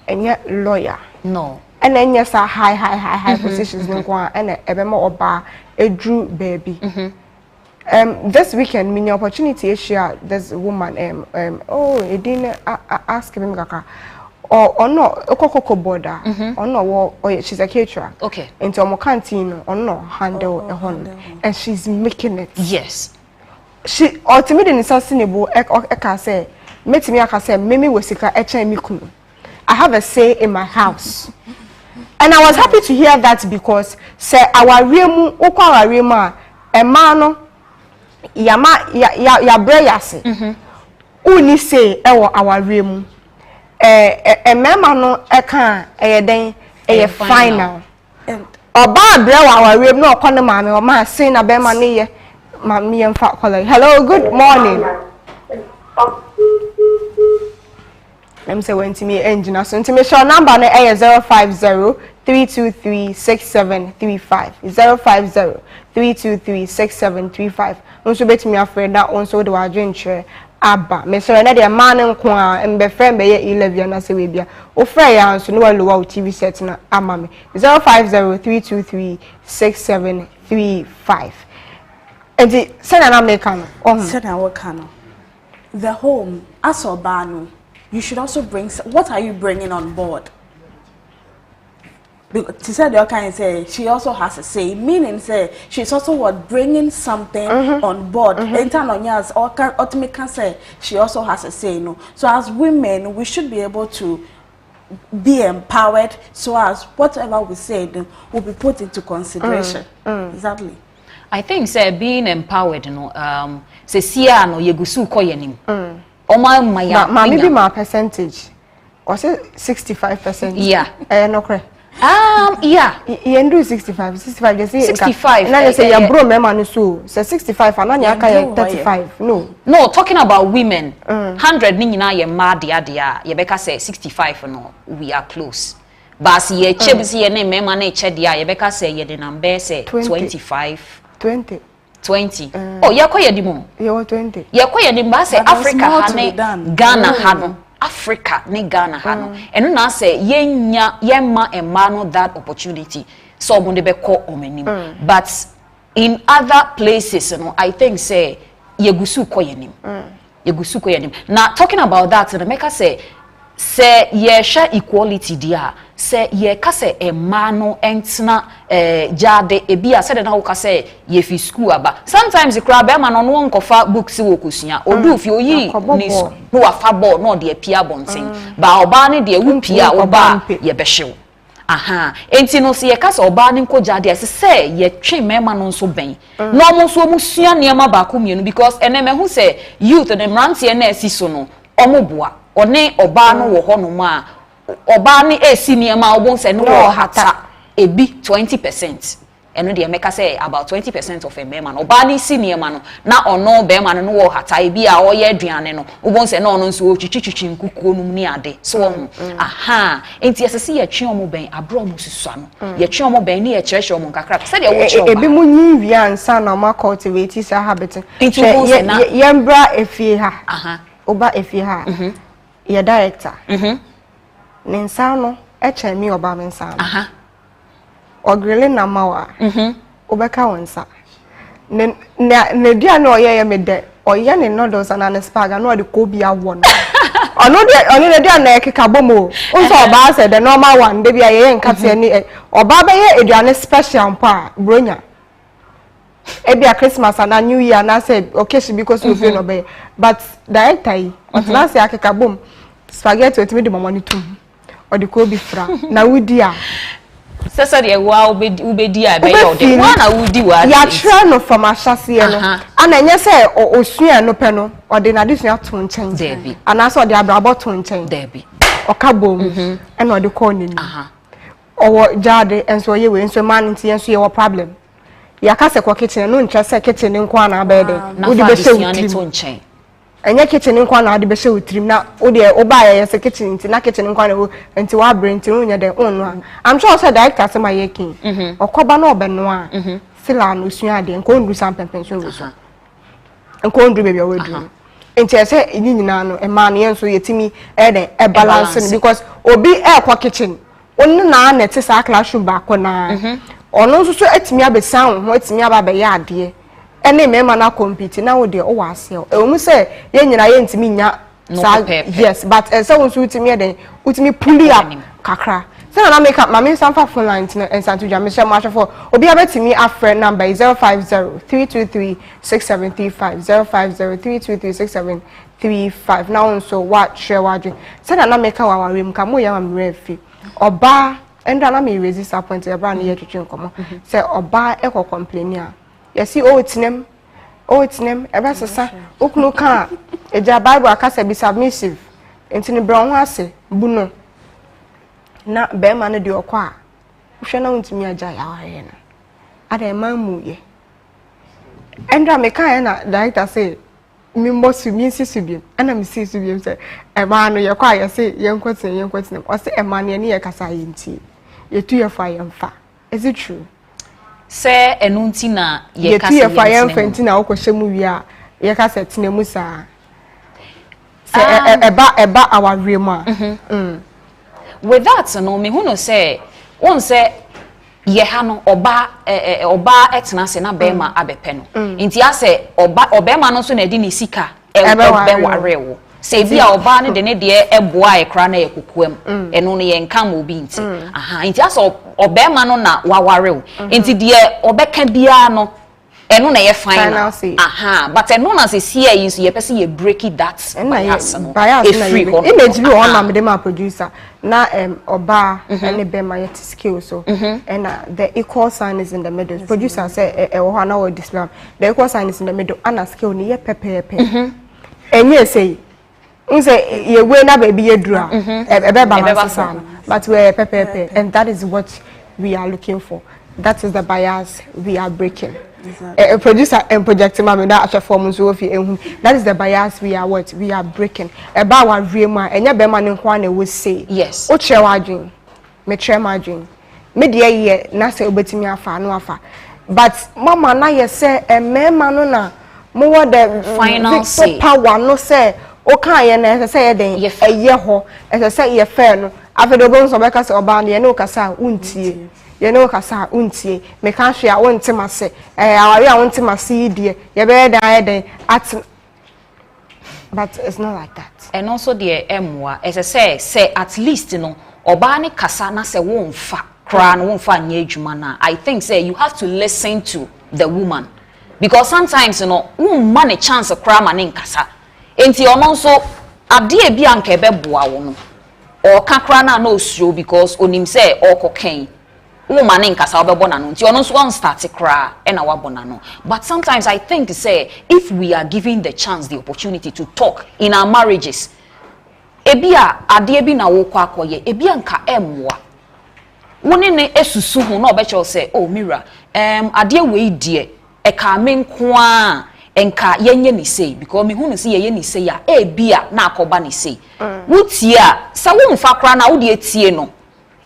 enye lawyer no and enye sa high positions no kwa and ebema oba edru baby this weekend mini opportunity share this woman it didn't ask him kaka or no okokoko border or no she's a caterer okay into omo canteen or no handle a hon and she's making it yes she ultimately in sustainable eka say metimi aka say meme wesika echen mi kunu I have a say in my house. And I was happy to hear that because say our remu okwa our remu e ma no ya bre yase. Uni say e wo our remu. Mema no e kan e den e final. Oba bre wa our remu no okwa ne ma me o ma say na be ma ne ye ma me mfa kwala. Hello, good morning. Let me say when to me engine so to me show number no 050-323-6735 050-323-6735 onso betimi afre da onso de wadwenche aba me so na de man nko a mbe friend be ye 11 na se we bia o frɛ ya nso no wa lowa TV set na ama me 050-323-6735 enti se na make no se na we kan no the home asobano. You should also bring. What are you bringing on board? She said, "Okay, say she also has a say." Meaning, say she's also bringing something on board. Internal or ultimately say she also has a say. No, so as women, we should be able to be empowered. So as whatever we say will be put into consideration. Exactly. I think say being empowered. Say siya no yegusu ko yenim. Maybe my percentage or say 65%. Yeah. No correct. Yeah. You do 65 just say 65. And I say your bro mema no so say 65 and anya ka 35. No, talking about women. 100 ni nyina ye ma dia ye beka say 65 no we are close. But ye chebisi ye ne mema na che dia ye beka say ye the number say 25 20 Oh, yakoye dimu. Yo 20. Yakoye dimba say Africa hane Ghana hano. Africa ne Ghana hano. Enu na say yenya yemma no that opportunity. so omo de be ko omanim but in other places you know I think say yegusu ko yanim yegusu ko yanim now talking about that the make say ye share equality dia say ye ka say e ma no entna jade ebi a say na wo ka say ye fi school aba sometimes ikra be ma no no nkofa books wo kosua odu fi oyi ni no afa ball no de pia bonten ba oba ne de wu pia oba ye be hyew aha enti no se ye ka say oba ne nko jade ase say ye twe mema no so ben no mo so mu sua ne ma ba ko mienu because ene me hu say youth and mrantie na asi so no omoboa one oba no wo ho no ma oba ni esi niema obon se no wo hata ebi 20% eno de make say about 20% of a man oba ni si niema no na ono be man no wo hata ebi a oye aduane no obon se na ono nso otwitwitwi nkukuo num ni ade so ho aha enti asese ye twe omo ben abro omo susua no ye twe omo ben ni ye kyerehye omo kakra se de wo twe omo ebi munyi wi ansa na ma cultivate sa habit ye mbra efie ha aha oba efie ha ye director ninsa no eche mi oba mi nsa aha ogrele na mawa obeka wonsa ne dia no oye ye me de oye ne noodles na spaga no de ko bia wo no ono de dia na ekeka bomo unso oba se the normal one de bia ye nkate ni oba be ye eduane special pa bronya ebia Christmas and New Year na say occasion because we feel no be but director yi otna say akeka bom spaghetti otimi de momoni tum or the ko bi fra na wudi a sesa de wa ubedi a be yo de wa na wudi wa ya try no from ashase no ana enye say osua no pe no or de na disua to nchen debi ana so de abrabo to nchen debi okabom and or the ko ni owo jade enso ye we enso man nti enso ye wo problem ya ka se kwa kitchen no ncha se kitchen nko na abede odi be se utrim enye kitchen nko na odi be se utrim na odi e oba ya se kitchen nti na kitchen nko na nti wa brain nti nya de onu I'm sure say director say my yekin okoba na obeno a sila no sua de nko ndu sam pension wo so nko ndu be we du nti say enyi nyina no e ma na yenso yetimi e de e balance because obi e kwa kitchen onu na na te sa classroom ba ko na ono nso so etimi abesan ho etimi ababe ya ade ene mema na compete na wo de o wase o mu se ye nyina ye ntimi nya yes but se won so etimi eden utimi pull up kakra se na make up mama sanfa phone line na ensantu dwa me share ma shafo obi abetimi afre number 0503236735 0503236735 now so what share wadwe se na make wa wawem ka mo ya wa mrefi oba enda na me resist appoint e bra na ye twetwe nkomo say oba e ko complain a ye see o tinem e ba sesa okunu ka eja bible akasa be submissive entini bra ho ase buno na be ma no de okwa hwe na untimi aja ya ware na ada ma mu ye enda me kan na director say mi mbosu mi nsisu bi ana mi sisu bi say e ma no ye kwa ye say ye nkwotin o say e ma ne ye kasa ye nti yetu ye fa yemfa is it true say enunti na ye kasa yetu ye fa yemfa nti na okohemu wi a ye kasa tinemu sa say eba aware mu a with that no me hu no say won say ye ha no oba etena se na bema abepe no nti ase obema no so na di ni sika ebe ware wo se bia oba ne de ne de eboa ekra na yekokuam eno no ye nka ma obi nti aha nti ase obema no na waware wo nti de obeka bia no eno na ye final aha but eno na se see yi so ye pese ye break it that bias no image bi on na me dem producer na oba ene bema yet skill so and the equal sign is in the middle producer say e wo na wo display the equal sign is in the middle and skill ni ye pepepe enye say unse ye we na baby ye dura e be balance but we pepepe and that is what we are looking for. That is the bias we are breaking. A producer and projecting mama that actual form so that is the bias we are breaking. About our real and your beman in one will say yes. O chair margin, me chair margin. Media ye na say obetimi afa no afa. But mama na ye say a man manona more the final say power no say o kan ye na say den ye ho as say ye fair no after the bones of because oba ye no kasa untie you know kasa untie me kan hwe a wonte mase awari a wonte mase die ye be dan at but it's not like that. And also the emwa as I say at least you know oba ne kasa na se wonfa kra no wonfa anya adwuma na I think say you have to listen to the woman because sometimes you know man a chance kra ma ne kasa enti ono so ade e bia nka be boa wo no o kakra na no suro because onim say o koken woman in kasa obebona no nti ono so on start kra e na wabona no but sometimes I think say if we are given the chance the opportunity to talk in our marriages ebia ade bi na wo kwa akoye ebia nka emwa woni ne esusu hu na obeche say oh mira ade we die e ka me nko a enka yenye ni say because me hu no say yenye ni say ya ebia na akoba ni say wutie a sa wo mfa kra na wo de etie no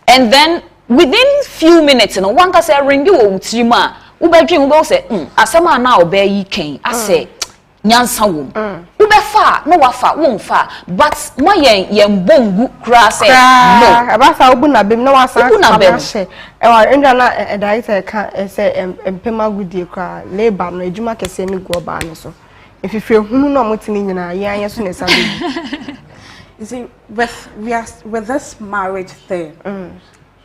and then within few minutes no one ka say ringi wo wutiri ma wo bedwin wo say asema na oba yi ken ase nyansa wo wo be fa no wafa wo mfa but ma yen bongu kra say no aba sa obu na bem na wasa aba she e wa ndwa na director ka say empema gudie kra labor no ejuma kese ni go ba no so ififre hunu no motini nyina yan yeso ne sabe. You see with this marriage thing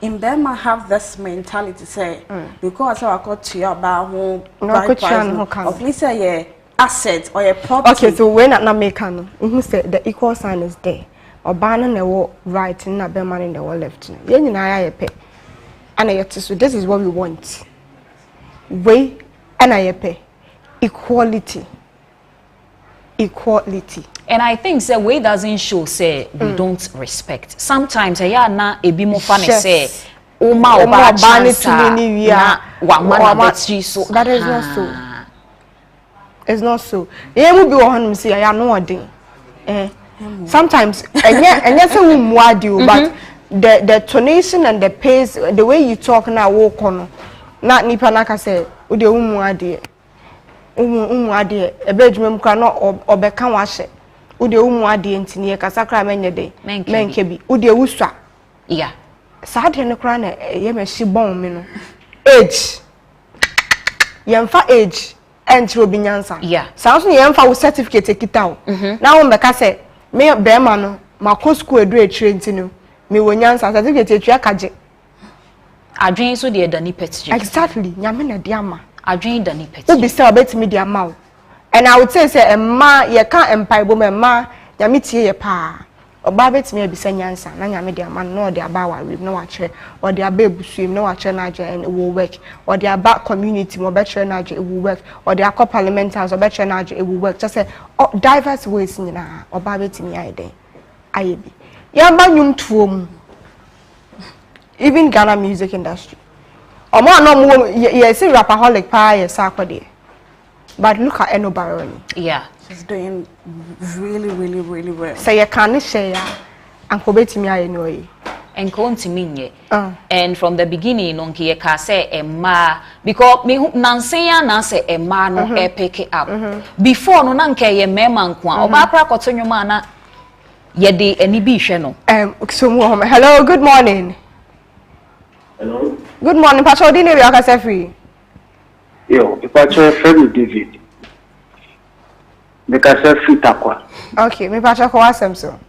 in them I have this mentality say because I got to you about who of least say asset or a property. Okay, so when na make no who say the equal sign is there oba na wo right na be man in the wall left no ye nyina ya pe and yet so this is what we want we and I pe equality and I think say way doesn't show say we don't respect sometimes ya na ebi mo fa ne say o ma oba chance na wa man betri so that is not so. It's not so. You will be one say I know odin. Sometimes and say we muadi but the tonation and the pace the way you talk now walk on not nipa naka say we de muadi umuade ebedwuma mkra no obeka wahye we de umuade ntini e kasa kra menye de menke bi we de wusua yeah saade ne kra na ye meshi bon me no age yemfa age enti obinyansa yeah sounds ne yemfa wo certificate ekita na wo mbeka se me be ma no makọ school edu etire ntino me wonyansa certificate etwa kaje adwen so de dani petje exactly nyame na de ama adwen dani petje obi say obetimi de ama and I would say emma ye ka empaibo emma nyame tie ye pa oba betimi abisa nyansa na nyame de ama no de aba wa rib no wa kire or de aba ebusuim no wa kire na agye and it will work or de aba community mo be kire na agye it will work or de akọ parliamentarians or be kire na agye it will work just say diverse ways nyina oba betimi ayeden ayebi yamba nyum tuom even Ghana music industry omo no ye say rapaholic pa ye sakwade but look at Eno Baroni. Yeah, she's doing really well. So you can't share and kobeti mi aye no yi. And continue. And from the beginning on ki ka say emma because me nanseya na say emma no e pick it up. Before no na nke ye mema nko a oba kra kotonwoma na ye de ani bi hwe no. So hello, good morning. Hello. Good morning, Pastor Odine we aka free. Yo, Pastor Fred David. Because free takwa. Okay, me Pastor ko asem so.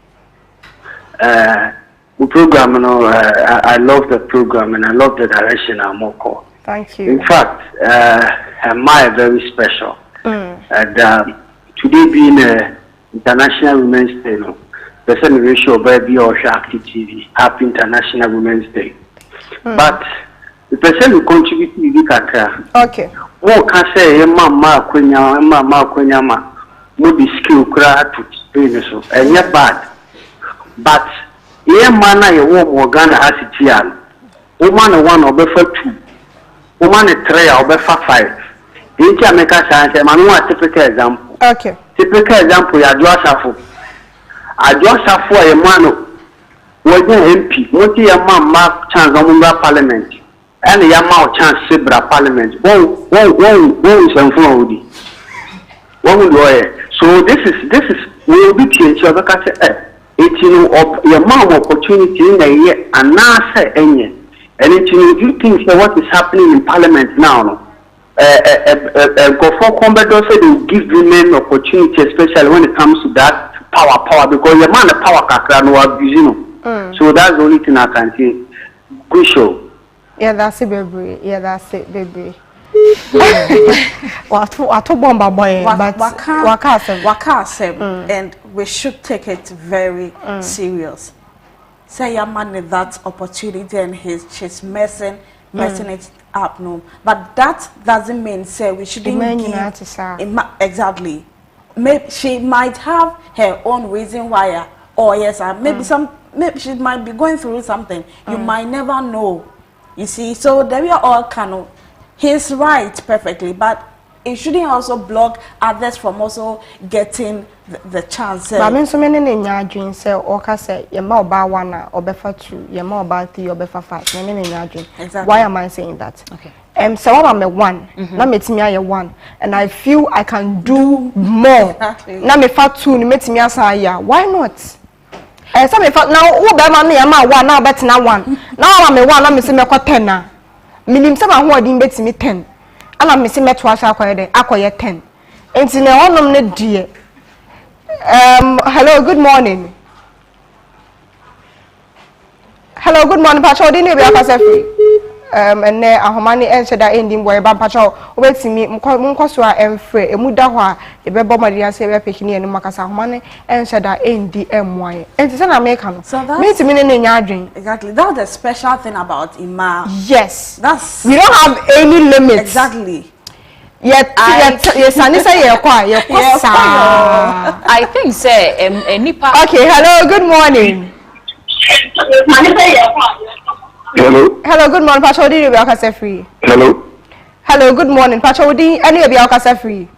The program, I love the program and I love the direction I'm more. Thank you. In fact, my very special. And today being International Women's Day, the celebration of baby or Active TV, Happy International Women's Day. But the person who contribute to the kakra. Okay. What can say, Mama Quenya, maybe skill crack to train so, and yet bad. But here, man, I want Ghana as it is. Woman, one or better two. Woman, a three or better five. In Jamaica, science, and one typical example. Okay. Typical example, I just have for a man. When MP, what your man chance on parliament, and the amount chance Sibra parliament. One is in front of one lawyer. So this is will be each other. It's your mom opportunity in a year and now say any. Anything if you think so what is happening in parliament now, no? Go for combat say they give women opportunity, especially when it comes to that power, because the man the power kakra no abuse, you know. So that's the only thing I can say. Good show. Yeah, that's it, baby. Yeah, that's it, baby. What bomba boy, but waka and we should take it very serious. Say your man need that opportunity and she's messing it up, no. But that doesn't mean say we shouldn't give exactly. Maybe she might have her own reason why, or yes, maybe she might be going through something. You might never know. You see, so there we are all kind of. He's right perfectly, but it shouldn't also block others from also getting the chance. But I mean, so many in your dream say, or say, you're more about 1 or better 2, you're more about 3 or better 5. Many in your dream. Exactly. Why am I saying that? Okay. So I'm a 1. Now me me a 1, and I feel I can do more. Exactly. Now me fat 2, me me a say why not? So me fat now. Who be man me am 1 now better na 1. Now I'm a 1. Now me say me got 10 na. Minim sama ho odin beti me 10 ana me se meto asa akoye 10 enti na honom ne die hello good morning pacho odin e be akasa free enne ahomani encheda ending boy ba pacho obetimi mkoso a emfre emuda ho a e be bo mari ase be pekini enu makasa ahomani encheda endi emwaye enti se na make no me timi ne nya adwen. Exactly, that's the special thing about Ima. Yes, that's we don't have any limits. Exactly. Yet yes, I think say nipa. Okay, hello, good morning. Hello, good morning. Pacho Odi be akasa free. Hello, good morning. Pacho Odi any be akasa free.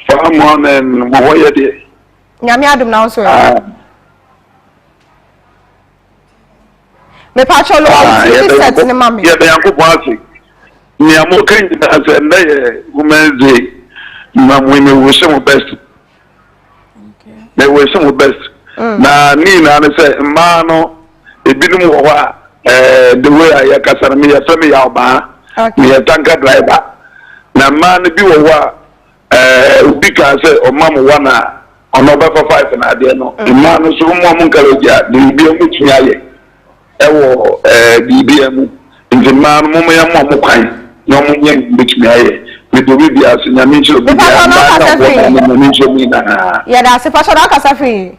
Good morning. Wo ye de. Nyame adum na so. Me Pacho lo you set ne mama. Yeah, be yanko boasi. Ni amo kan na say na ye women's day. Na we wish you best. Okay. Me wish you best. Na ni na say ma no ebinum wo wa the way I kasara me ya fami ya oba me ya tanka driver na man bi wo wa obi ka say o mam wo na ono be for 5 na ade no man so mo mun kaloja de bi mu tuaye ewo bi mu nti man mo ya mo kwan no mo nya bitmiaye me do bi aso nya me nchiro bi ya na me nchiro mi na ya da se pastor akasa free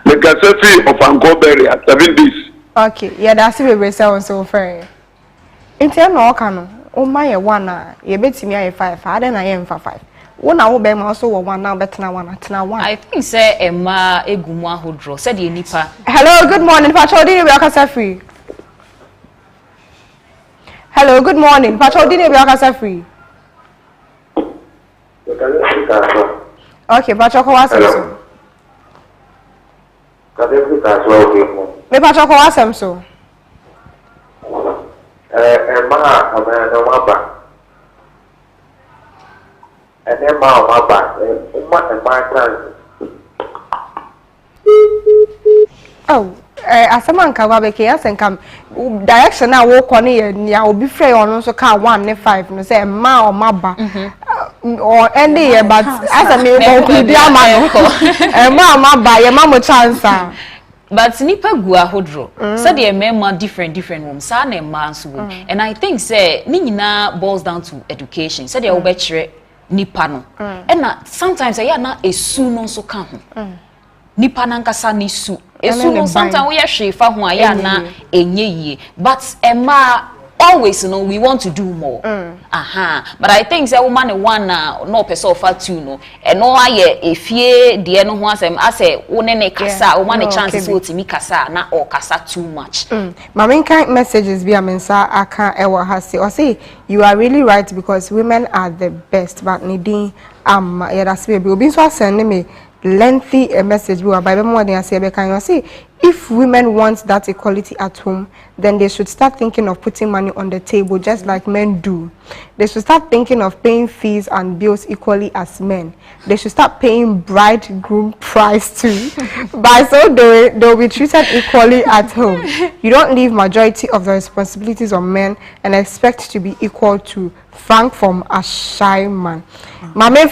me kasa free of Ankoberry at 7 days. Okay, yeah, that's we say so fair. Inti na oka no, o ma ye 1 na, ye betimi aye 5, ade na ye mfa 5. Wo na wo be ma so wo 1 na betena 1 atena 1. I think say ema egumu ahodro, say de nipa. Hello, good morning. Pacho Odi we akasa free. Hello, good morning. Pacho Odi we akasa free. Okay, Pacho ko wasem so. Me Pacho ko wasem so. Oh, asaman ka wa be ke asen kam direction na wo ko ne ya obi frɛ ono so ka 1 ne 5 no say ma o maba or any but as me ko di ama no ma maba ye ma mo chance. But nipa gu ahodro said the memma different women sa na man so and I think say ni nyina boils down to education said the obekire nipa no and na sometimes say na esu no so ka ho nipa na nkasa ni su esu no sometimes we hwe fa ho aya na enye yie but emma always we want to do more but I think say woman one no person offer 2 no and no aye efie de no ho asem ase wo ne kasa woman chances wo timi kasa na or kasa too much. Mama kind messages be amensa aka ewa hase or say you are really right because women are the best but needing yeah that's baby obi so send me lengthy a message we by more than say be can you say if women want that equality at home, then they should start thinking of putting money on the table just like men do. They should start thinking of paying fees and bills equally as men. They should start paying bridegroom price too. By so doing, they'll be treated equally at home. You don't leave majority of the responsibilities on men and expect to be equal to Frank from a shy man. Mama,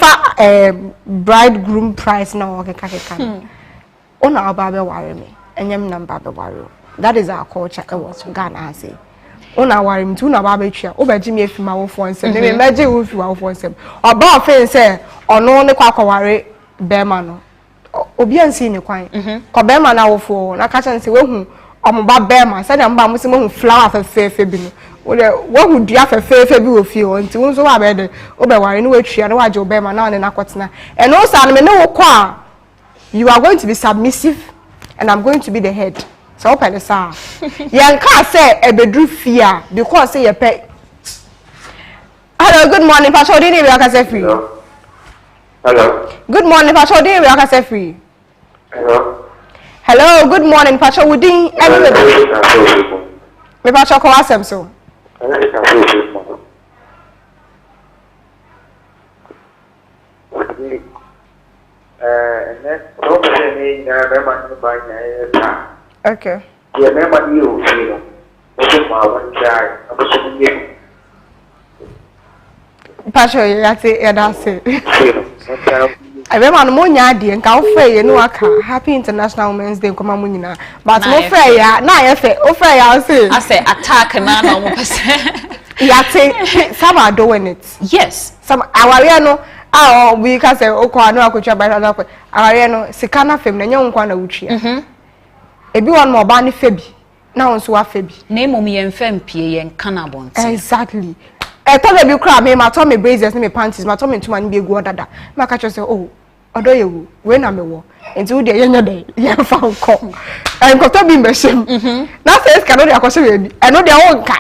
bridegroom price now. Ona ababe worry me. Enyem number be worry. That is our culture. Ghana I say. Ona worry me too na ababe twa. Obeji me afima wo fo nsem. Me meje wo fi wo fo nsem. Oba ofen say ono ne kwa worry be ma no. Obi ansi ni kwan. Ko be ma na wo fo na ka chan say we hu omoba be ma say na mba mo se mo hu flower fefe bi no. Wo hu dua fefe bi wo fi o nti wo so wa be de obe worry no watwa no waje obe ma na ne na kwotena. And also me ne wo kwa you are going to be submissive and I'm going to be the head. So open the sir. You can't say a bedroom fear because say you pay. Hello, good morning, Pastor Dini, we are free. Hello. Good morning, Pastor Dini, we are free. Hello. Hello, good morning, Pastor Woodin. Me Pastor ko asem so. Okay. Pastor, that's it. I remember no more nyadi and ka ofe no aka Happy International Women's Day koma mu nyina. But mo fe ya na ye fe o fe ya say. I say attack na na mo pese. Ya say some are doing it. Yes. Some aware no we can say okwa no akotwa ba na akwa. Aware no sika na fem na nya nkwa na wutwa. Ebi won mo ba ne fe bi. Na won so wa fe bi. Na emom ye mfam pie ye nkana bonte. Exactly. I thought be cry me ma me braces me panties ma me ntuma ni be egu odada ma ka cho say oh odo yewu we na me wo enti wo de ye nya de ye fa nko enko to bi mbeshem na say ska no de akose we bi eno de wo nka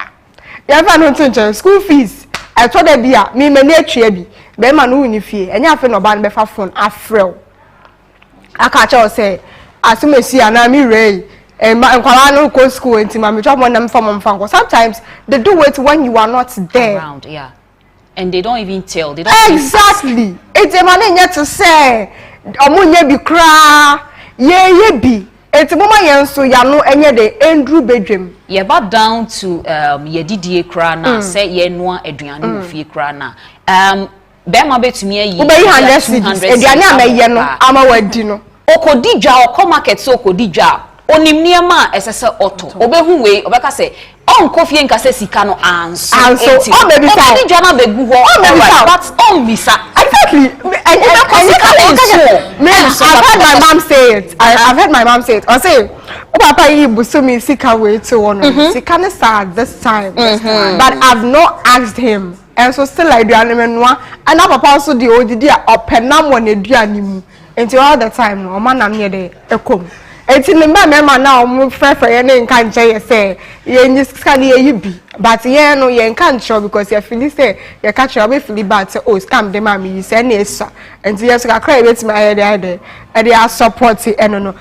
ye fa no ntinche school fees I thought there be a me mani atwa bi be ma no uni fie enya afi no ba no be fa phone afrel aka cho say asimesi ana mi rei no go school and sometimes they do it when you are not there. Around, yeah. And they don't even tell. They don't exactly. It's a man yet to say, Omunye be cry, ye be. It's a moment yen so ya no enye de Andrew bedroom. Yeah, but down to ye didie cry na say ye noa eduane fie cry na. Bema betumi yi 200 cedis. Eduane amaye no ama wadi no. Okodija okọ market so okodija. Onimniama esese auto obehu we obeka say on kofie nka se sika no anso o maybe say jana begu ho but on misa exactly I've heard my mom say it. I've heard my mom say it. I say papa yi busumi sika we to one sika ne sad this time but I've not asked him and so still like duane menwa and papa also the odidi openam won eduane mu until all the time no man am here dey ekom. It's in the man now, prefer any can't say, you scan ye be, but ye no ye can't show because you feel say you catch your way bad say, oh, scam the mammy, you say yes, and yes, I cry with my idea, and they are supporting and no,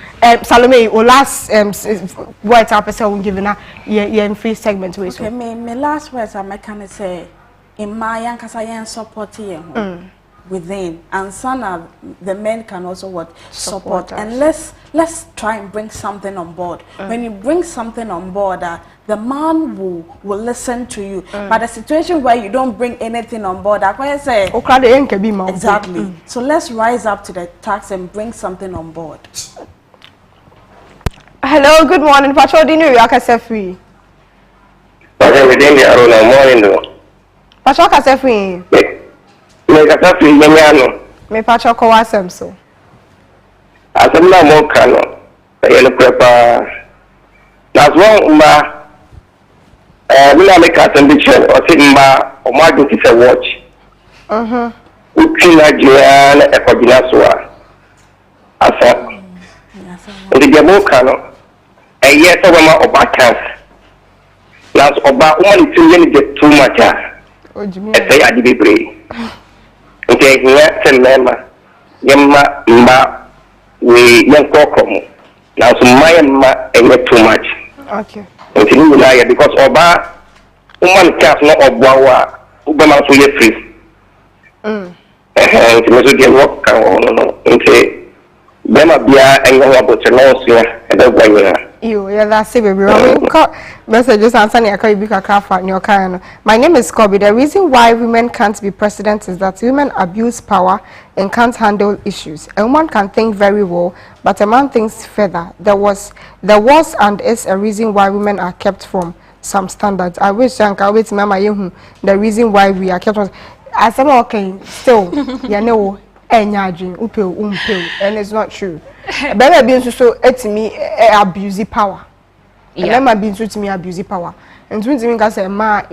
Salome, or last words up person given her ye free segment. Okay, me last words I can say in my young Casayan supporting within, and some of the men can also support and let's try and bring something on board. When you bring something on board, the man will listen to you. But the situation where you don't bring anything on board, I say exactly. So let's rise up to the task and bring something on board. Hello, good morning, Patrol Dino. You are free. Morning, though. Patrol free. Me Patrol ko wasem so. Asemna mo kano yele prepa that's one mba mina make attention or say mba o ma do ti watch ukina jian e ko bina so asa ndi je mo kano ye so ma oba chance that's oba o ni tin ye get too much e say adi bebre okay here tell mema yemma mba we young kokomo Now, so my too much. Okay. Because Oba, woman can't not Obawa, Ubama to get free. And to get work, no. Okay. Bema Bia and no about the laws here, and that's why that's it, baby. Messages answering a Caribbean craft in your kind. My name is Kobe. The reason why women can't be president is that women abuse power and can't handle issues. A woman can think very well, but a man thinks further. There was and is a reason why women are kept from some standards. I wish Shanka wait mama the reason why we are kept from as I'm okay still you know and it's not true. Better being so to me abusive power. And then my being to me abusive power. And to me can say my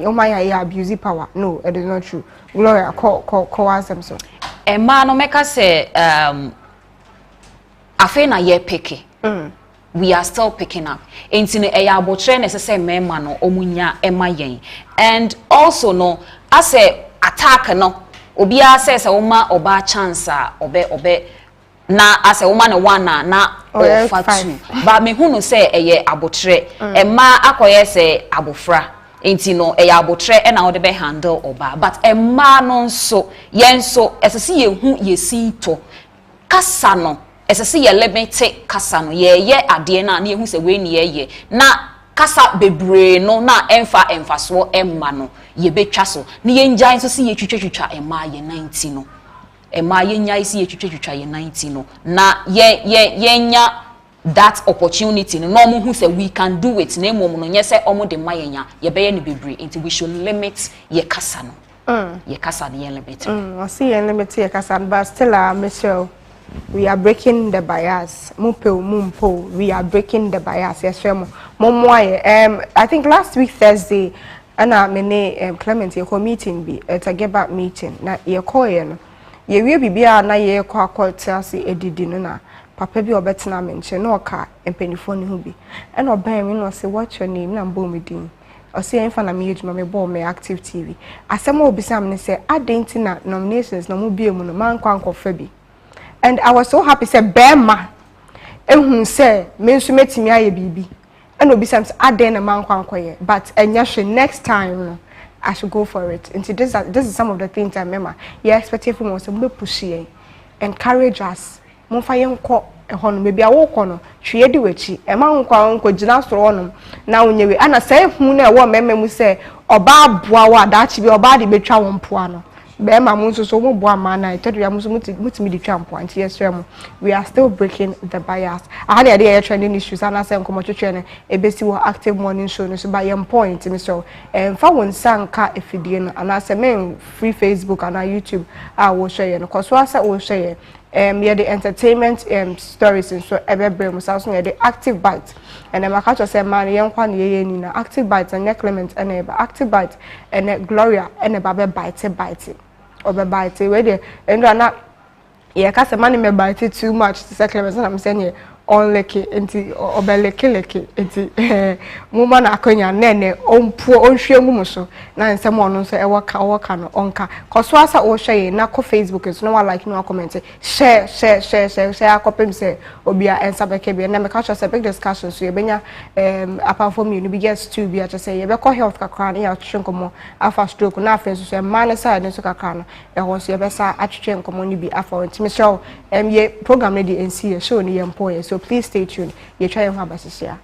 abusive power. No, it is not true. Gloria call us them so. A man no make us say afena ye picky. We are still picking up. Intine abotre necessary memma no omunya ema yen. And also no as a attack no obia says a woman oba chance obe na as a woman one na ofa two. But me hunu say eye abotre ema akoye say abofra. Enti no abotre e na wo de be handle oba. But ema no so yen so esese ye hu ye si to kasa no esese ye limit kasa no ye ade na na ye hu se we ni ye na kasa bebre no na emfa so emma no ye betwa so na ye njan so se ye twitwa emma ye 90 no emma ye nya se ye twitwa ye 90 no na ye nya that opportunity no mo hu se we can do it na emom no nye se omo de ma ye nya ye be ye ni bebre until we should limit ye kasa no ye kasa de ye limit I see ye limit ye kasa but still Michelle we are breaking the bias. Mumpo, we are breaking the bias. Yes, I think last week Thursday, and I many Clement your meeting be at a get back meeting. Na your coin, ye will be na ye call Chelsea edidina. Papa be or better na mention no car and penny phone who be. And or bear me no say what's your name, and boom me or say in front of me, my ball me active TV. As some will be some say, I didn't nominations no more be a man quanko Febby. And I was so happy say Bema who say me so metimi aye bibi and obi some aden na man kwankwaye but enya next time I should go for it. And this is some of the things I remember. Yeah, expect from us to push ye encourage us mo fa ye nko ehon maybe awoko no twe di wachi e ma nko gina soro no na onyewe ana say hu na e wo meme mu say oba aboa wa da chi bi oba de betwa wo mpoa no Bema munso so mo boa mana itedu ya muso mutimi di twampo anti yesrem we are still breaking the bias ahade ade ya trending issues ana say nkomo twetwe ne ebesi wo active morning show no so by your point me so fa won sanka efidie no ana say men free Facebook ana YouTube wo share no cause wa say wo share yeah the entertainment stories and so every so the active bite and then I catch say man yen kwa ne ni na active bite and Clement and active bite and Gloria and babe bite or bite we there and na yeah ka say man me bite too much to say Clement and I'm saying on leke enti obeleke enti muma na akonya nene ompuo onhwe ngum so na nsem ono so e waka no onka koso asa o hwe na ko Facebook so no like no comment share akopem say obia ensa beke bi na me catch say big discussion so ye benya apart from you no be guest to be at say ye be ko health kakra na ya twenkomo afa stroke na afa so man side so kakra no e ho so ye be sa atwetwe nkomo ni bi afa ntimi show ye program na di NC show ni ye mpo so please stay tuned. You try and have a share.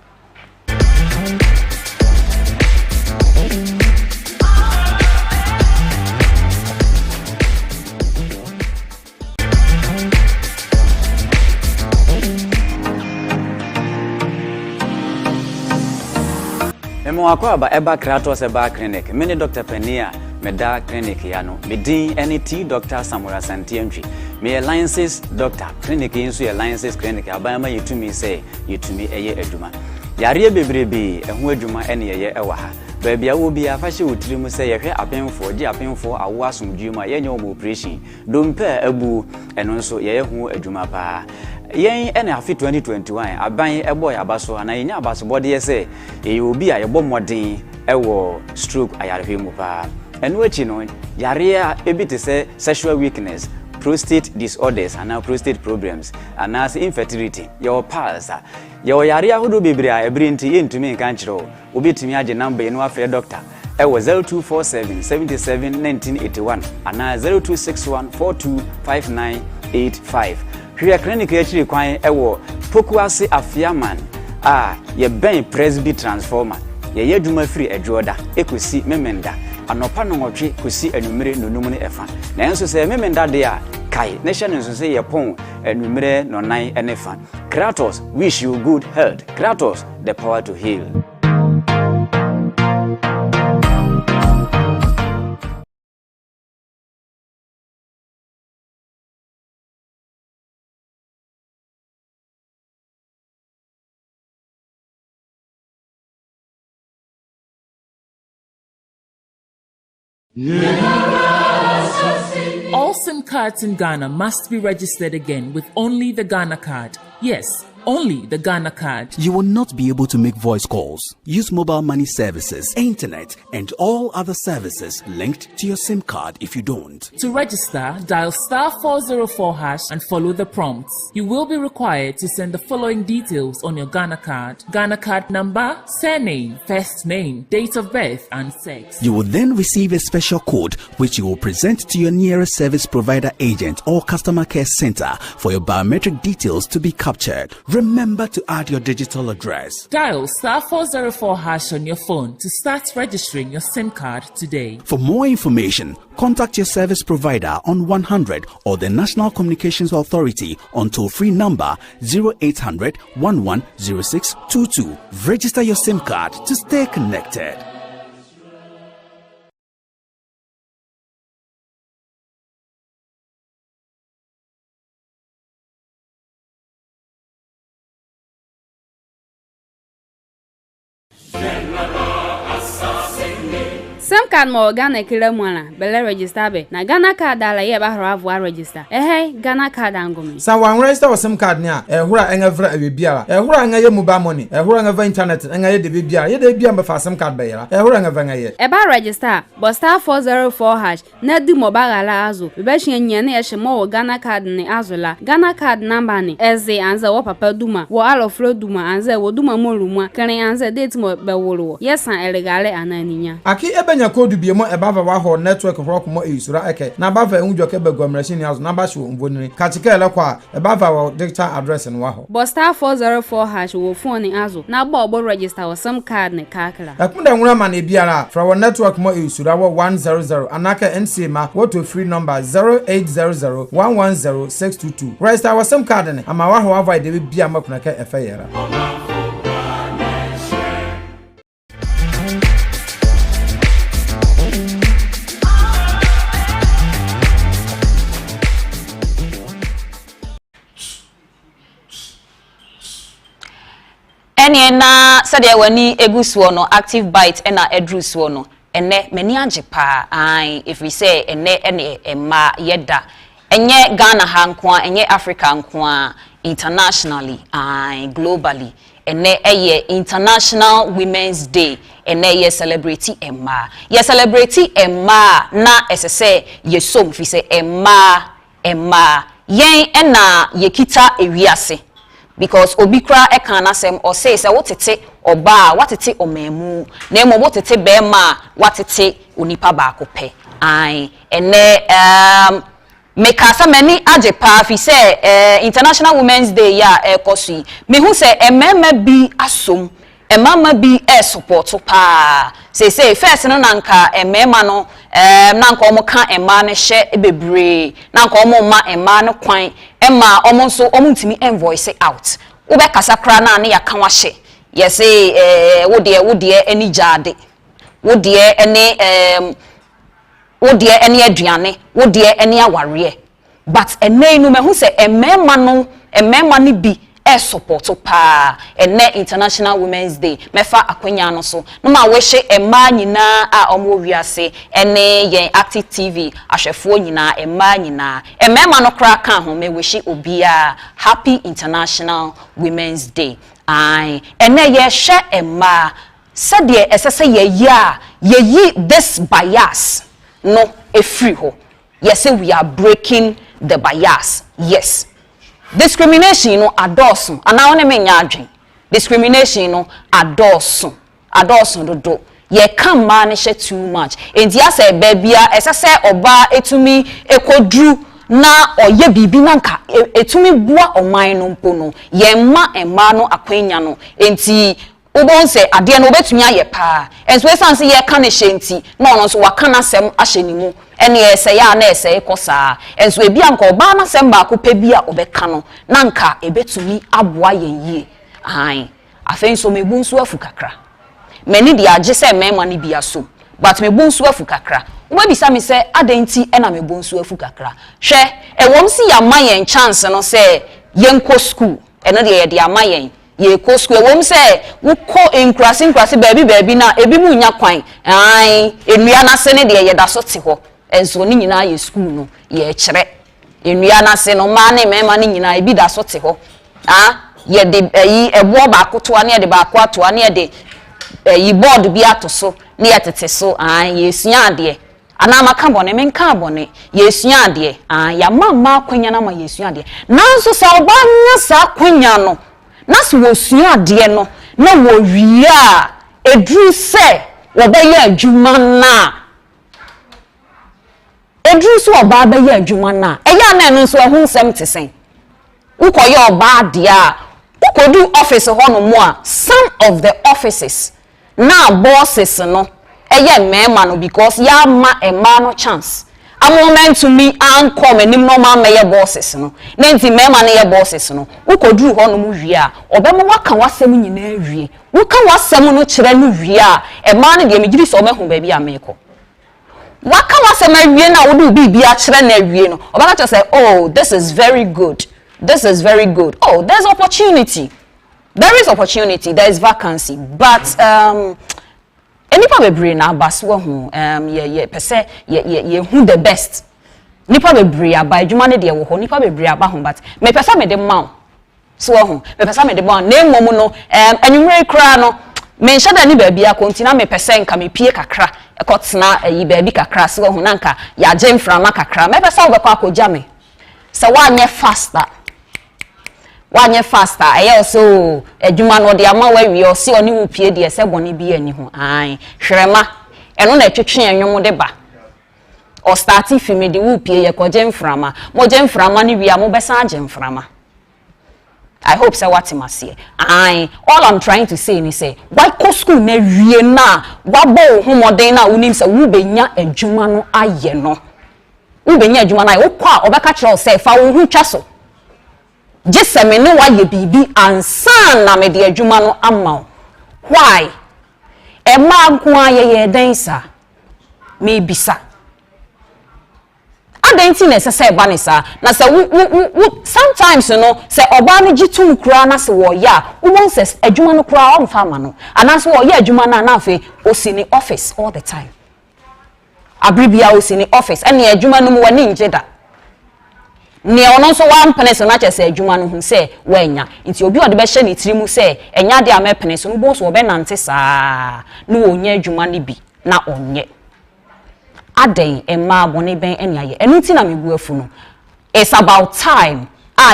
Emo akwa ba eba kratos eba clinic. Mini Dr. Penia meda clinic yano. Medin NET Dr. Samura Santientry. Me alliances doctor clinic insu alliances clinic abama yetumi say yetumi eye adwuma. Yare bebrebe eho adwuma ene ye ewa ha. Baabia wo bia fa hye wotiri mu say yehwe apenfo di apenfo awo asomdwuma yenye omo operation. Dompa abu eno nso ye ho adwuma pa. Yen ene afi 2021 aban ebo ya baso ana yenya abaso bode ye say e obi a yebo modern ewo stroke ayarehwe mu pa. Eno achi no yare a ebiti say sexual weakness prostate disorders and prostate problems and as infertility your pulse your yare ahodo bebre a ebrinti yentumi nka nkyerɛ obetumi age number eno afre doctor e was 0247 77 1981 and 0261 425985 hwe clinic actually kwan e wo Pokuase Afiaman ye ben Presby transformer ye yedwuma free adwoda ekosi memenda anopa no nwotwe kosi anumere nonum ne efa na enso se memenda de a kai nation enso se ye pon anumere no nan enefa. Kratos wish you good health. Kratos the power to heal. All SIM cards in Ghana must be registered again with only the Ghana card. Yes, only the Ghana card. You will not be able to make voice calls, use mobile money services, internet, and all other services linked to your SIM card if you don't. To register, dial *404# and follow the prompts. You will be required to send the following details on your Ghana card. Ghana card number, surname, first name, date of birth, and sex. You will then receive a special code which you will present to your nearest service provider agent or customer care center for your biometric details to be captured. Remember to add your digital address. Dial *404# on your phone to start registering your SIM card today. For more information, contact your service provider on 100 or the National Communications Authority on toll-free number 0800 110622. Register your SIM card to stay connected. Some card mo Ghana kila mwana bele register be na Ghana card ala ye ba hora avo register Ghana card angomi sa wan register with SIM card nia hora enga vra biara hora enga ye mobile money hora enga internet enga ye de biara ye de bia mba SIM card be yara hora enga enga ye ba register but *404# na di mobile ala azo be hye nya na ye hye mo Ghana card ni azola Ghana card number ni eze anza wo papa duma wo alofro duma anza wo duma mo rumwa kan anza date mo be wolo yesan elegale ananinya aki nya code bi mo ebava wa ho network rock mo isura eke na bava enjo ke be gomrashini azu na ba shi mvoniri kachika ele kwa ebava wa digital address ni wa ho but *404# wo phone azu na ba obo register wo SIM card ni kakra akunda nwura ma na biara fra wo network mo isura wo 100 anaka NCA ma wo to free number 0800110622 register wo SIM card ni ama wa ho avoid de bia makuna ka efa yera. Ene na sade wani egusuo no active bite ena edrusuo no ene mani ajepa ai if we say ene emma yeda enye Ghana ha nkoa enye Africa nkoa internationally ai globally ene eye International Women's Day ene ye celebrate emma na esese ye som fi say emma yen ena ye kita ewiase because obikra e kan asem or say wotete oba watete omemu na emo wotete be ma watete onipa ba akopɛ ai ene meka sa mani ajepa fi say International Women's Day ya ekosi me hu say emema bi asom emama bi support pa say first no nanka emema no nanka omo ka ema ne hye ebebre nanka omo ma ema ne kwan ema omo so omo ntimi invoice out ube kasakra na ne yaka wa hye ye say wo de eni jade wo de eni aduane wo de eni aware but enenu me hu say emema ni bi support pa ene International Women's Day mefa akwanya no so no ma we hye ema nyina a omo wiase ene yen Active TV ahwefo nyina ema nyina emema no kra ka ho me we hye obia happy International Women's Day ai ene ye hye ema sade esese ye yi this bias no efri ho yes we are breaking the bias. Yes, discrimination no adosun ana one menya adwen discrimination no adosun dodo ye kan ma ne hye too much enti asa babia esese oba etumi ekodru na oye bibi nanka etumi bua oman no mpo no ye ma ema no akwanya no enti ubon se ade no obetumi aye pa enso esanse ye kan ne hye enti na ono so waka na sem ahye ni mu ene ese ya na ese ikosa enso ebi anka oba na sem ba ko pa bia obeka no nanka ebetumi aboa ye ai afen so mebu nso afu kakra many di age se mema ni bia so but me bonsu afu kakra wo bisa me se adenti na me bonsu afu kakra hwe wom si ya mayen chance no se yenko school eno de ye de amayen ye ko school wom se wo ko enkrasi baabi na ebi mu nya kwan ai enua na se ne de ye da so te ho enso ni nyina ye school no ye kire enua na se no ma ne mema ni nyina ebi da so te ho ye de ebo ba kotoa ne de ba ko atoa ne de yi board bi atoso ne yetete so yesua ade ana maka bone menka bone yesua ade ya mama kwanya na ma yesua ade nanso sa obanya sa kwanya no na so wosua ade no na wo wia edru se wo be ya adwuma na edru so oba be ya adwuma na eya na no so ho nsem tesen ukoye oba ade a ukodu office ho no mo a some of the offices na bosses no eye mema no because ya ma ema no chance a moment to me an come enim no ma meye bosses no na nti mema na ye bosses no ukoduru ho no mu hwie a obema waka wasem nyina hwie wuka wasem no kire no hwie a ema no de megiri so mehu ba bi ameko waka wasem hwie na wodu bibi a kire na hwie no obaka to say oh this is very good oh there's opportunity. There is opportunity, there is vacancy, but nipa bebre na abaswo hu ye pese ye hu the best. Nipa bebre aba adwuma ne de wo ho nipa bebre aba ho but me pese me de ma so hu me pese me de ma na emom no anwumre kra no me nhya da ni ba bia kontina me pese nka me pie kakra ekotena yi ba bi kakra so hu na nka ya gemframa kakra me pese wo be kwa akogya me se wa nye faster wanye faster aye so adwuma no de ama wa wi o se oni wo pie de se boni bi ani ho ai hwerema eno na twetwe anwom de ba o starting film de wo pie ye ko gemframa mo gemframa ni wi a mo besa gemframa. I hope say what him say ai all I'm trying to say ni say why ko school na wie na wa bo ho moden na unim say wo benya adwuma no aye no wo benya adwuma na wo kwa obeka kire o say fa wo hu twa so jese me ne waye bibi ansan na me de adwuma no ama why e ma nko aye den sa me bisa adenti na se ba ne sa na se sometimes no se oba no gitum kura na se wo ya wo se adwuma no kura o mfa ma no ana se wo ya adwuma na na afi o si ni office all the time abribia o si ni office ene adwuma no mu wani njeda ne ono so wan pene na che se adwuma no hu se wanya nti obi ode be hye ne tiri mu se enya de amepene so no bo so obe nante saa no onya adwuma ne bi na onye aden emma bone ben ene aye enu ti na mebu afu no it's about time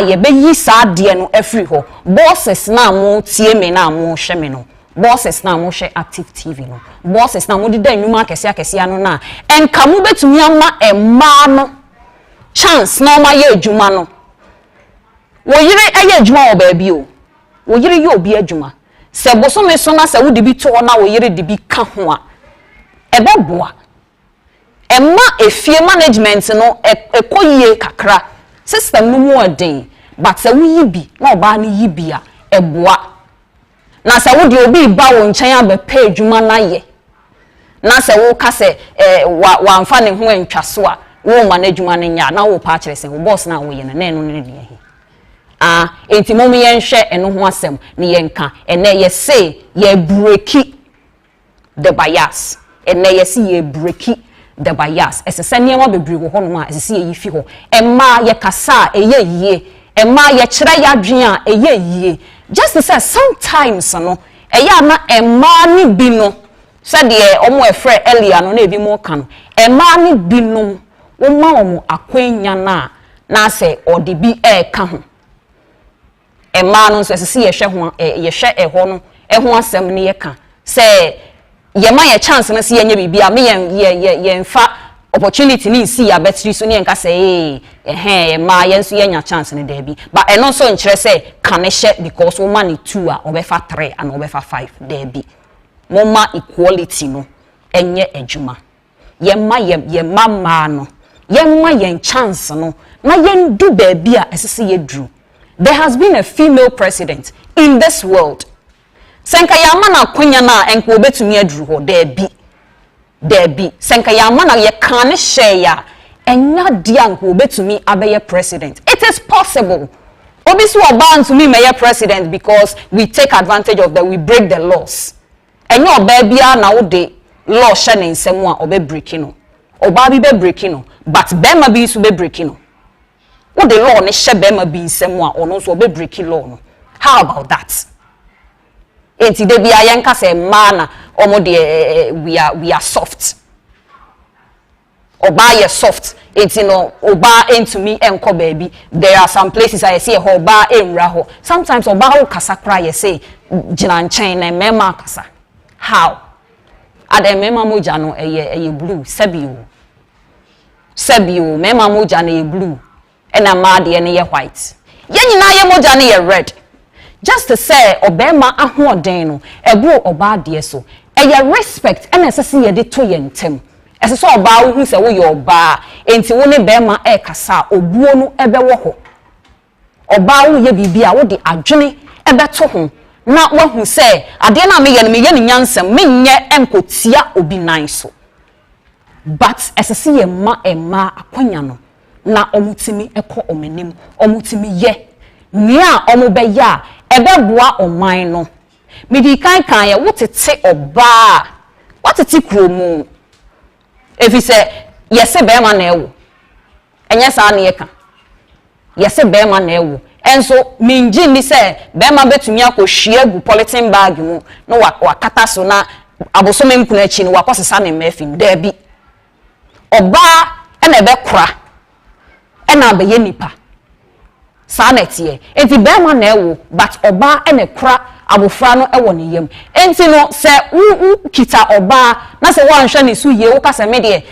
ye be yi saa de no afri ho bosses na mo tie me na mo hye me no bosses na mo hye active tv no bosses na mo de da nwuma akese no na enka mo betumi ama emma no chance na ma ye adwuma no wo yire aye adwuma wo ba bi o wo yire ye obi adwuma se boso me so na se wo de bi to na wo yire de bi ka ho a ebeboa emma efie management no ekoyie kakra system no mu odin but se wo yibi na oba na yibi a eboa na se wo de obi ba wo nchen abepa adwuma na ye na se wo ka se wa amfa ne ho antwaso a wo management nya na wo pa kire se wo boss na wo ye na eno ne ne enti mom ye nhwe eno ho asem ne ye nka ene ye say ye breaki the bias ene ye say ye breaki the bias esese niema bebre wo hono ma esese ye fi ho emma ye kasa eye yie emma ye kire ya dwen a eye yie just to say sometimes no eya na emma ni bi no said ye omo efre earlier no na ebi mo kan emma ni bi no wo ma omo akwanya na se odi bi ka ho ema no so se ye hwe ho no ho asem ne ye ka se ye ma ye chance na se ye nya bibia me ye mfa opportunity ni si ya betri so ne nka se ma ye nso ye nya chance ne da bi but eno so nkire se kan hye because wo ma ne 2 a obefa 3 and obefa 5 da bi moma equality no enye adwuma ye mama no ye ma ye chance no na ye ndu ba bia esese ye dru. There has been a female president in this world. Senka ya mana kwanya na enko obetumi adru ho there be senka ya mana ye kan share ya enya dia enko obetumi abeye president. It is possible. Obisu oba ntumi meye president because we take advantage of that, we break the laws. Enyo oba bia na wo de law hye ne nsem a obe breaking no. Oba bi be breaking no, but bema bi su be breaking no. What the law ne hye bema bi nsem a ono so obe breaking law no. How about that? Enti de bia yenka se mana omo de we are soft. Oba ye soft. Enti no oba entumi enko baby. There are some places I see oba enra ho. Sometimes oba ho kasa kra ye say jina nchen na mema kasa. How? Ade mema moja no eye blue Sebio mema moja na blue ena ma de ne ye white. Ye nyina ye moja ne ye red. Just to say obema ahoden no ebo oba de so. Eye respect ena sese ye de to ye ntem. Ese so oba hu se wo ye oba enti wo ne bema e kasa obuo no ebe wo ho. Oba wo ye bibia wo de adwene ebe to ho. Na wahu say ade na me ye ne nyansam menye enkotia obi nan so. But esese ye ma akwanya no na omutimi ekọ omenim omutimi ye nia omobe ya ebe boa oman no medi kan ye wotete oba watete kromu efi se yese be ma na ewo enye sa na ye ka yese be ma na ewo enso minji ni se be ma betumi akohwie gu polythene bag mu no wakata so na abosome nkuna achi no wakosesa ne mafim da bi oba ena ebe kura ena be ye nipa sa na tie enti be ma na ewo but oba ena kura abofra no ewo ne yam enti no se wu kita oba na se wan hwe ne su ye wo ka se me de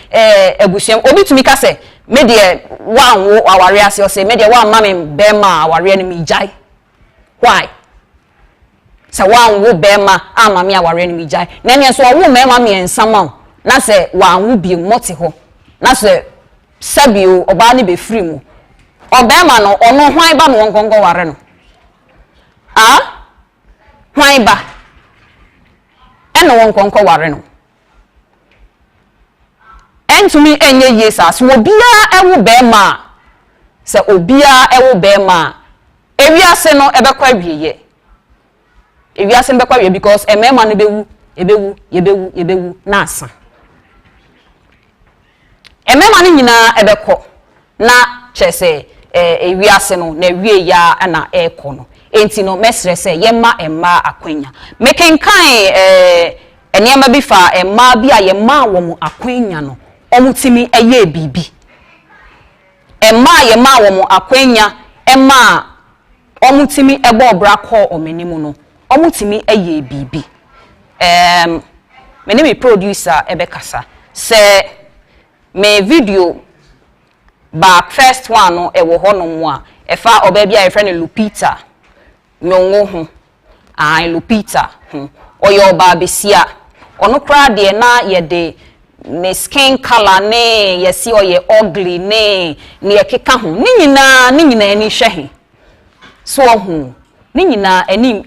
abusuam obi tumi ka se me de wan wo aware ase o se me de wan ma me be ma aware ne mi jai why se wan wo be ma ama me aware ne mi jai na ne so wo me ma me ensama na se wan wo bi moti ho na se sabio oba ne be free mu obema no ono hwan ba no ngongo ware no hwan ba eno wonkonko ware no entumi enye yesa so obia ewu bema se obia ewu bema ewiase no ebekwa wieye ewiase mbekwa wieye because emema no yebewu na asa emema no nyina ebekọ na chese ewiase no na wie ya na eko no enti no mesre se yema emma akwanya mekenkan enema bi fa emma bi a yema wo mu akwanya no omutimi eye bibi emma yema wo mu akwanya emma omutimi ebo obra ko omenimu no omutimi eye bibi me name producer ebekasa se me video back first one no ewo hono mu a efa oba bia e friend Lupita nyongo ho Lupita oyo oba besia ono kra de na ye de ne skin color ne yesi oye ugly ne ekeka ho ni nyina ani hwe so ho ni nyina ani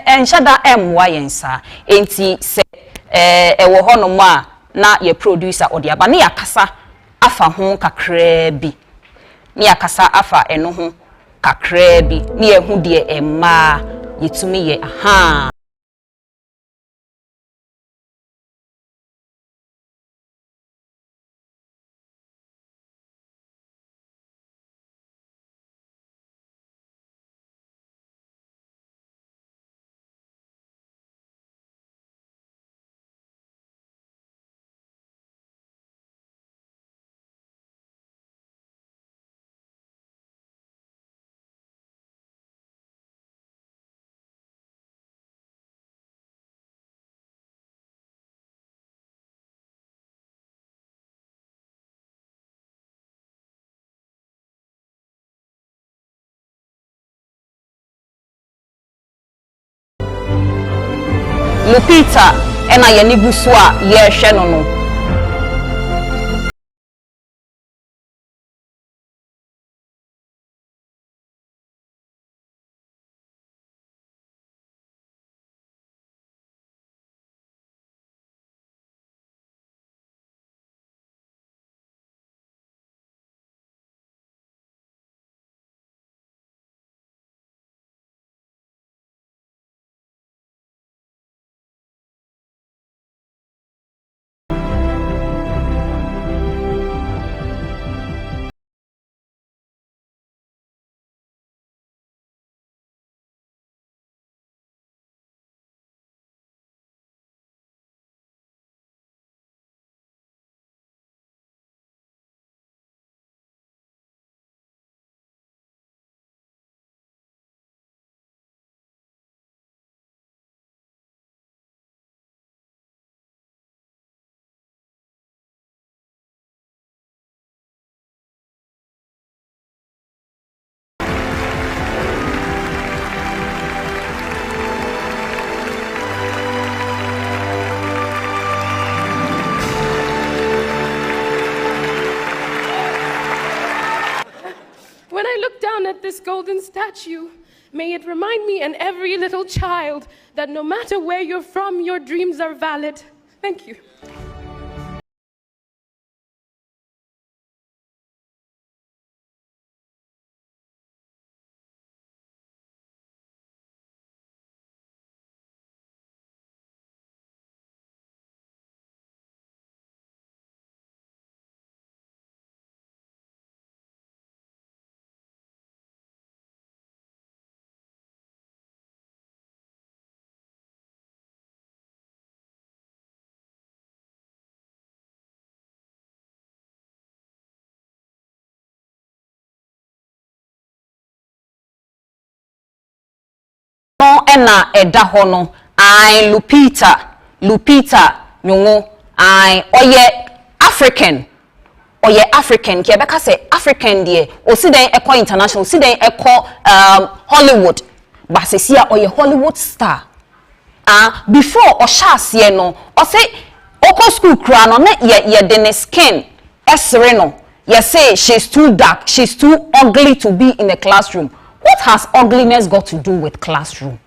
enhyada emwa yensa enti se ewo hono mu a na ye producer odiaba ne yakasa afa ho kakra bi ni akasa afa eno ho kakra bi ni ehu de emma yetumi ye aha Lupita ena ye ni busu a ye hwe no no. When I look down at this golden statue, may it remind me and every little child that no matter where you're from, your dreams are valid. Thank you. No ena eda ho no I Lupita nyongo I oye African ki ebeka say African die o si den ekọ international si den ekọ Hollywood but se ya oye Hollywood star before o sha ase no o say oko school kra no na ye de skin esre no ye say she's too dark, she's too ugly to be in the classroom. What has ugliness got to do with classroom?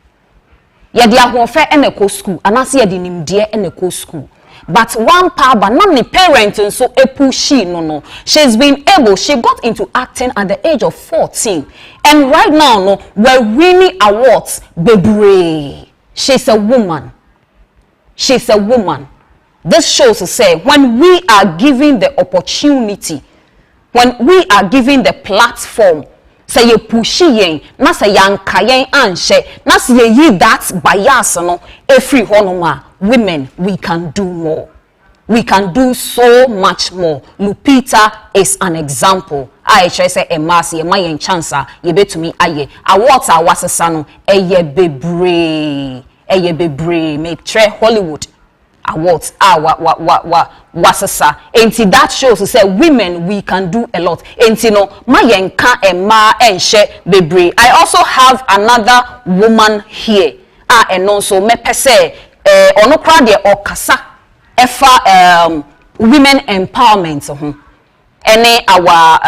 Ye di ahofe eneko school anase ye di nimde eneko school. But one power but not the parents and so she no. She's been able, she got into acting at the age of 14. And right now no, we're winning awards, baby. She's a woman. She's a woman. This shows to say when we are given the opportunity, when we are given the platform, say you pushy yen, na say yanka yen anshe, na say ye that bias no, every honoma. Women, we can do more. We can do so much more. Lupita is an example. I try say emasi ema yen chansa ye betumi aye. Awards are wasesano eye bebre make tre Hollywood awards wasesa. Enti that shows to say women we can do a lot. Enti no ma yen ka ema enche bebre. I also have another woman here. And also me pese ono kra de okasa efa women empowerment any our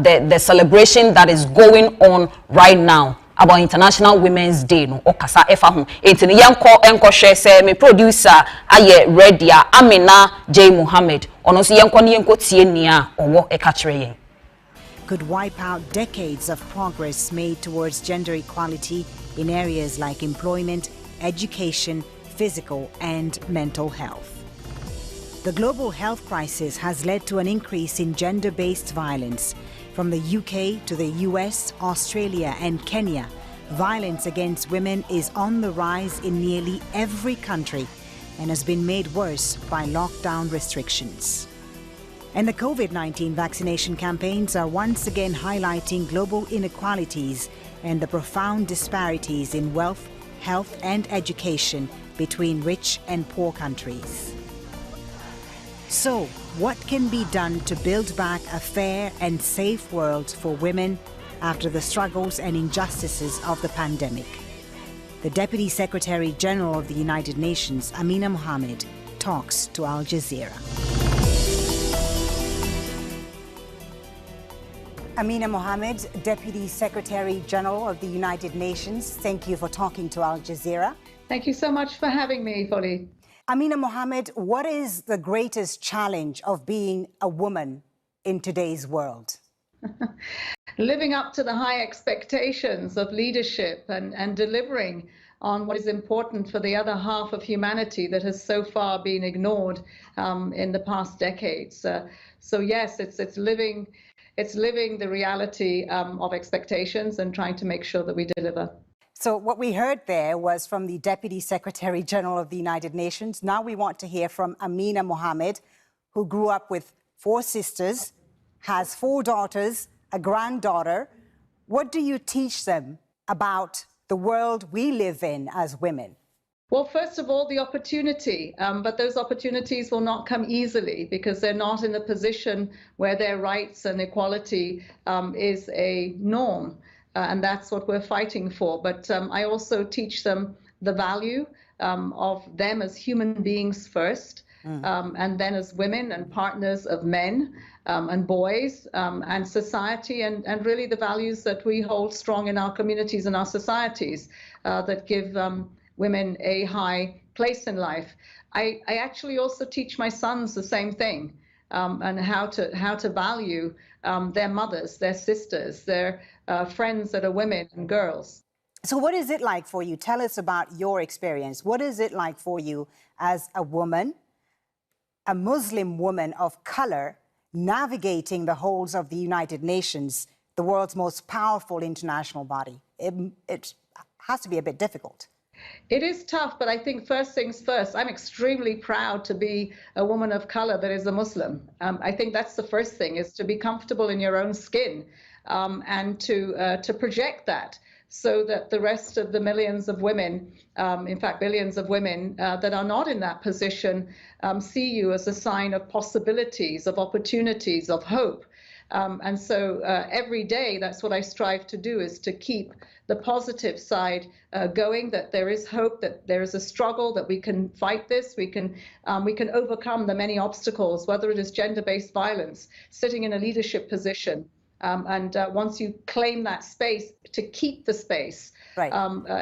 the celebration that is going on right now about International Women's Day no okasa efa ho etini yenko hwe say me producer aye redia Amina J Muhammad ono so yenko ne yenko tie nia owo eka kire yen could wipe out decades of progress made towards gender equality in areas like employment, education, physical and mental health. The global health crisis has led to an increase in gender-based violence. From the UK to the US, Australia and Kenya, violence against women is on the rise in nearly every country and has been made worse by lockdown restrictions. And the COVID-19 vaccination campaigns are once again highlighting global inequalities and the profound disparities in wealth, health and education between rich and poor countries. So, what can be done to build back a fair and safe world for women after the struggles and injustices of the pandemic? The Deputy Secretary General of the United Nations, Amina Mohammed, talks to Al Jazeera. Amina Mohammed, Deputy Secretary General of the United Nations, thank you for talking to Al Jazeera. Thank you so much for having me, Folly. Amina Mohammed, what is the greatest challenge of being a woman in today's world? Living up to the high expectations of leadership and delivering on what is important for the other half of humanity that has so far been ignored in the past decades. So yes, it's living the reality of expectations and trying to make sure that we deliver. So what we heard there was from the Deputy Secretary General of the United Nations. Now we want to hear from Amina Mohammed, who grew up with 4 sisters, has 4 daughters, a granddaughter. What do you teach them about the world we live in as women? Well, first of all, the opportunity, but those opportunities will not come easily because they're not in a position where their rights and equality is a norm, and that's what we're fighting for. But I also teach them the value of them as human beings first, and then as women and partners of men and boys and society, and really the values that we hold strong in our communities and our societies that give women a high place in life. I actually also teach my sons the same thing, and how to value their mothers, their sisters, their friends that are women and girls. So what is it like for you? Tell us about your experience. What is it like for you as a woman, a Muslim woman of color, navigating the halls of the United Nations, the world's most powerful international body? It has to be a bit difficult. It is tough, but I think first things first, I'm extremely proud to be a woman of color that is a Muslim. I think that's the first thing, is to be comfortable in your own skin and to project that so that the rest of the millions of women, in fact, billions of women that are not in that position, see you as a sign of possibilities, of opportunities, of hope. And so every day, that's what I strive to do, is to keep the positive side going, that there is hope, that there is a struggle, that we can fight this, we can overcome the many obstacles, whether it is gender-based violence, sitting in a leadership position, and once you claim that space, to keep the space, right.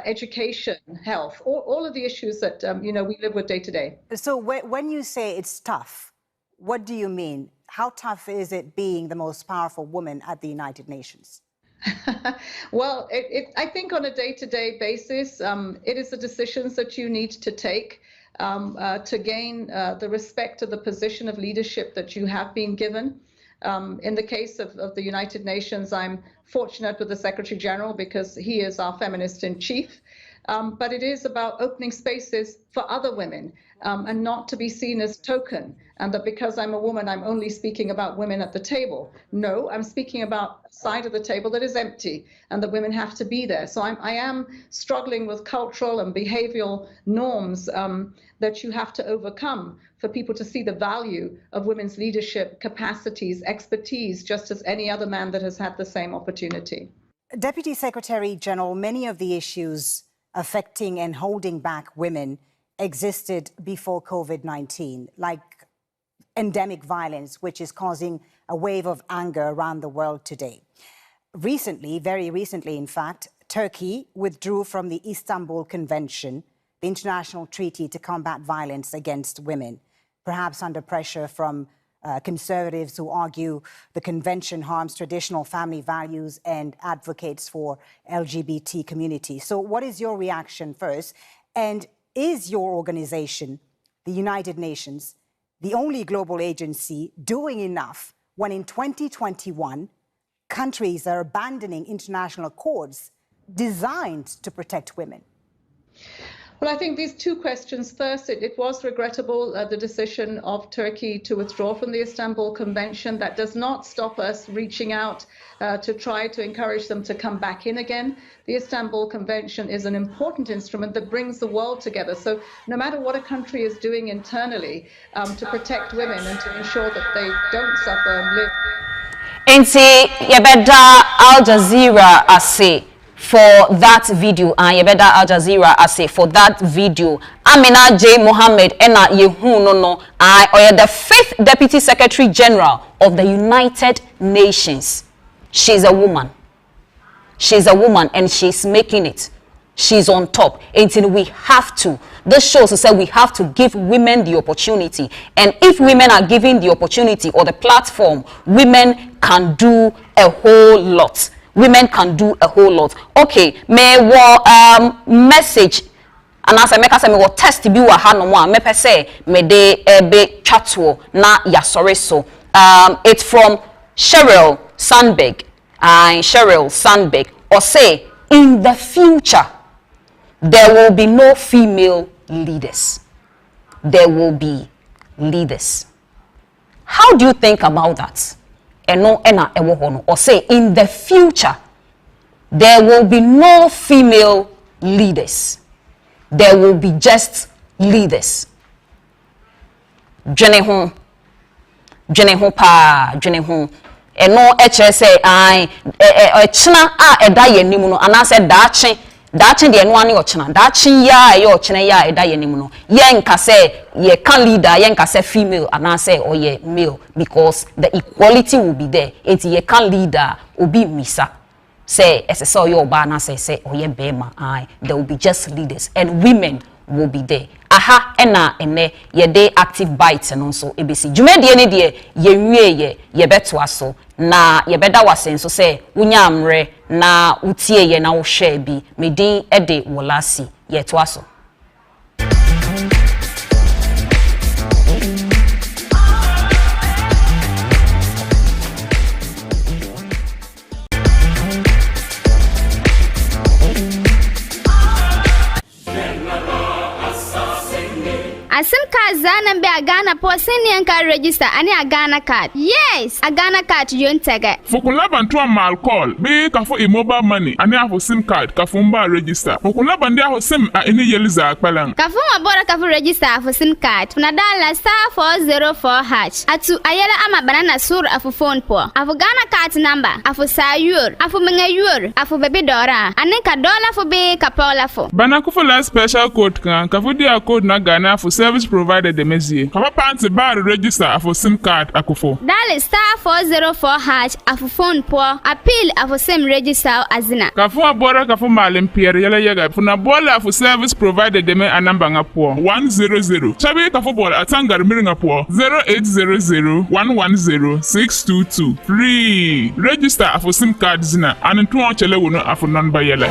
Education, health, all of the issues that we live with day to day. So when you say it's tough, what do you mean? How tough is it being the most powerful woman at the United Nations? Well, I think on a day-to-day basis, it is the decisions that you need to take to gain the respect of the position of leadership that you have been given. In the case of the United Nations, I'm fortunate with the Secretary General because he is our feminist in chief. But it is about opening spaces for other women and not to be seen as token, and that because I'm a woman, I'm only speaking about women at the table. No, I'm speaking about a side of the table that is empty and that women have to be there. So I am struggling with cultural and behavioral norms that you have to overcome for people to see the value of women's leadership, capacities, expertise, just as any other man that has had the same opportunity. Deputy Secretary General, many of the issues affecting and holding back women existed before COVID-19, like endemic violence, which is causing a wave of anger around the world today. Recently, very recently, in fact, Turkey withdrew from the Istanbul Convention, the international treaty to combat violence against women, perhaps under pressure from conservatives who argue the convention harms traditional family values and advocates for LGBT community. So what is your reaction first? And is your organization, the United Nations, the only global agency doing enough when in 2021, countries are abandoning international accords designed to protect women? Well, I think these two questions. First, it was regrettable, the decision of Turkey to withdraw from the Istanbul Convention. That does not stop us reaching out to try to encourage them to come back in again. The Istanbul Convention is an important instrument that brings the world together. So no matter what a country is doing internally to protect women and to ensure that they don't suffer and live. Nti yebeda Al Jazeera ase for that video and yebeda Al Jazeera ase for that video Amina J Mohammed ena yehu no I or the 5th Deputy Secretary General of the United Nations. She's a woman. She's a woman and she's making it. She's on top. Until we have to. This shows to say we have to give women the opportunity. And if women are given the opportunity or the platform, women can do a whole lot. Women can do a whole lot. Okay, may message and as I make us me test bi wa ha no mo me pese me de ebe twatwo na yasore so. It's from Cheryl Sandberg. Cheryl Sandberg or say in the future there will be no female leaders. There will be leaders. How do you think about that? Or say in the future there will be no female leaders. There will be just leaders. Jene ho pa jene ho eno eche say china eda yenim no ana say daache de eno ane ochina daache ya ye ochina ya eda yenim no ye nka say ye can leader ye nka say female ana say or ye male because the equality will be there. Enti ye can leader obi misa say SSO your bana say or ye bema there will be just leaders and women will be there. Aha ena ene ye dey active bites and also ABC jumedie ne de ye wie ye beto aso na ye beda wase so say unya amre na utie ye na wo hwe bi medin ede wolasi ye to aso. Asim card zana be a Ghana Posinian card register ani a Ghana card. Yes, a Ghana card you take. Fukulaban to a mal call. Be kafo mobile money ani a SIM card kafumba register. Fukulaban dia ho SIM a any yeliza akpalang. Kafuma bora kafu register for SIM card. Funadala *404#. Atu ayela ama banana sur afu phone po. Afu Ghana card number. Afu sayur. Afu mengayur. Afu baby dora. Aneka dollar for be kapola for. Banakufu la special code kan. Kafu dia code na Ghana for service provided the mezie. Kama panti bar register for SIM card akufo. Dale *404# afu phone po. Appeal afu SIM register azina. Kafu abora kafu malim pierre yele yega. Funa bola afu service provided the me anamba ngapo 100. Chabe kafu bola atangar miringa po 0800 110 622. Free. Register afu SIM card zina. Anintu chele wono afu number yele.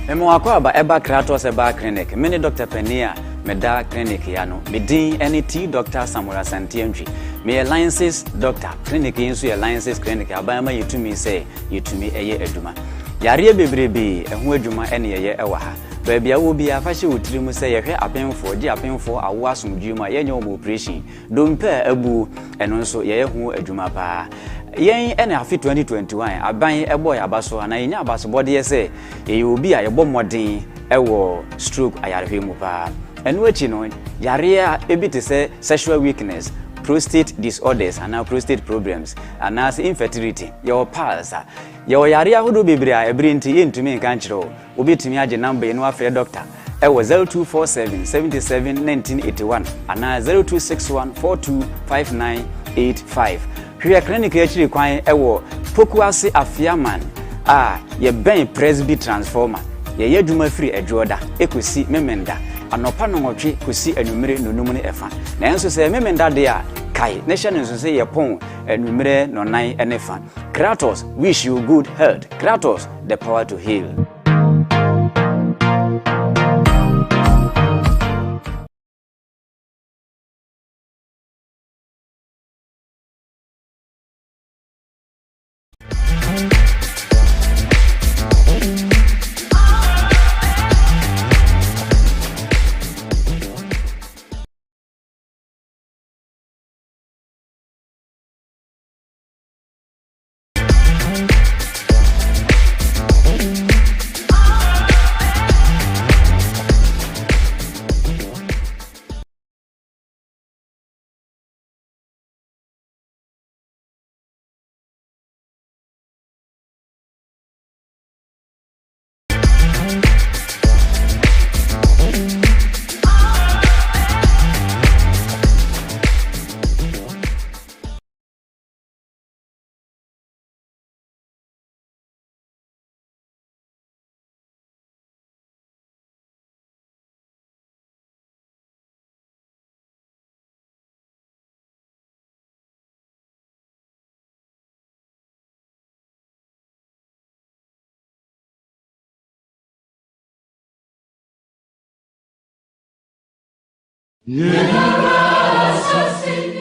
Memo akwa eba Kratos eba clinic. Mini Dr. Penia meda clinic yano. Midin NET Dr. Samura Santientry. Me alliances doctor clinic yinsu alliances clinic abama yitumi say yitumi eye eduma. Yare bebrebe ehu eduma ene ye ewa ha. Baby awo bi afahye wotiri mu say yehwe apenfo gi apenfo awo asomdwuma yenye operation. Dompe abu eno nso ye hu eduma pa. Yen ene afi 2021 aban eboy abaso na yenya abaso bode ye say e obi a yebo modern ewo stroke ayarehwe mu pa eno achi no yare a ebite say sexual weakness, prostate disorders and prostate problems and as infertility your pals your yare ahodo bebre a ebrinti yentumi nka nkyerɛ obi tumi age number eno afre doctor ewo 0247 77 1981 and 0261 425985. Hwe clinic actually kwan ewo Pokuase Afiaman ye ben Presby transformer ye yeduma free edwoda ekosi memenda anopa no nwotwe kosi anumere nonum ne efa na enso se memenda de a kai nation enso se ye pon anumere nonan enefa. Kratos wish you good health. Kratos the power to heal.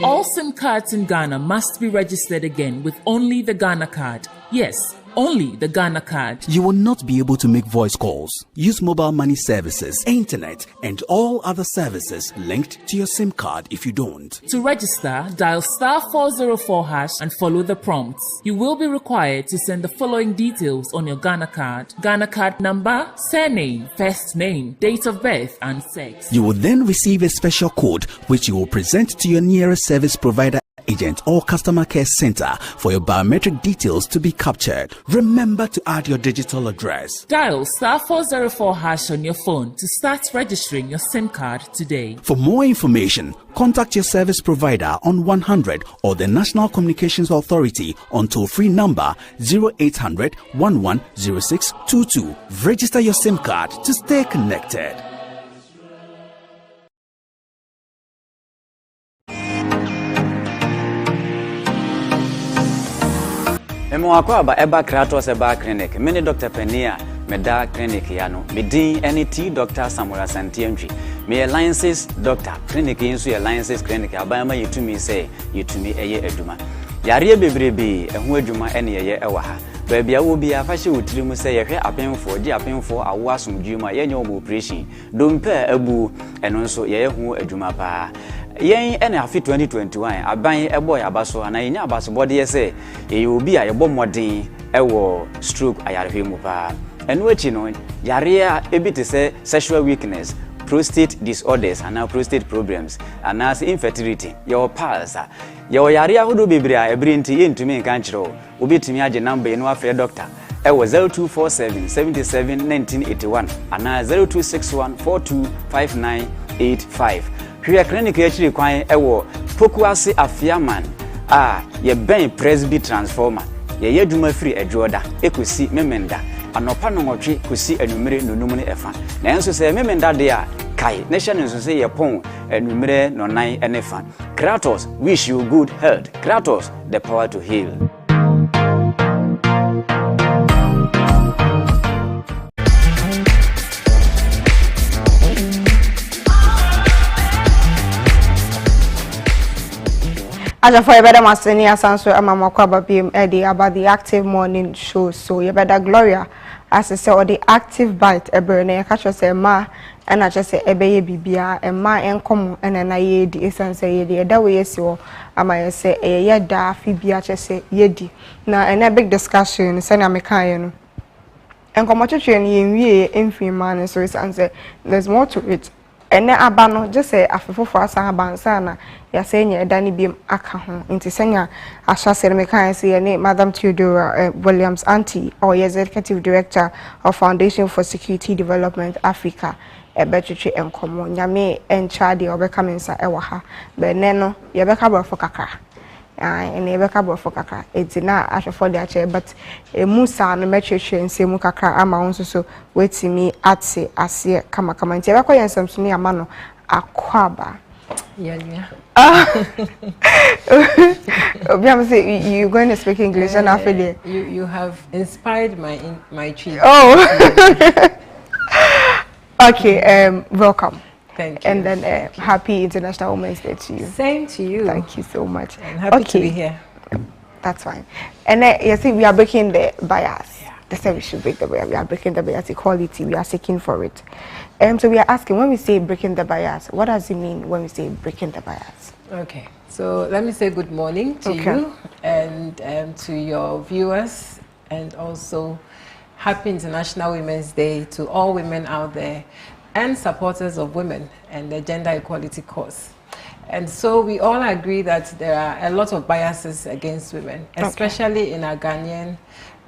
All SIM cards in Ghana must be registered again with only the Ghana card. Yes, only the Ghana card. You will not be able to make voice calls, use mobile money services, internet, and all other services linked to your SIM card if you don't. To register, dial *404# and follow the prompts. You will be required to send the following details on your Ghana card. Ghana card number, surname, first name, date of birth, and sex. You will then receive a special code which you will present to your nearest service provider, agent, or customer care center for your biometric details to be captured. Remember to add your digital address. Dial *404# on your phone to start registering your SIM card today. For more information, contact your service provider on 100 or the National Communications Authority on toll-free number 0800 110622. Register your SIM card to stay connected. Emo akwa ba eba kratos eba clinic. Mini Dr. Penia meda clinic yano. Midin NET Dr. Samuel Santientwi. Me alliances doctor clinic insu alliances clinic abama yitumi say yitumi eye eduma. Yare bebrebe ehu eduma ene ye ewa ha. Baby a will be a fashion with you say ye apemfo di apemfo awo asomdwuma ye nyom operation. Dompe abu eno nso ye hu eduma pa. Yen ene afi 2021 aban eboy abaso ana yenya abaso body ye say ye obi a ye bɔ modern ewo stroke ayarehwe mu pa. Eno echi no yare a ebi te say sexual weakness, prostate disorders and prostate problems and as infertility your pulse your yare ahodo bebre a ebrinti yentumi nka nkyerɛ obetumi age number eno afre doctor ewo 0247 77 1981 and 0261 425985 hwe clinic yachiri kwan ewo Pokuase Afiaman ye ben Presby transformer ye yeduma free ejoda ekosi memenda anopa no nwotwe kosi anumere nonum ne efa na enso se memenda de a kai nation enso se ye pon anumere no nan enefa. Kratos wish you good health. Kratos the power to heal. Aja for better masini asanso amamakwa babim about the active morning show. So you better Gloria as I say or the active bite ebrene catch say ma and I just say ebeye bibia and ma enkom and na ye di essence ye di da we yesi o ama say ye da fibia say yedi na a big discussion say na mekan no enkom twetwe ne yenwie emfi man so it's answer there's more to it. Ene abano just say afefofo asa abansa na ya say nya edani biem aka ho nti senya asha sere mekan say ene Madam Theodora Williams auntie or executive director of Foundation for Security Development Africa ebetwetwe enkomo nyame enchade obeka mensa ewa ha be ne no ye beka brofo kakra and ye beka brofo kakra etina afefo de ache but musa no metwetwe nsemu kakra ama won so wetimi ate ase kama nti ye beka yensamsuni ama no akwaba yeah. Say you're going to speak English and after you have inspired my chief. Oh. Okay, welcome. Thank you. And then happy International Women's Day to you. Same to you. Thank you so much. I'm happy to be here. That's fine. And then you see we are breaking the bias. Yeah. That's why we should break the bias. We are breaking the bias equality. We are seeking for it. So we are asking, when we say breaking the bias, what does it mean when we say breaking the bias? Okay. So let me say good morning to you and to your viewers, and also happy International Women's Day to all women out there and supporters of women and the gender equality cause. And so we all agree that there are a lot of biases against women, especially in our Ghanaian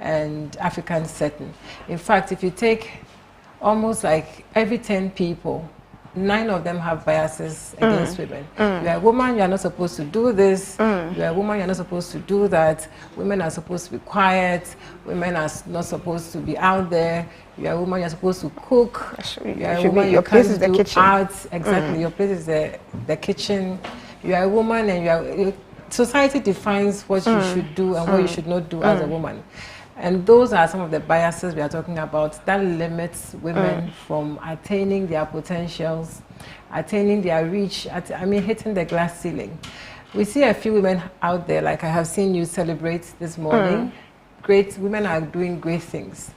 and African setting. In fact, if you take almost like every 10 people, 9 of them have biases against women. You're a woman, you're not supposed to do this. You're a woman, you're not supposed to do that. Women are supposed to be quiet. Women are not supposed to be out there. You're a woman, you're supposed to cook. You're a woman, your place is the kitchen. Arts. Exactly, your place is the kitchen. You're a woman, and society defines what you should do and what you should not do as a woman. And those are some of the biases we are talking about that limits women from attaining their potentials, attaining their reach, hitting the glass ceiling. We see a few women out there, like I have seen you celebrate this morning. Great women are doing great things.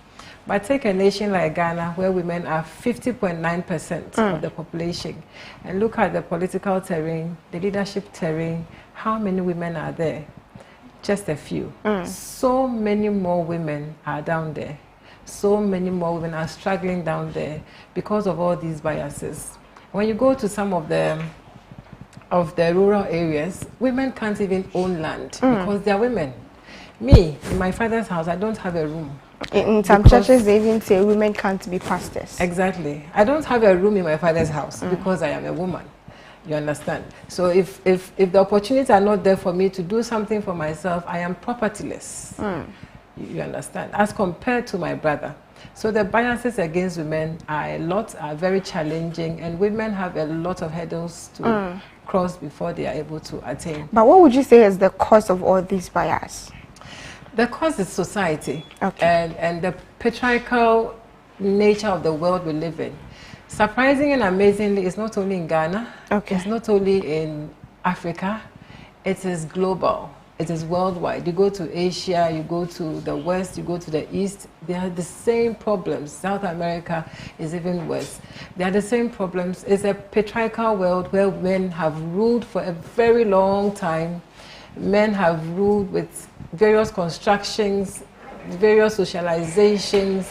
But take a nation like Ghana, where women are 50.9% of the population, and look at the political terrain, the leadership terrain, how many women are there? Just a few. So many more women are down there. So many more women are struggling down there because of all these biases. When you go to some of the rural areas, women can't even own land because they are women. Me, in my father's house, I don't have a room. In some churches, they even say women can't be pastors. Exactly. I don't have a room in my father's house because I am a woman. You understand? So if the opportunities are not there for me to do something for myself, I am propertyless. You understand? As compared to my brother. So the biases against women are very challenging, and women have a lot of hurdles to cross before they are able to attain. But what would you say is the cause of all these biases? The cause is society and the patriarchal nature of the world we live in. Surprisingly and amazingly, it's not only in Ghana, it's not only in Africa, it is global. It is worldwide. You go to Asia, you go to the West, you go to the East, they have the same problems. South America is even worse. They are the same problems. It's a patriarchal world where men have ruled for a very long time. Men have ruled with various constructions, various socializations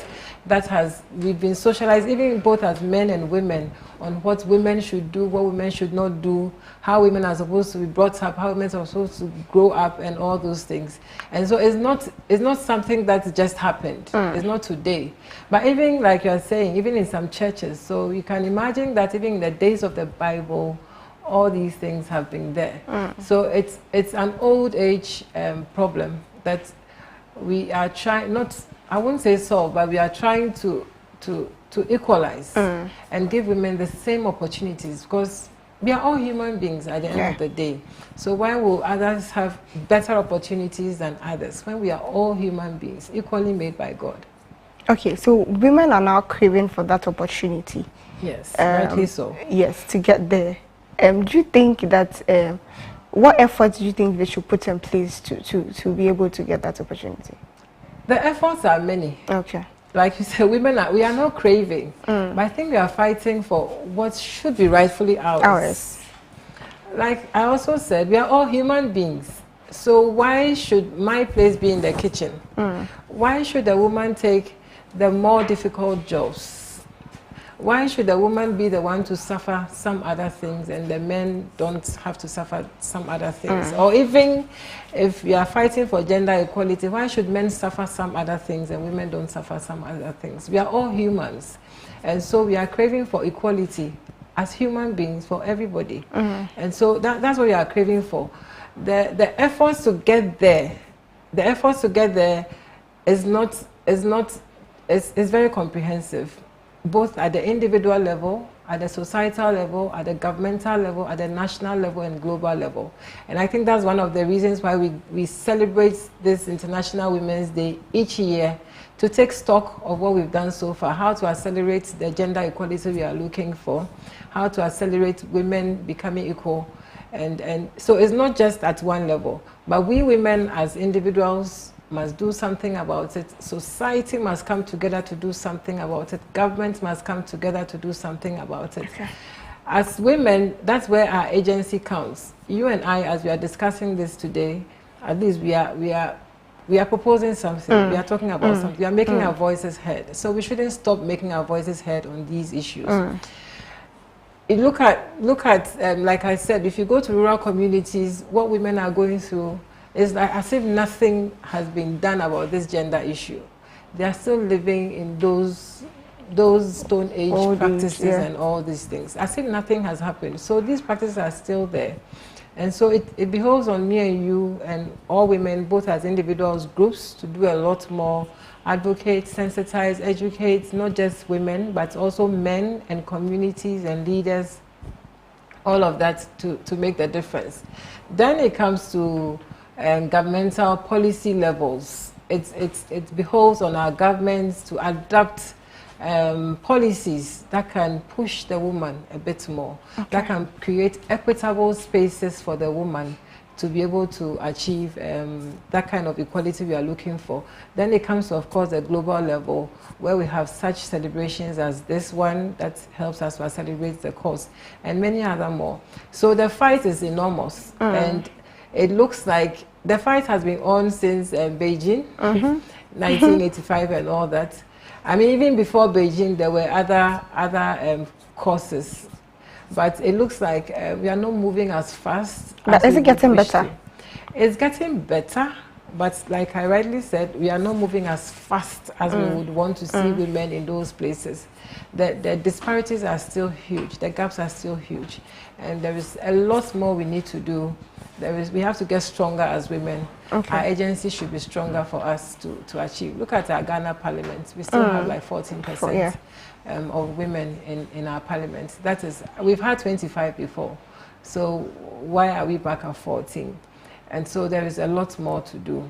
we've been socialized, even both as men and women, on what women should do, what women should not do, how women are supposed to be brought up, how women are supposed to grow up, and all those things. And so it's not something that just happened. It's not today. But even like you're saying, even in some churches, so you can imagine that even in the days of the Bible, all these things have been there. So it's an old age problem that we are trying, I wouldn't say solve, but we are trying to equalize and give women the same opportunities, because we are all human beings at the end of the day. So why will others have better opportunities than others when we are all human beings, equally made by God? Okay, so women are now craving for that opportunity. Yes, rightly so. Yes, to get there. Do you think that, what efforts do you think they should put in place to be able to get that opportunity? The efforts are many. Okay. Like you said, we are not craving, but I think we are fighting for what should be rightfully ours. Like I also said, we are all human beings. So why should my place be in the kitchen? Why should a woman take the more difficult jobs? Why should a woman be the one to suffer some other things and the men don't have to suffer some other things? Or even if we are fighting for gender equality, why should men suffer some other things and women don't suffer some other things? We are all humans. And so we are craving for equality as human beings for everybody. And so that's what we are craving for. The efforts to get there, is very comprehensive, both at the individual level, at the societal level, at the governmental level, at the national level, and global level. And I think that's one of the reasons why we celebrate this International Women's Day each year, to take stock of what we've done so far, how to accelerate the gender equality we are looking for, how to accelerate women becoming equal. And so it's not just at one level, but we women as individuals must do something about it. Society must come together to do something about it. Government must come together to do something about it. As women, that's where our agency counts. You and I, as we are discussing this today, at least we are proposing something. We are talking about something. We are making our voices heard. So we shouldn't stop making our voices heard on these issues. Look at like I said, if you go to rural communities, what women are going through, it's like as if nothing has been done about this gender issue. They are still living in those Stone Age practices and all these things, as if nothing has happened. So these practices are still there. And so it behoves on me and you and all women, both as individuals, groups, to do a lot more, advocate, sensitize, educate, not just women, but also men and communities and leaders, all of that to make the difference. Then it comes to governmental policy levels. it behoves on our governments to adopt policies that can push the woman a bit more, that can create equitable spaces for the woman to be able to achieve that kind of equality we are looking for. Then it comes to, of course, the global level, where we have such celebrations as this one that helps us to celebrate the cause, and many other more. So the fight is enormous, and it looks like the fight has been on since Beijing, 1985 and all that. I mean, even before Beijing, there were other causes. But it looks like we are not moving as fast. But is it getting better? It's getting better, but like I rightly said, we are not moving as fast as we would want to see women in those places. The disparities are still huge. The gaps are still huge. And there is a lot more we need to do. We have to get stronger as women. Our agency should be stronger for us to achieve. Look at our Ghana parliament. We still have like 14%. Of women in our parliament. That is, we've had 25 before. So why are we back at 14? And so there is a lot more to do.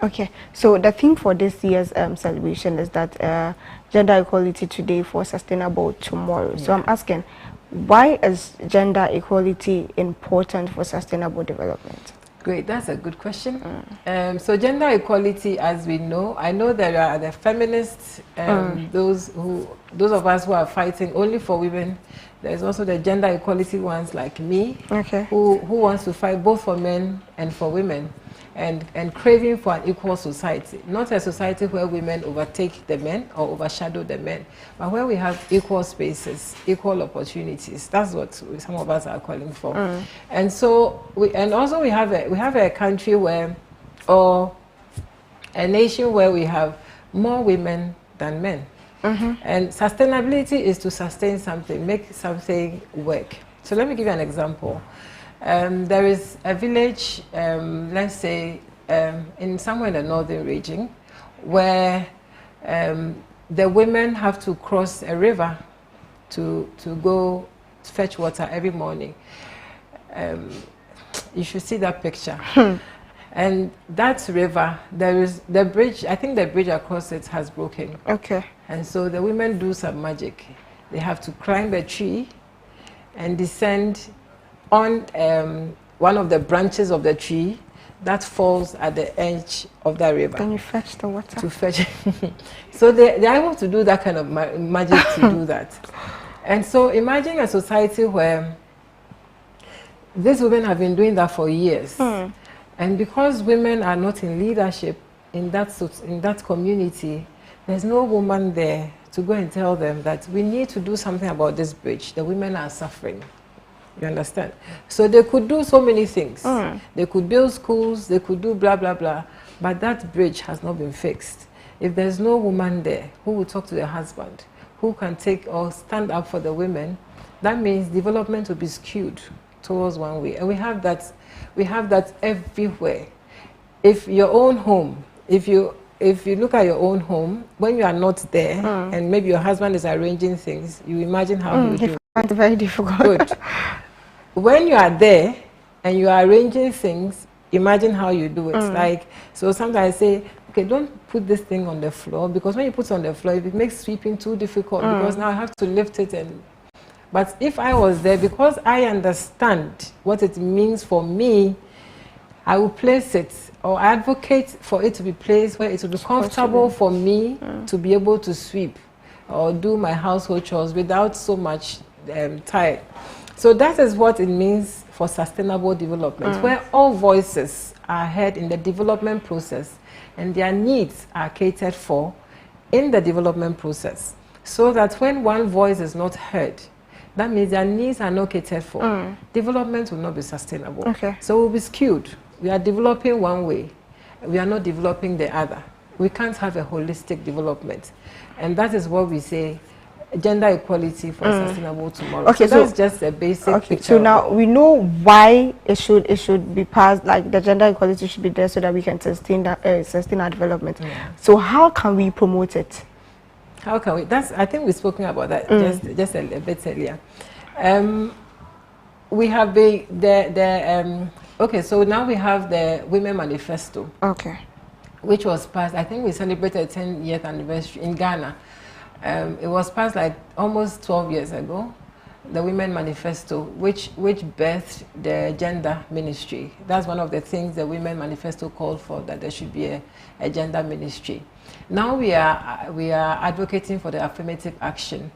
Okay, so the theme for this year's celebration is that gender equality today for sustainable tomorrow. So I'm asking, why is gender equality important for sustainable development? Great, that's a good question. So gender equality, as we know, I know there are the feminists, those of us who are fighting only for women. There's also the gender equality ones like me, who wants to fight both for men and for women, and craving for an equal society. Not a society where women overtake the men or overshadow the men, but where we have equal spaces, equal opportunities. That's what some of us are calling for. And so, we have a country where, or a nation where we have more women than men. And sustainability is to sustain something, make something work. So let me give you an example. There is a village, let's say, in somewhere in the northern region, where the women have to cross a river to go fetch water every morning. You should see that picture. And that river, there is the bridge, I think the bridge across it has broken. And so the women do some magic. They have to climb a tree and descend on one of the branches of the tree that falls at the edge of the river. And you fetch the water. To fetch. So they're able to do that kind of magic to do that. And so imagine a society where these women have been doing that for years. And because women are not in leadership in that community, there's no woman there to go and tell them that we need to do something about this bridge. The women are suffering. You understand? So they could do so many things. They could build schools, they could do blah, blah, blah. But that bridge has not been fixed. If there's no woman there who will talk to the husband, who can take or stand up for the women, that means development will be skewed towards one way. And we have that everywhere. If your own home, if you look at your own home, when you are not there, and maybe your husband is arranging things, you imagine how you do. It's very difficult. Good. When you are there and you are arranging things, imagine how you do it. Like, so sometimes I say, okay, don't put this thing on the floor, because when you put it on the floor, it makes sweeping too difficult, because now I have to lift it. But if I was there, because I understand what it means for me, I will place it, or advocate for it to be placed where it will be comfortable for me to be able to sweep or do my household chores without so much time. So that is what it means for sustainable development, where all voices are heard in the development process and their needs are catered for in the development process. So that when one voice is not heard, that means their needs are not catered for. Development will not be sustainable. So we'll be skewed. We are developing one way. We are not developing the other. We can't have a holistic development. And that is what we say, gender equality for sustainable tomorrow. So that's just a basic picture. So now we know why it should be passed, like the gender equality should be there so that we can sustain our development. So how can we promote it? How can we? I think we've spoken about that just a bit earlier. We have okay, so now we have the Women Manifesto. which was passed. I think we celebrated 10th anniversary in Ghana. It was passed like almost 12 years ago. The Women Manifesto, which birthed the gender ministry. That's one of the things the Women Manifesto called for, that there should be a gender ministry. Now we are advocating for the affirmative action,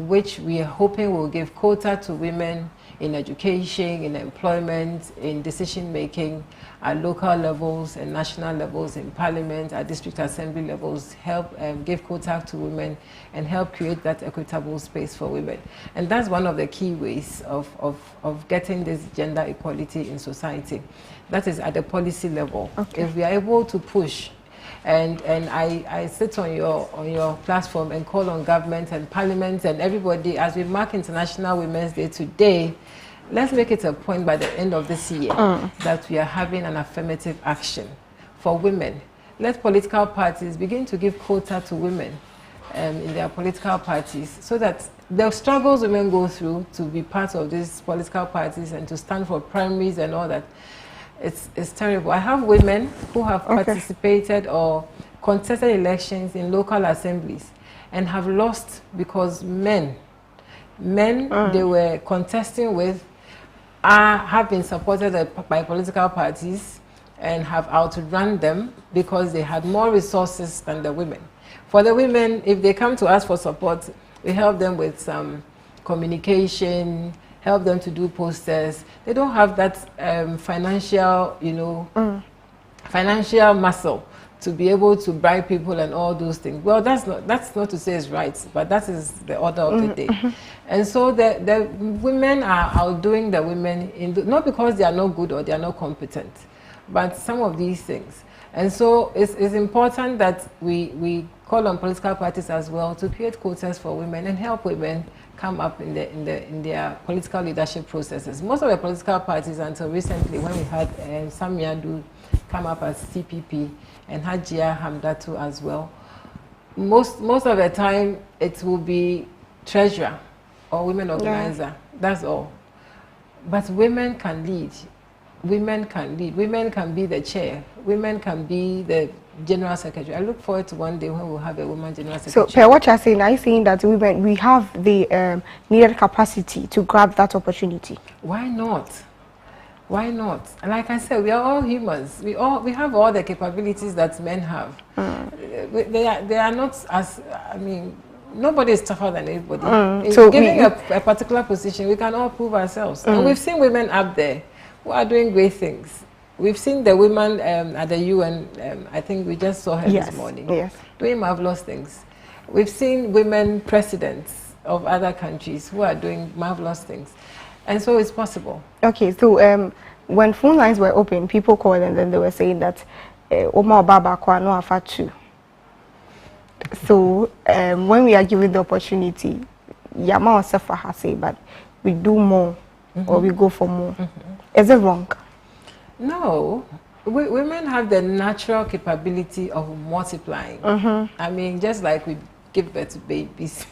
which we are hoping will give quota to women in education, in employment, in decision making at local levels and national levels, in parliament, at district assembly levels, help give quota to women and help create that equitable space for women. And that's one of the key ways of getting this gender equality in society. That is at the policy level. Okay. If we are able to push, and I sit on your platform and call on government and parliament and everybody, as we mark International Women's Day today, let's make it a point by the end of this year that we are having an affirmative action for women. Let political parties begin to give quota to women in their political parties, so that the struggles women go through to be part of these political parties and to stand for primaries and all that, it's terrible. I have women who have participated or contested elections in local assemblies and have lost because men they were contesting with have been supported by political parties and have outrun them because they had more resources than the women. For the women, if they come to us for support, we help them with some communication, help them to do posters. They don't have that financial, financial muscle to be able to bribe people and all those things. Well, that's not to say it's right, but that is the order of the day. And so the women are outdoing the women, not because they are not good or they are not competent, but some of these things. And so it's important that we call on political parties as well to create quotas for women and help women come up in their political leadership processes. Most of the political parties, until recently, when we had Sam Yadu come up as CPP and Hajia Hamdatu as well, most of the time it will be treasurer or women organizer. Yeah. That's all. But women can lead. Women can lead. Women can be the chair. Women can be the general secretary. I look forward to one day when we'll have a woman general secretary. So, what you're saying, are you saying that we have the needed capacity to grab that opportunity? Why not? Why not? And like I said, we are all humans. We have all the capabilities that men have. They are not as, nobody is tougher than anybody. So giving a particular position, we can all prove ourselves. And we've seen women up there who are doing great things. We've seen the women at the UN, I think we just saw her this morning, doing marvelous things. We've seen women presidents of other countries who are doing marvelous things. And so it's possible. Okay, so when phone lines were open, people called and then they were saying that Oma Baba Kwano Afatu. So when we are given the opportunity, Yama Osefa has said, but we do more or we go for more. Is it wrong? No. Women have the natural capability of multiplying. I mean, just like we give birth to babies.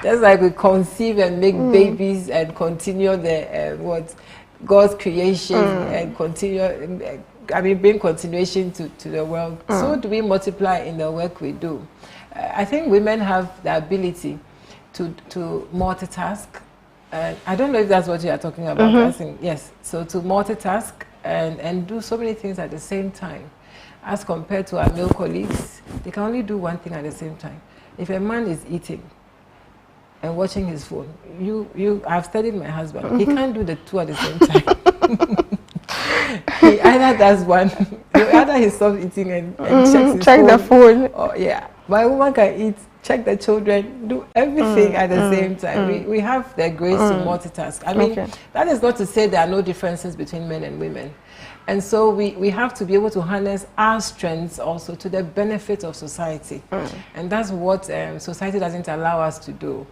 Just like we conceive and make babies and continue the God's creation and continue, bring continuation to the world. So do we multiply in the work we do. I think women have the ability to multitask. I don't know if that's what you are talking about. I think, yes. So to multitask and do so many things at the same time, as compared to our male colleagues, they can only do one thing at the same time. If a man is eating and watching his phone, I've studied my husband. He can't do the two at the same time. He either does one, either he stops eating and checks the phone. Or, yeah, but a woman can eat, check the children, do everything at the same time. We have the grace to multitask. I mean, that is not to say there are no differences between men and women. And so we have to be able to harness our strengths also to the benefit of society. And that's what society doesn't allow us to do.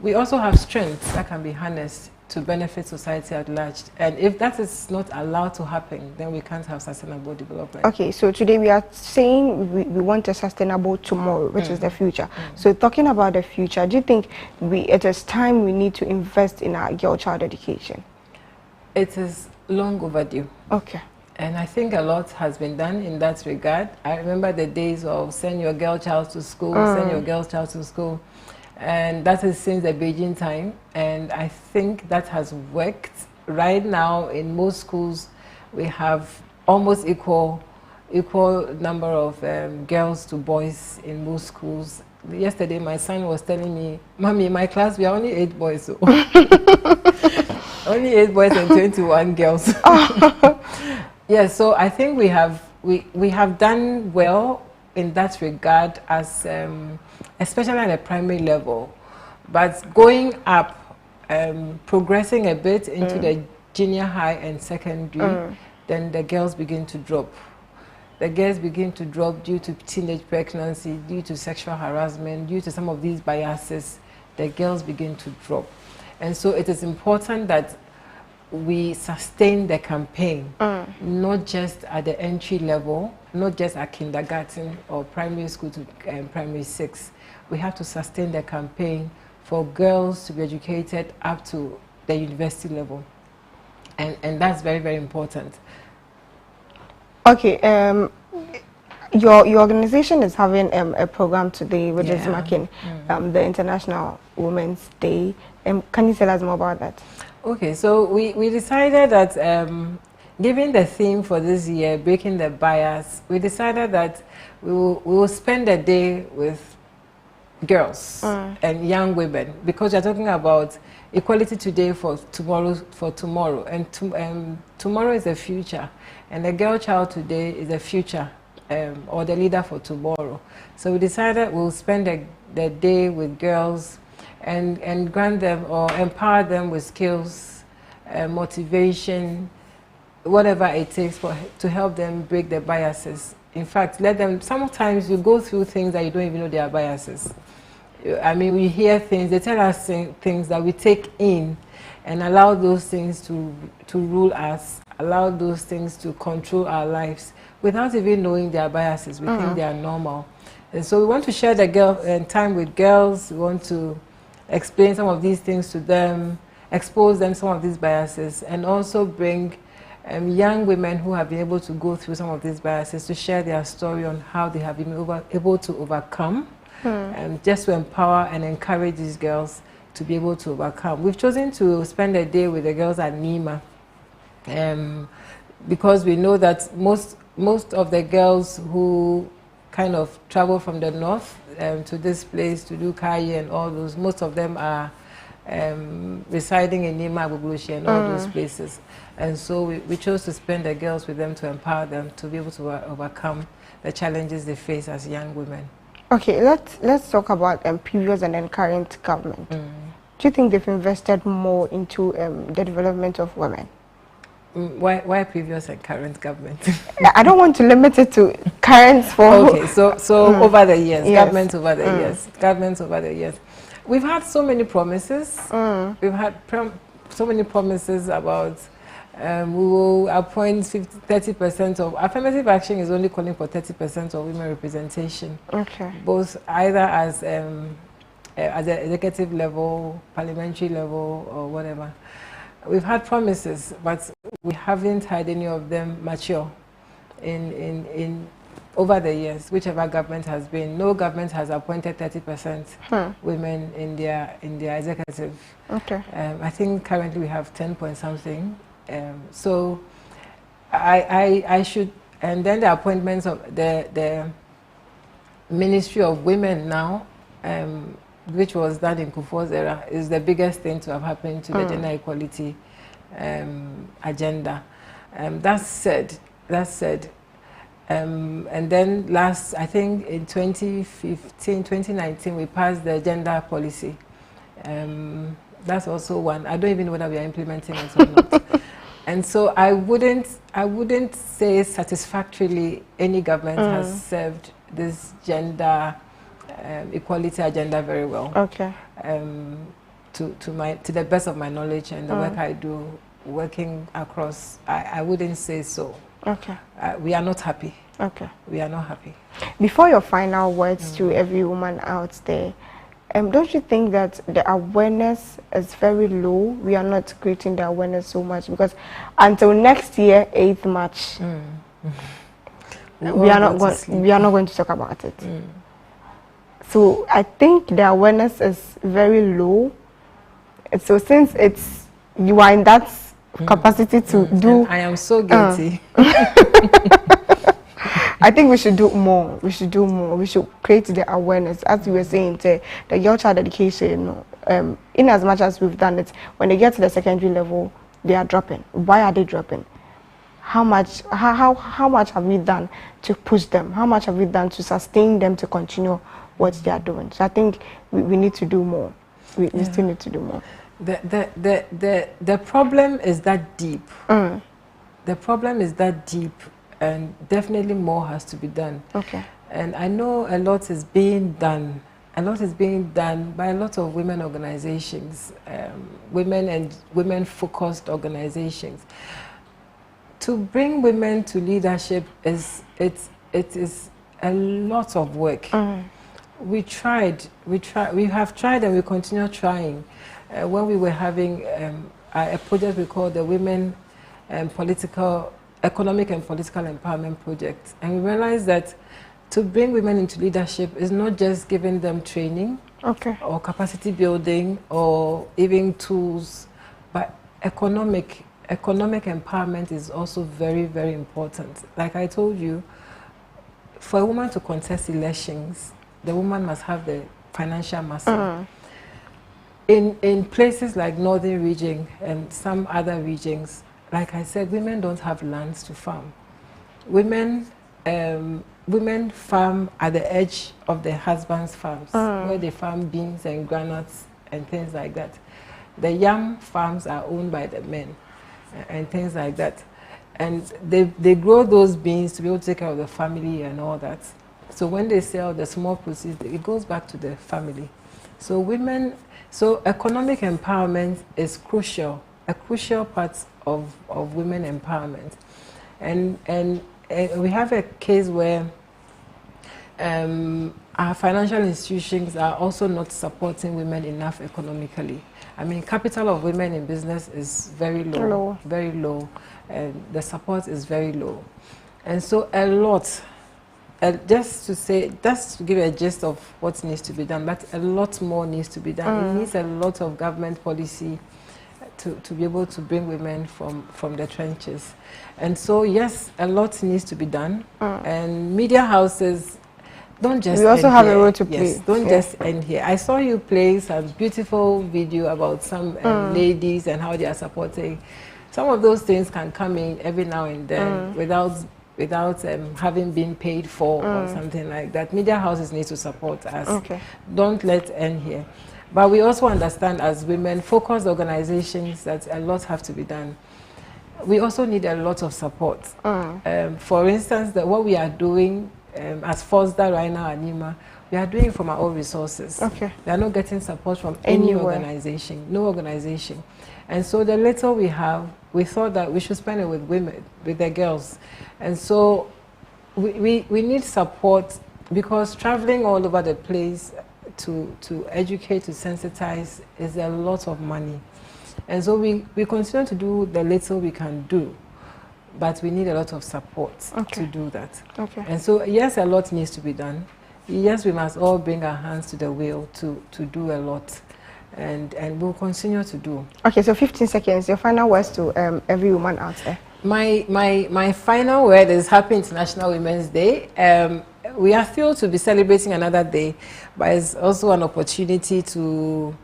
We also have strengths that can be harnessed to benefit society at large. And if that is not allowed to happen, then we can't have sustainable development. Okay, so today we are saying we want a sustainable tomorrow, which is the future. So talking about the future, do you think it is time we need to invest in our girl child education? It is long overdue. Okay. And I think a lot has been done in that regard. I remember the days of send your girl child to school, send your girl child to school. And that is since the Beijing time. And I think that has worked. Right now, in most schools, we have almost equal number of girls to boys in most schools. Yesterday, my son was telling me, "Mommy, in my class, we are only 8 boys. So only 8 boys and 21 girls." Yeah, so I think we have done well in that regard, as especially at the primary level. But going up, progressing a bit into the junior high and secondary, then the girls begin to drop. The girls begin to drop due to teenage pregnancy, due to sexual harassment, due to some of these biases. The girls begin to drop. And so it is important that we sustain the campaign, not just at the entry level, not just at kindergarten or primary school to primary 6. We have to sustain the campaign for girls to be educated up to the university level. And that's very, very important. Okay, your organization is having a program today which is marking the International Women's Day. Can you tell us more about that? Okay, so we decided that given the theme for this year, breaking the bias, we decided that we will spend a day with girls and young women, because we're talking about equality today for tomorrow, and tomorrow is the future, and the girl child today is the future, or the leader for tomorrow. So we decided we'll spend the day with girls and grant them or empower them with skills, motivation, whatever it takes to help them break their biases. In fact, let them, sometimes you go through things that you don't even know they are biases. I mean, we hear things, they tell us things that we take in and allow those things to rule us, allow those things to control our lives without even knowing their biases. We think they are normal. And so we want to share the time with girls. We want to explain some of these things to them, expose them some of these biases, and also bring young women who have been able to go through some of these biases to share their story on how they have been able to overcome, and just to empower and encourage these girls to be able to overcome. We've chosen to spend a day with the girls at NEMA, because we know that most of the girls who kind of travel from the north to this place to do Kaye and all those, most of them are residing in Nima, Buglushi and all those places. And so we chose to spend the girls with them to empower them to be able to overcome the challenges they face as young women. Okay, let's talk about previous and then current government. Do you think they've invested more into the development of women? Why previous and current government? I don't want to limit it to current for... Okay, so over the years, governments over the years. We've had so many promises. We've had so many promises about we will appoint 30% of... Affirmative action is only calling for 30% of women representation. Okay. Both either as the executive level, parliamentary level, or whatever. We've had promises, but we haven't had any of them mature in over the years, whichever government has been. No government has appointed 30% women in their executive. Okay. I think currently we have 10 point something. So I should, and then the appointments of the Ministry of Women now, which was done in Kufuor's era, is the biggest thing to have happened to the gender equality agenda. That said, and then I think in 2019, we passed the gender policy. That's also one. I don't even know whether we are implementing it or not. And so I wouldn't say satisfactorily any government has served this gender equality agenda very well. Okay. To the best of my knowledge and the work I do, working across, I wouldn't say so. Okay. We are not happy. Okay. We are not happy. Before your final words to every woman out there, don't you think that the awareness is very low? We are not creating the awareness so much because until next year, 8th March, we are not going to talk about it. So I think the awareness is very low. So since you are in that capacity to do, and I am so guilty. I think we should do more. We should do more. We should create the awareness, as you were saying, the girl child education. In as much as we've done it, when they get to the secondary level, they are dropping. Why are they dropping? How much have we done to push them? How much have we done to sustain them to continue what they are doing? So I think we need to do more. We still need to do more. The problem is that deep. The problem is that deep, and definitely more has to be done. Okay. And I know a lot is being done. A lot is being done by a lot of women organizations, women-focused organizations. To bring women to leadership it is a lot of work. We have tried and we continue trying. When we were having a project we called the Women Economic and Political Empowerment Project, and we realized that to bring women into leadership is not just giving them training or capacity building or even tools, but economic empowerment is also very, very important. Like I told you, for a woman to contest elections, the woman must have the financial muscle. In places like Northern region and some other regions, like I said, women don't have lands to farm. Women farm at the edge of their husband's farms, where they farm beans and granules and things like that. The yam farms are owned by the men and things like that. And they grow those beans to be able to take care of the family and all that. So when they sell the small proceeds, it goes back to the family. So economic empowerment is crucial, a crucial part of women empowerment. And we have a case where our financial institutions are also not supporting women enough economically. I mean, capital of women in business is very low, very low, and the support is very low. And so a lot, just to give a gist of what needs to be done, but a lot more needs to be done. It needs a lot of government policy to be able to bring women from the trenches. And so, yes, a lot needs to be done. And media houses don't just we also have a role to play. Yes, don't just end here. I saw you play some beautiful video about some ladies and how they are supporting. Some of those things can come in every now and then without having been paid for or something like that. Media houses need to support us. Don't let end here. But we also understand as women-focused organizations that a lot have to be done. We also need a lot of support. For instance, what we are doing as FOSDA right now at NIMA, we are doing it from our own resources. We are not getting support from any organization, no organization. And so the little we have, we thought that we should spend it with women, with the girls. And so we need support, because traveling all over the place to educate, to sensitize is a lot of money. And so we continue to do the little we can do, but we need a lot of support to do that. And so, yes, a lot needs to be done. Yes, we must all bring our hands to the wheel to do a lot. And we'll continue to do. Okay, so 15 seconds, your final words to every woman out there. My final word is Happy International Women's Day. We are thrilled to be celebrating another day, but it's also an opportunity to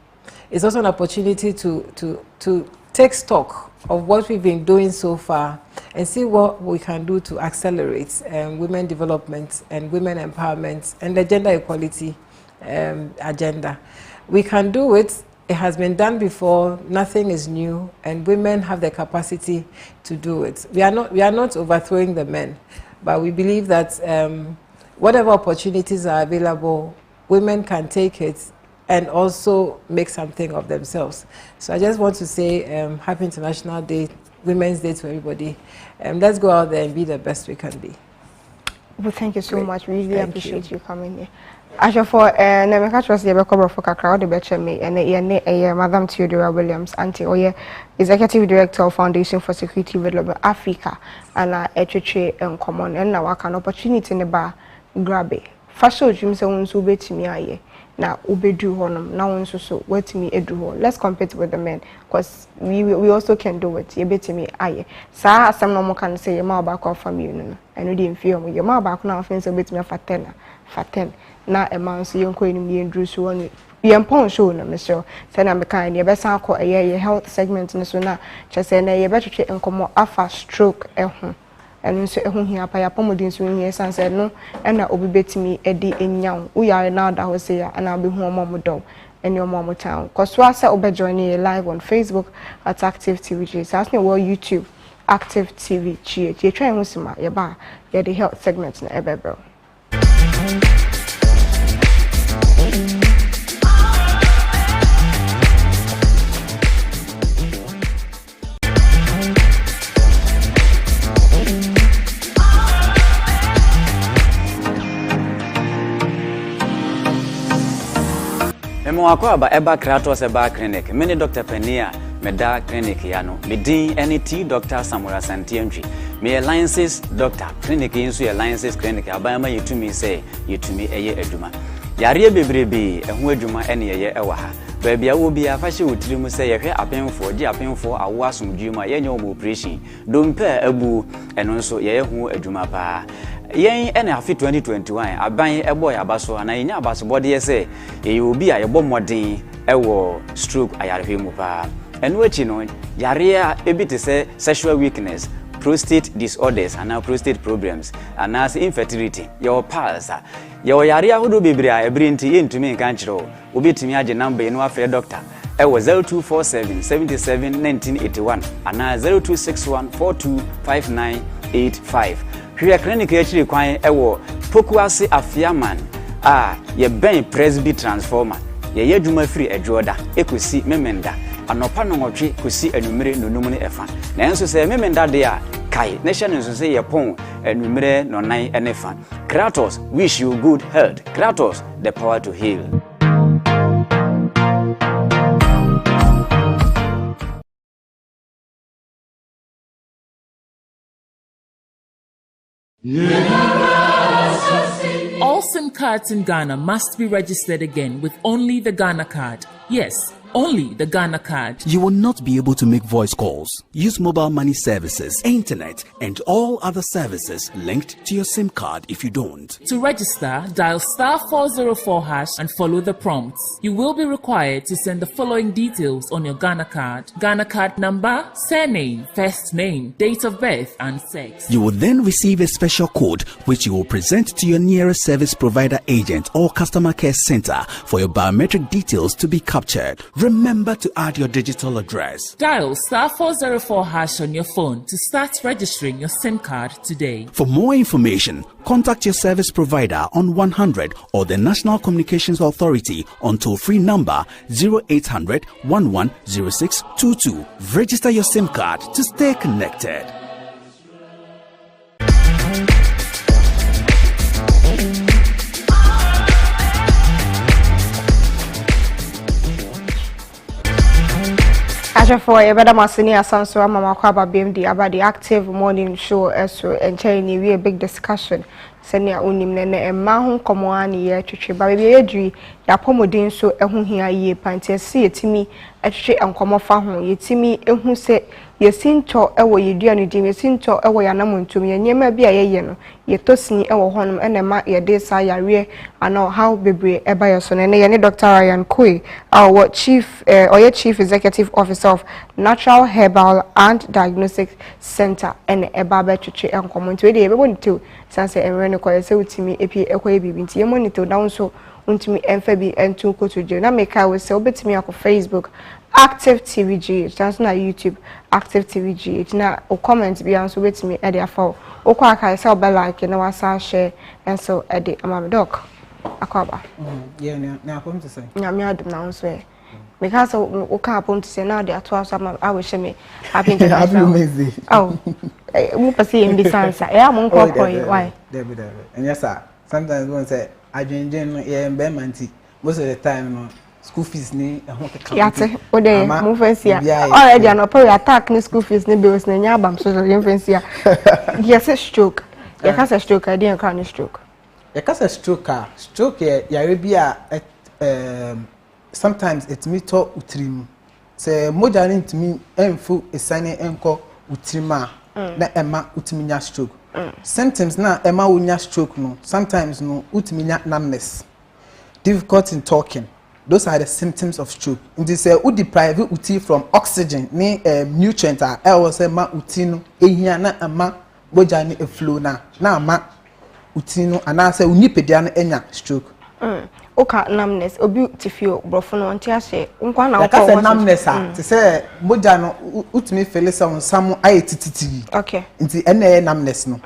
take stock of what we've been doing so far and see what we can do to accelerate women development and women empowerment and the gender equality agenda. We can do it. It has been done before. Nothing is new, and women have the capacity to do it. We are not overthrowing the men, but we believe that whatever opportunities are available, women can take it and also make something of themselves. So I just want to say Happy International Day, Women's Day to everybody. Let's go out there and be the best we can be. Well, thank you so much. We really appreciate you coming here. Asha for na me catch us ye be cover for kakra o de be che me ene ye ne Madam Theodora Williams auntie oye executive director of Foundation for Security Development Africa ana etwetwe encommon en na waka no opportunity ne ba grabe fashion dream se won so betimi aye na ubedu honum na won so wetimi edu ho. Let's compete with the men because we also can do it ye betimi aye sa asem no mo kan say ye ma ba ko family no eno de mfie mo ye ma ba ko na ofin se betimi faten na a man so yonko enim ye ndru so won yempon show na mesho say na me kan ye besa akọ ye health segment no so na chese na ye betwetwe enkomo afa stroke eho eno so eho hia pa ya pomodin so hia sanse no na obi betimi edi enyaw wo yare na da ho say ya na obehu omo dom eni omo town cause wa say obe join ye live on Facebook at Active TV. So as no YouTube Active TV chi ye try ho sima ye ba ye the health segment na ebebro. Wako aba eba Kratos eba clinic. Many Dr. Penia meda clinic yano. Midin NET Dr. Samura Santientry. Me alliances doctor clinic insu alliances clinic abayama yitumi say yitumi eye eduma. Yare bebrebe ehu eduma ene eye ewa ha. Baby awo bia fa hye wotiri mu say yehwe apenfo di apenfo awo asomdwuma yenye omo operation. Dompe abu eno nso ye hu eduma pa. Yen ene afi 2021 aban ebo ya baso na yenya abaso bode ye say ye obi a ye bɔ modern ewo stroke ayarehwe mu pa eno achi no yare a ebite say sexual weakness, prostate disorders and prostate problems and as infertility your pulse your yare ahodo bebre a ebrinti yentumi nka nkyerɛ obi tumi age number eno afre doctor ewo 0247 77 1981 and 0261 425985 Hwɛ clinic actually kwan ewo Pokuase Afiaman ye ben Presby transformer ye adwuma free adwoda ekosi memenda anopa no nwotwe kosi anumere nonum ne efa na enso se memenda de a kai na hye nso se ye pon anumere nonan enefa. Kratos wish you good health. Kratos the power to heal. All SIM cards in Ghana must be registered again with only the Ghana card. Yes, only the Ghana card. You will not be able to make voice calls, use mobile money services, internet, and all other services linked to your SIM card if you don't. To register, dial *404# and follow the prompts. You will be required to send the following details on your Ghana card. Ghana card number, surname, first name, date of birth, and sex. You will then receive a special code which you will present to your nearest service provider agent or customer care center for your biometric details to be captured. Remember to add your digital address. Dial *404# on your phone to start registering your SIM card today. For more information, contact your service provider on 100 or the National Communications Authority on toll-free number 0800 110622. Register your SIM card to stay connected. For a better Masini Asanso Mama Kwaba BMD about the active morning show and Chinese we a big discussion. Senia unim nene e mahun komoani ye twetwe ba be yedri ya pomodin so ehun hia ye pantie se yetimi atwetwe enkomo fa ho yetimi ehun se yesinto ewo yedua no dim yesinto ewo yanamontum ye nyema bi ayeye no yetosini ewo honum enema ye de sa yare ana how bebre eba yeso ne ye ne Dr. Ryan Koi our chief chief executive officer of Natural Herbal and Diagnostic Center and eba ba twetwe enkomo nti we de ye bebo nti sanse enwe ko yese utimi epi ekoye bibi nti ye monitor down so untimi enfa bi entu ko to je na meka we se obetimi akọ Facebook Active TVG chance na YouTube Active TVG na o comment bi anso betimi e dey afa o kwa aka se obe like na wasa share and so e dey amam doc akwaba yeah na apom to say na me adum na so e because o ka apom to say now dey ato aso am I wish me happy amazing oh mu pasi in the sansa e am nko why David and yes sir sometimes one say adwenjen no ye embemanti most of the time no school fees ni ehon keka yate o de mo fancy already an opo attack ni school fees ni bills na nya abam so ye fancy yes stroke ye ka say stroke I dey kan stroke ye ka say stroke yare bia sometimes it me to utrim say moja ni ntimi emfu esane enko utrima na ema utiminya stroke symptoms na ema unya stroke no sometimes no utiminya numbness difficult in talking those are the symptoms of stroke and this u deprive uti from oxygen ni nutrient was ema uti no ehia na ama moja ni flow na ama uti no anase unipedia no enya stroke oka numbness obi tifio brofo no ntia hye nkwa na okọ ka numbness te say moja no utimi feel some ayetititi okay nti ene numbness no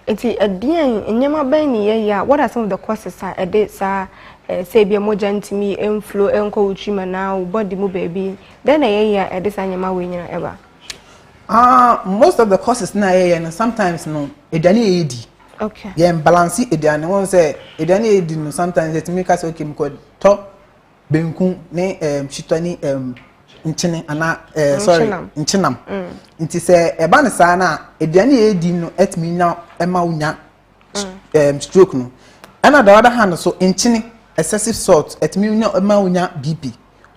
nti adien enyema ban ni ye ya what are some of the causes ede sa say bi moja ntimi inflow enko utrima na body mu baby then ye ya ede sa nyema we nyina eba most of the causes na ye no sometimes no edani edi okay yeah balance ediane won say ediane edi no sometimes it make us okay mko to benku ne shitani nchene ana sorry nchenam nti say eba ne sa na ediane edi no etmi nya ema unya stroke no and on the other hand so nchene excessive salt etmi unya ema unya bp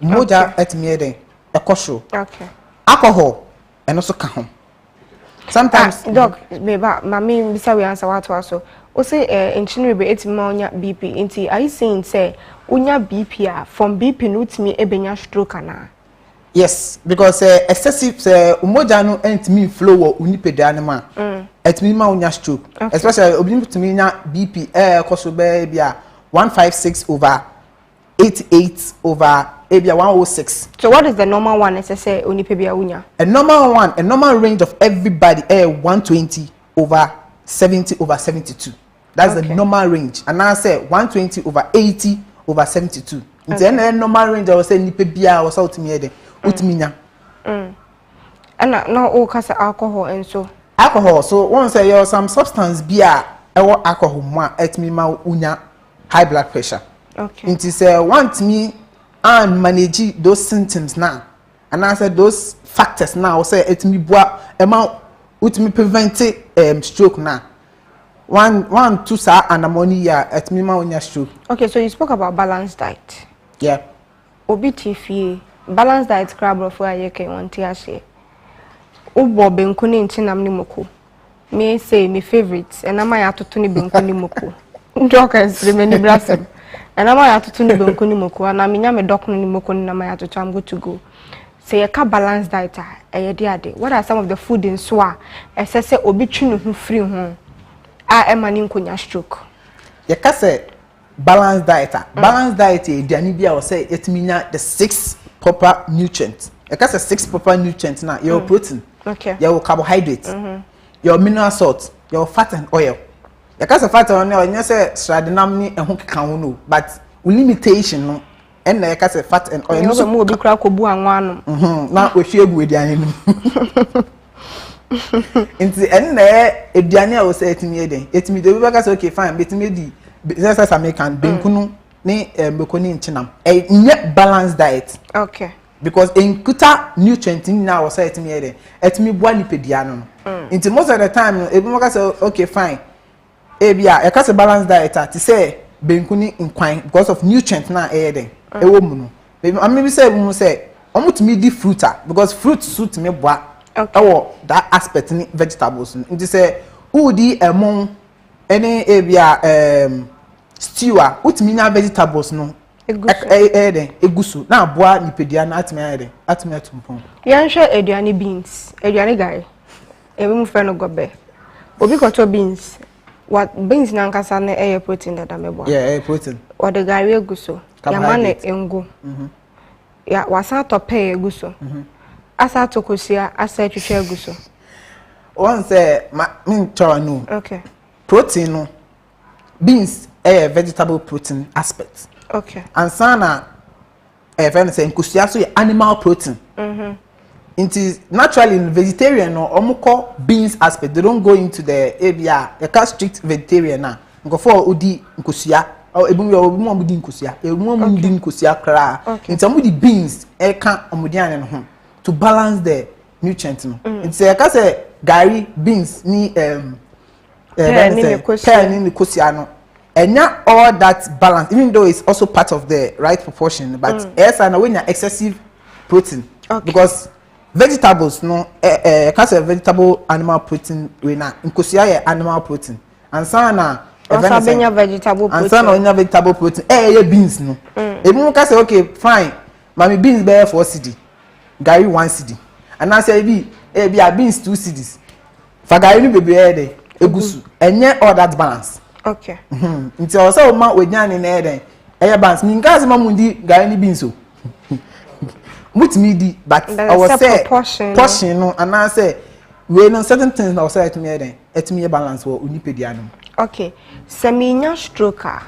moja etmi eden ekosho okay alcohol eno so ka ho sometimes doc beba mami bisa we answer what so o say enchine be etima onya bp nti are you saying say onya bp from bp no timi ebenya stroke ana yes because excessive umoja no entimi flow wo unipedia ne ma etimi ma onya stroke especially obi timi nya bp koso be bia 156/88/106 so what is the normal one say onipebia unya a normal range of everybody 120/70/72 that's the normal range and I say 120/80/72 it's a normal range I was say nipebia was ultimi ede utiminya and now all cause alcohol and so alcohol so once say you some substance bia ewo alcohol ma etimi ma unya high blood pressure okay it is want me and manage those symptoms now and I said those factors now say etimi bua ema utimi prevent stroke now one two sa anammonia etimi ma unya stroke. Okay, so you spoke about balanced diet. Yeah. Obi tifi balanced diet crab for ayeke wanti ase ubo benku ni nchinam ni moko me say my favorite and am ya toto ni benku ni moko jokers remeni brasem and am ya toto ni benku ni moko and am nya me dok ni moko ni am ya toto I'm good to go. Say a balanced diet ade what are some of the food in swa say obi twi ne ho free ho emani nkonya stroke ye ka say balanced diet balanced diet ediani bia o say etiminya the 6 proper nutrients ye ka say 6 proper nutrients na your protein okay your carbohydrates your mineral salt your fat and oil ye ka say fat and oil nya say sradinam ni ehun keka ho no but limitation no and ye ka say fat and oil no so mo obi kra kobu anwa anu na ohwe egu ediani no inti enne ediani a o say etimi eden etimi de be ka say okay fine betimi di say American benkunu ni mekoni nchinam nye balanced diet okay because inkuta nutrient na o say etimi eden etimi bua lipedia no inti most of the time ebi mo ka say okay fine ebia e ka say balanced diet to say benkuni nkwan because of nutrient na eden ewo mu no maybe say mu say omutimi di fruit because fruit suit me bua okay that aspect ni vegetables inti say udi emon any ebia stew utimi na vegetables no egusu na aboa nipedia na atimi atumpon yanhwe eduane beans eduane guy ebi mu fe no gobe obi koto beans what beans na nkasa na protein da mebo protein o de guy egusu yamane engu ya wasa tope egusu asa tokosia asa twetwe egusu once min no okay protein no beans vegetable protein aspect okay and sana when say nkusia so animal protein it naturally in vegetarian no omko beans aspect they don't go into the abia they can strict vegetarian na nkofo odi nkosia ebimu obimu amudi nkosia ebimu amudi nkosia kra ntamu di beans eka omudiane no ho to balance the nutrients no nti e ka say gari beans ni ni kosia no enya all that balance even though it's also part of the right proportion but yes and when you excessive protein because vegetables no ka say vegetable animal protein we na nkosia ye animal protein and sana also vegetable protein and sana vegetable protein beans no ebi ka say okay fine mami beans be 4 cedi gari 1 cedi and I say be beans 2 cedis for gari no bebe dey egusu enye all that balance okay nti also ma onyane na eden balance mi nka ma mundi gari ni beans o mutimi di but I was say portion no and I say we know certain things na also etimi eden etimi balance wo unipedia no okay seminya stroke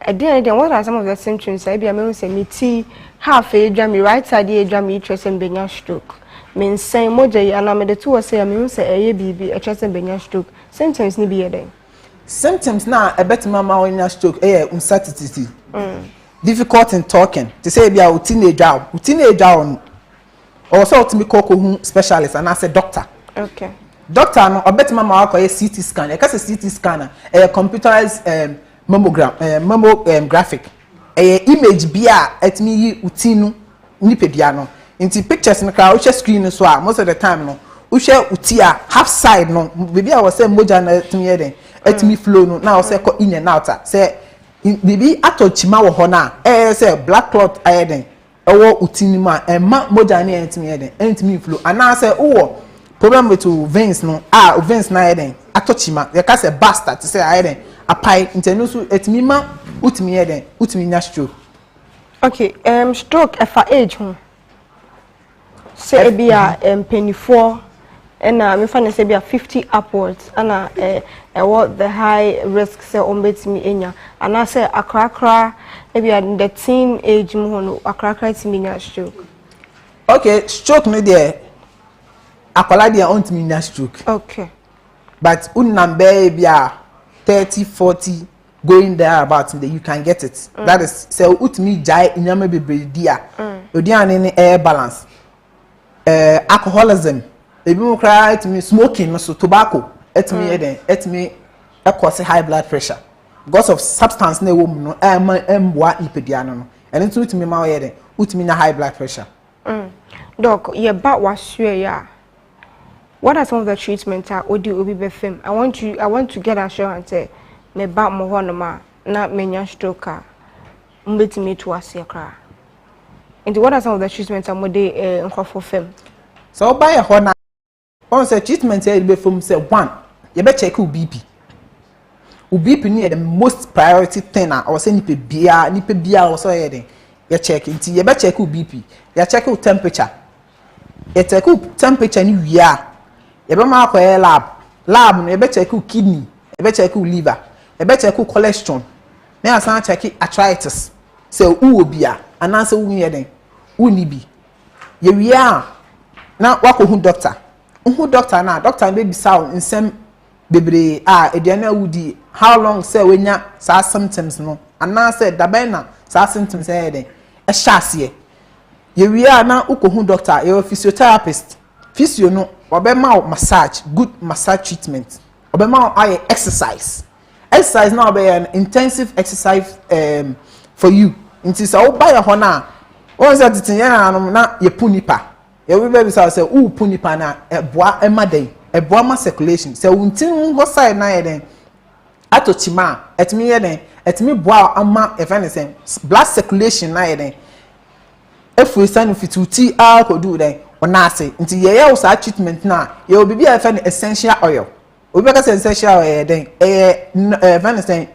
then what are some of the symptoms I be am say me ti half a drum right side a drum interest in benya stroke means say moja ya na me the two say am say bibi interest in benya stroke symptoms ni be then symptoms na a better mama when you stroke uncertainty difficult in talking to say be a teenager on also to me call specialist and I say doctor okay doctor no a better mama call a CT scan a CT scanner a computerized graphic a image bia at me utinu nipedia no into pictures no ka screen so most of the time no utia half side no baby I was say moja na tumi den etimi flow no na say ko in and out say baby atochima wo ho na say black clot ayeden ewo utini ma ma moja na etimi den etimi flow and na say wo problem with veins no veins na ayeden atochima they ka say bastard to say ayeden apai intenu so etimi ma utimi yeden utimi nya stroke okay stroke for age ho say bia penny4 and me find say be 50 upwards and what the high risk say on betimi enya and I say akrakra maybe at the teen age mo no akrakra timi nya stroke okay stroke no there akola there on timi nya stroke okay but unnambe bia 30 40 going there about you can get it that is say utimi jai inyama bebre dia odiane ni air balance alcoholism ebi mo cry to me smoking no so tobacco etimi cause high blood pressure because of substance na wo mu no emboa ipedia no and it utimi ma wo utimi na high blood pressure doc ye ba wasue ya what are some of the treatments odi obi be fem I want to get assurance me ba mo ho no ma na menya stroke mbetimi to ase kra and what are some of the treatments amode nkofo fem so buy a hona on say treatment e be from say one you be check BP ni the most priority thing or say nipa bia or so you check nti you be check BP you check temperature you check temperature ni wia you be ma kwa lab no you be check kidney you be check liver you be check cholesterol na asan check arthritis say uwo bia anase wu yeden uni bi ye wia na wako hu doctor na doctor be bisaw nsem bebre ediana wudi how long say wenya sa symptoms no anase daben na sa symptoms yeden e hyase ye wia na ukohu doctor ye physiotherapist physio no obema massage good massage treatment obema eye exercise na obey an intensive exercise for you nti so wo buy ho na won say titinya na na ye punipa ye we be say u punipa na eboa emaden eboa ma circulation say untin ho side na ye den atochima etimi ye den etimi boa ama say blood circulation na ye den efu sanu fituti kodu den ona ase nti ye ye sa treatment na ye obibi essential oil obi ka say essential oil den say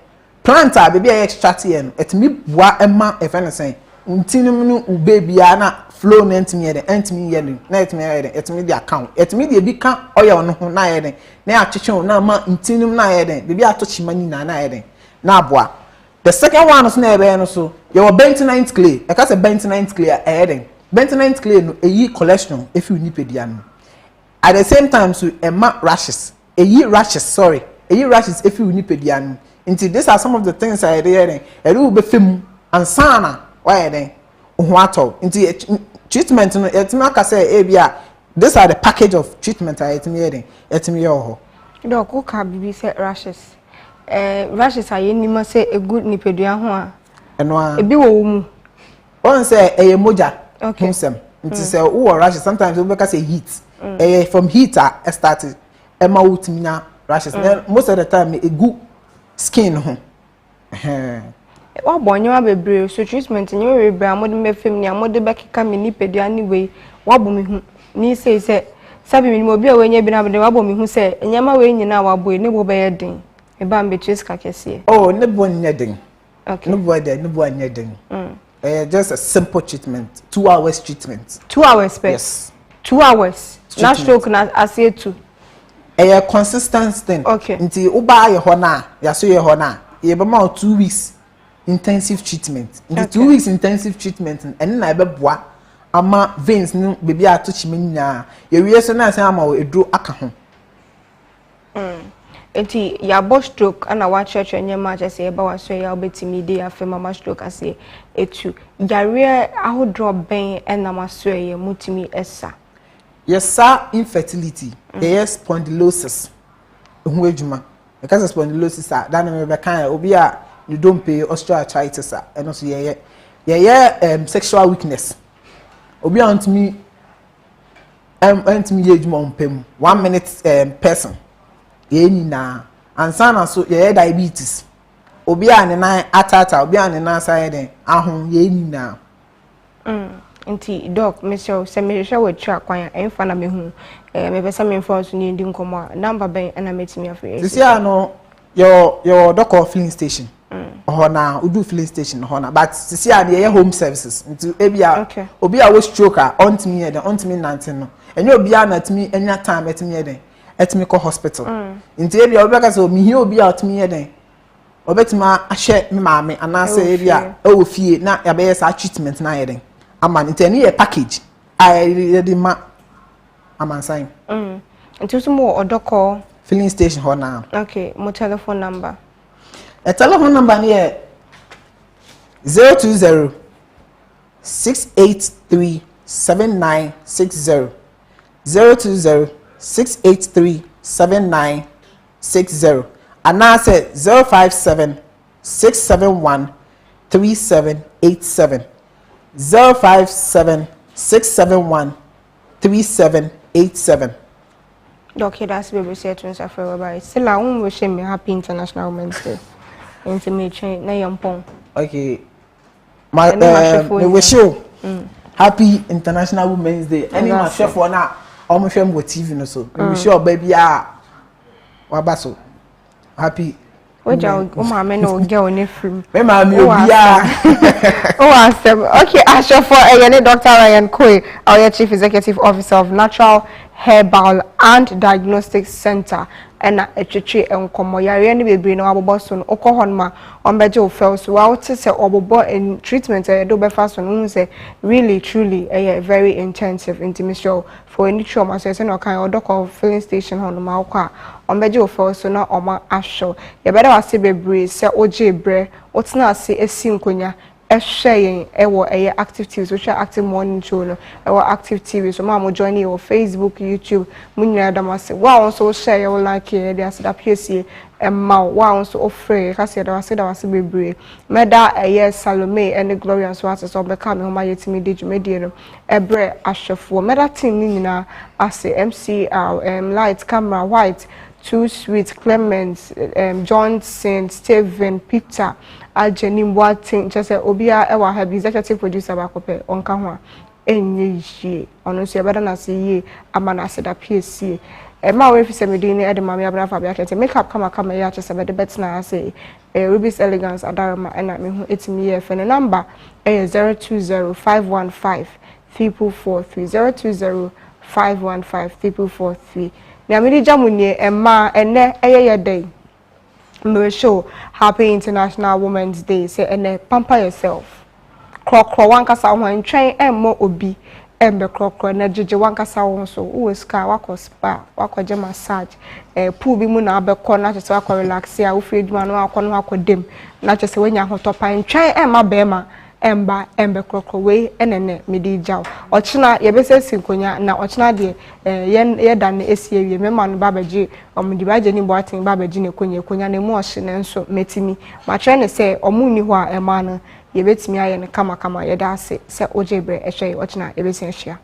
plant baby extract here no etimi boa ema say untinum no ubebia na flow na entimi ye den entimi ye no na etimi ye den etimi di account etimi di bi ka oil no ho na ye den na atwetwe na ma untinum na ye den baby atochima ni na ye den na aboa the second one is na ebe no so ye wo bentonite clay e ka say bentonite clay e den bentonite clay no eyi cholesterol if you nipedia no at the same time so ema rashes eyi rashes if you nipedia no Until these are some of the things I hear. A little bit film and sana. Why then? What all? Until treatment. It's not say Abia. These are the package of treatment I hearing. It's me oh. Doc, who can be said rashes? Rashes are any must say a good nipedia hoa. And one a bill. One say a moja. Okay. It is a rashes. Sometimes we say heat. From heat I started. Emma Utmina rashes. Most of the time a good skin home. What boy you have a brave so treatment in your brand modern me family and modern back come in nipedia anyway. What boom me say sabi mi mo bia we nya bi na be wabo mi hu se enyama we nyina wabo ne bo be den e ba mbe cheska kese oh ne bo nya den okay ne bo nya den just a simple treatment 2 hours treatment 2 hours per yes 2 hours na stroke na ase tu consistent thing okay nti uba ye ho na ya so ye ho na ye be ma 2 weeks intensive treatment nti 2 weeks intensive treatment and na be boa ama veins no baby atochi menina ye wie so na say ama o eduro aka ho enti ya bo stroke ana wa church enyema je say e ba wa so ya obetimi dey afa mama stroke ase etu yare ahodro ben na maso ye mutimi esa yes infertility yes spondylosis ehun adwuma because spondylosis that na me be kan obi a you don't pay osteoarthritis and also sexual weakness obi want me ye djuma ompem 1 minute person ye ni na ansa na so ye diabetes obi a ne na atata obi a ne na side ahun ye ni na nti doc monsieur se me hwe we twa kwan emfa na me hu me pesa me mfa so ni ndi nkomo number ben na metimi afre this year no your doctor filling station na udu filling station na but sisi a dey home services nti ebia obi a wo stroke a ontimi ye den ontimi nante no enye obi a na timi enya time etimi ye den etimi ko hospital nti ebia obi ka so mi hi obi a otimi ye den obetima ahye me maame anase ebia e wo fie na ya be sa treatment na ye den ama nti eni ye package I dey ma amansan nti so mo odoko filling station na okay mo telephone number a telephone number here 020 683 7960 020 683 7960 and now say 057 671 3787 057 671 3787 okay that's baby say to us for bye still I won't wish me happy International Women's Day into me train na yampon okay my we wish you happy International Women's Day any my chef for na omo hwem go TV no so we wish you baby a wabaso happy oja o ma me no girl ne free me ma mi obi a oh awesome okay asho for Eyene Dr. Ryan Koi our Chief Executive Officer of Natural Herbal and Diagnostic Center and etwetwe enkomo yare ne bebre na abobo so no okohon ma ombeje ofel so wa wote se obobo in treatment do be fa so no say really truly very intensive intimacy for any trauma so say no kan odoko filling station hono ma okwa ombeje ofel so na oma ahwo ye bede wase bebre se oje bre otena ase esi nkonya sharing active TV, which are active morning show, no, active TV. So, mama join you on Facebook, YouTube, munya damase. Wow, also share your like here. There's that PSC wow, also offer. Kasi da wase bebre. Meda Salome and the Glory and so as so become home yetimi did media ebre ashofo. Meda team ni na ase MCR light camera white. Too Sweet, Clemens, Johnson, Steven, Peter, Aljenim, Wating, just Obia, Ewa, have executive producer Bakope, on Kahwa, and ye, on Usia Badana, ye, Amana said a PSC. And my wife is a medina at the Mamma Fabiac, make up come here, just about the bets now, I say, Ruby's elegance, Adarama, and I mean, it's me, and a number 020 515 3443 020 515 3443. Na me jamunye emma ene eye day me show happy International Women's Day say ene pamper yourself krokro wan kasa ho ntwen emmo obi embe krokro na jeje wankasa won so wo ska wakọ spa wakọ je massage pool bi mu na abekọ na chese wakọ relax ya wo free duma no wakọ no wakọ dem na chese wanya hotopa ntwan ma bema emba embe krokro we enene medi jaw ochina yebese sinkonya na ochina de ye dan esi ewie mema no babaji omudi baje ni boatin babaji ne konya ne mu ohye ne nso metimi ma tre ne se omuni ho a ema no yebetimi aye ne kama yeda ase se ojebre ehwe ochina yebese ehia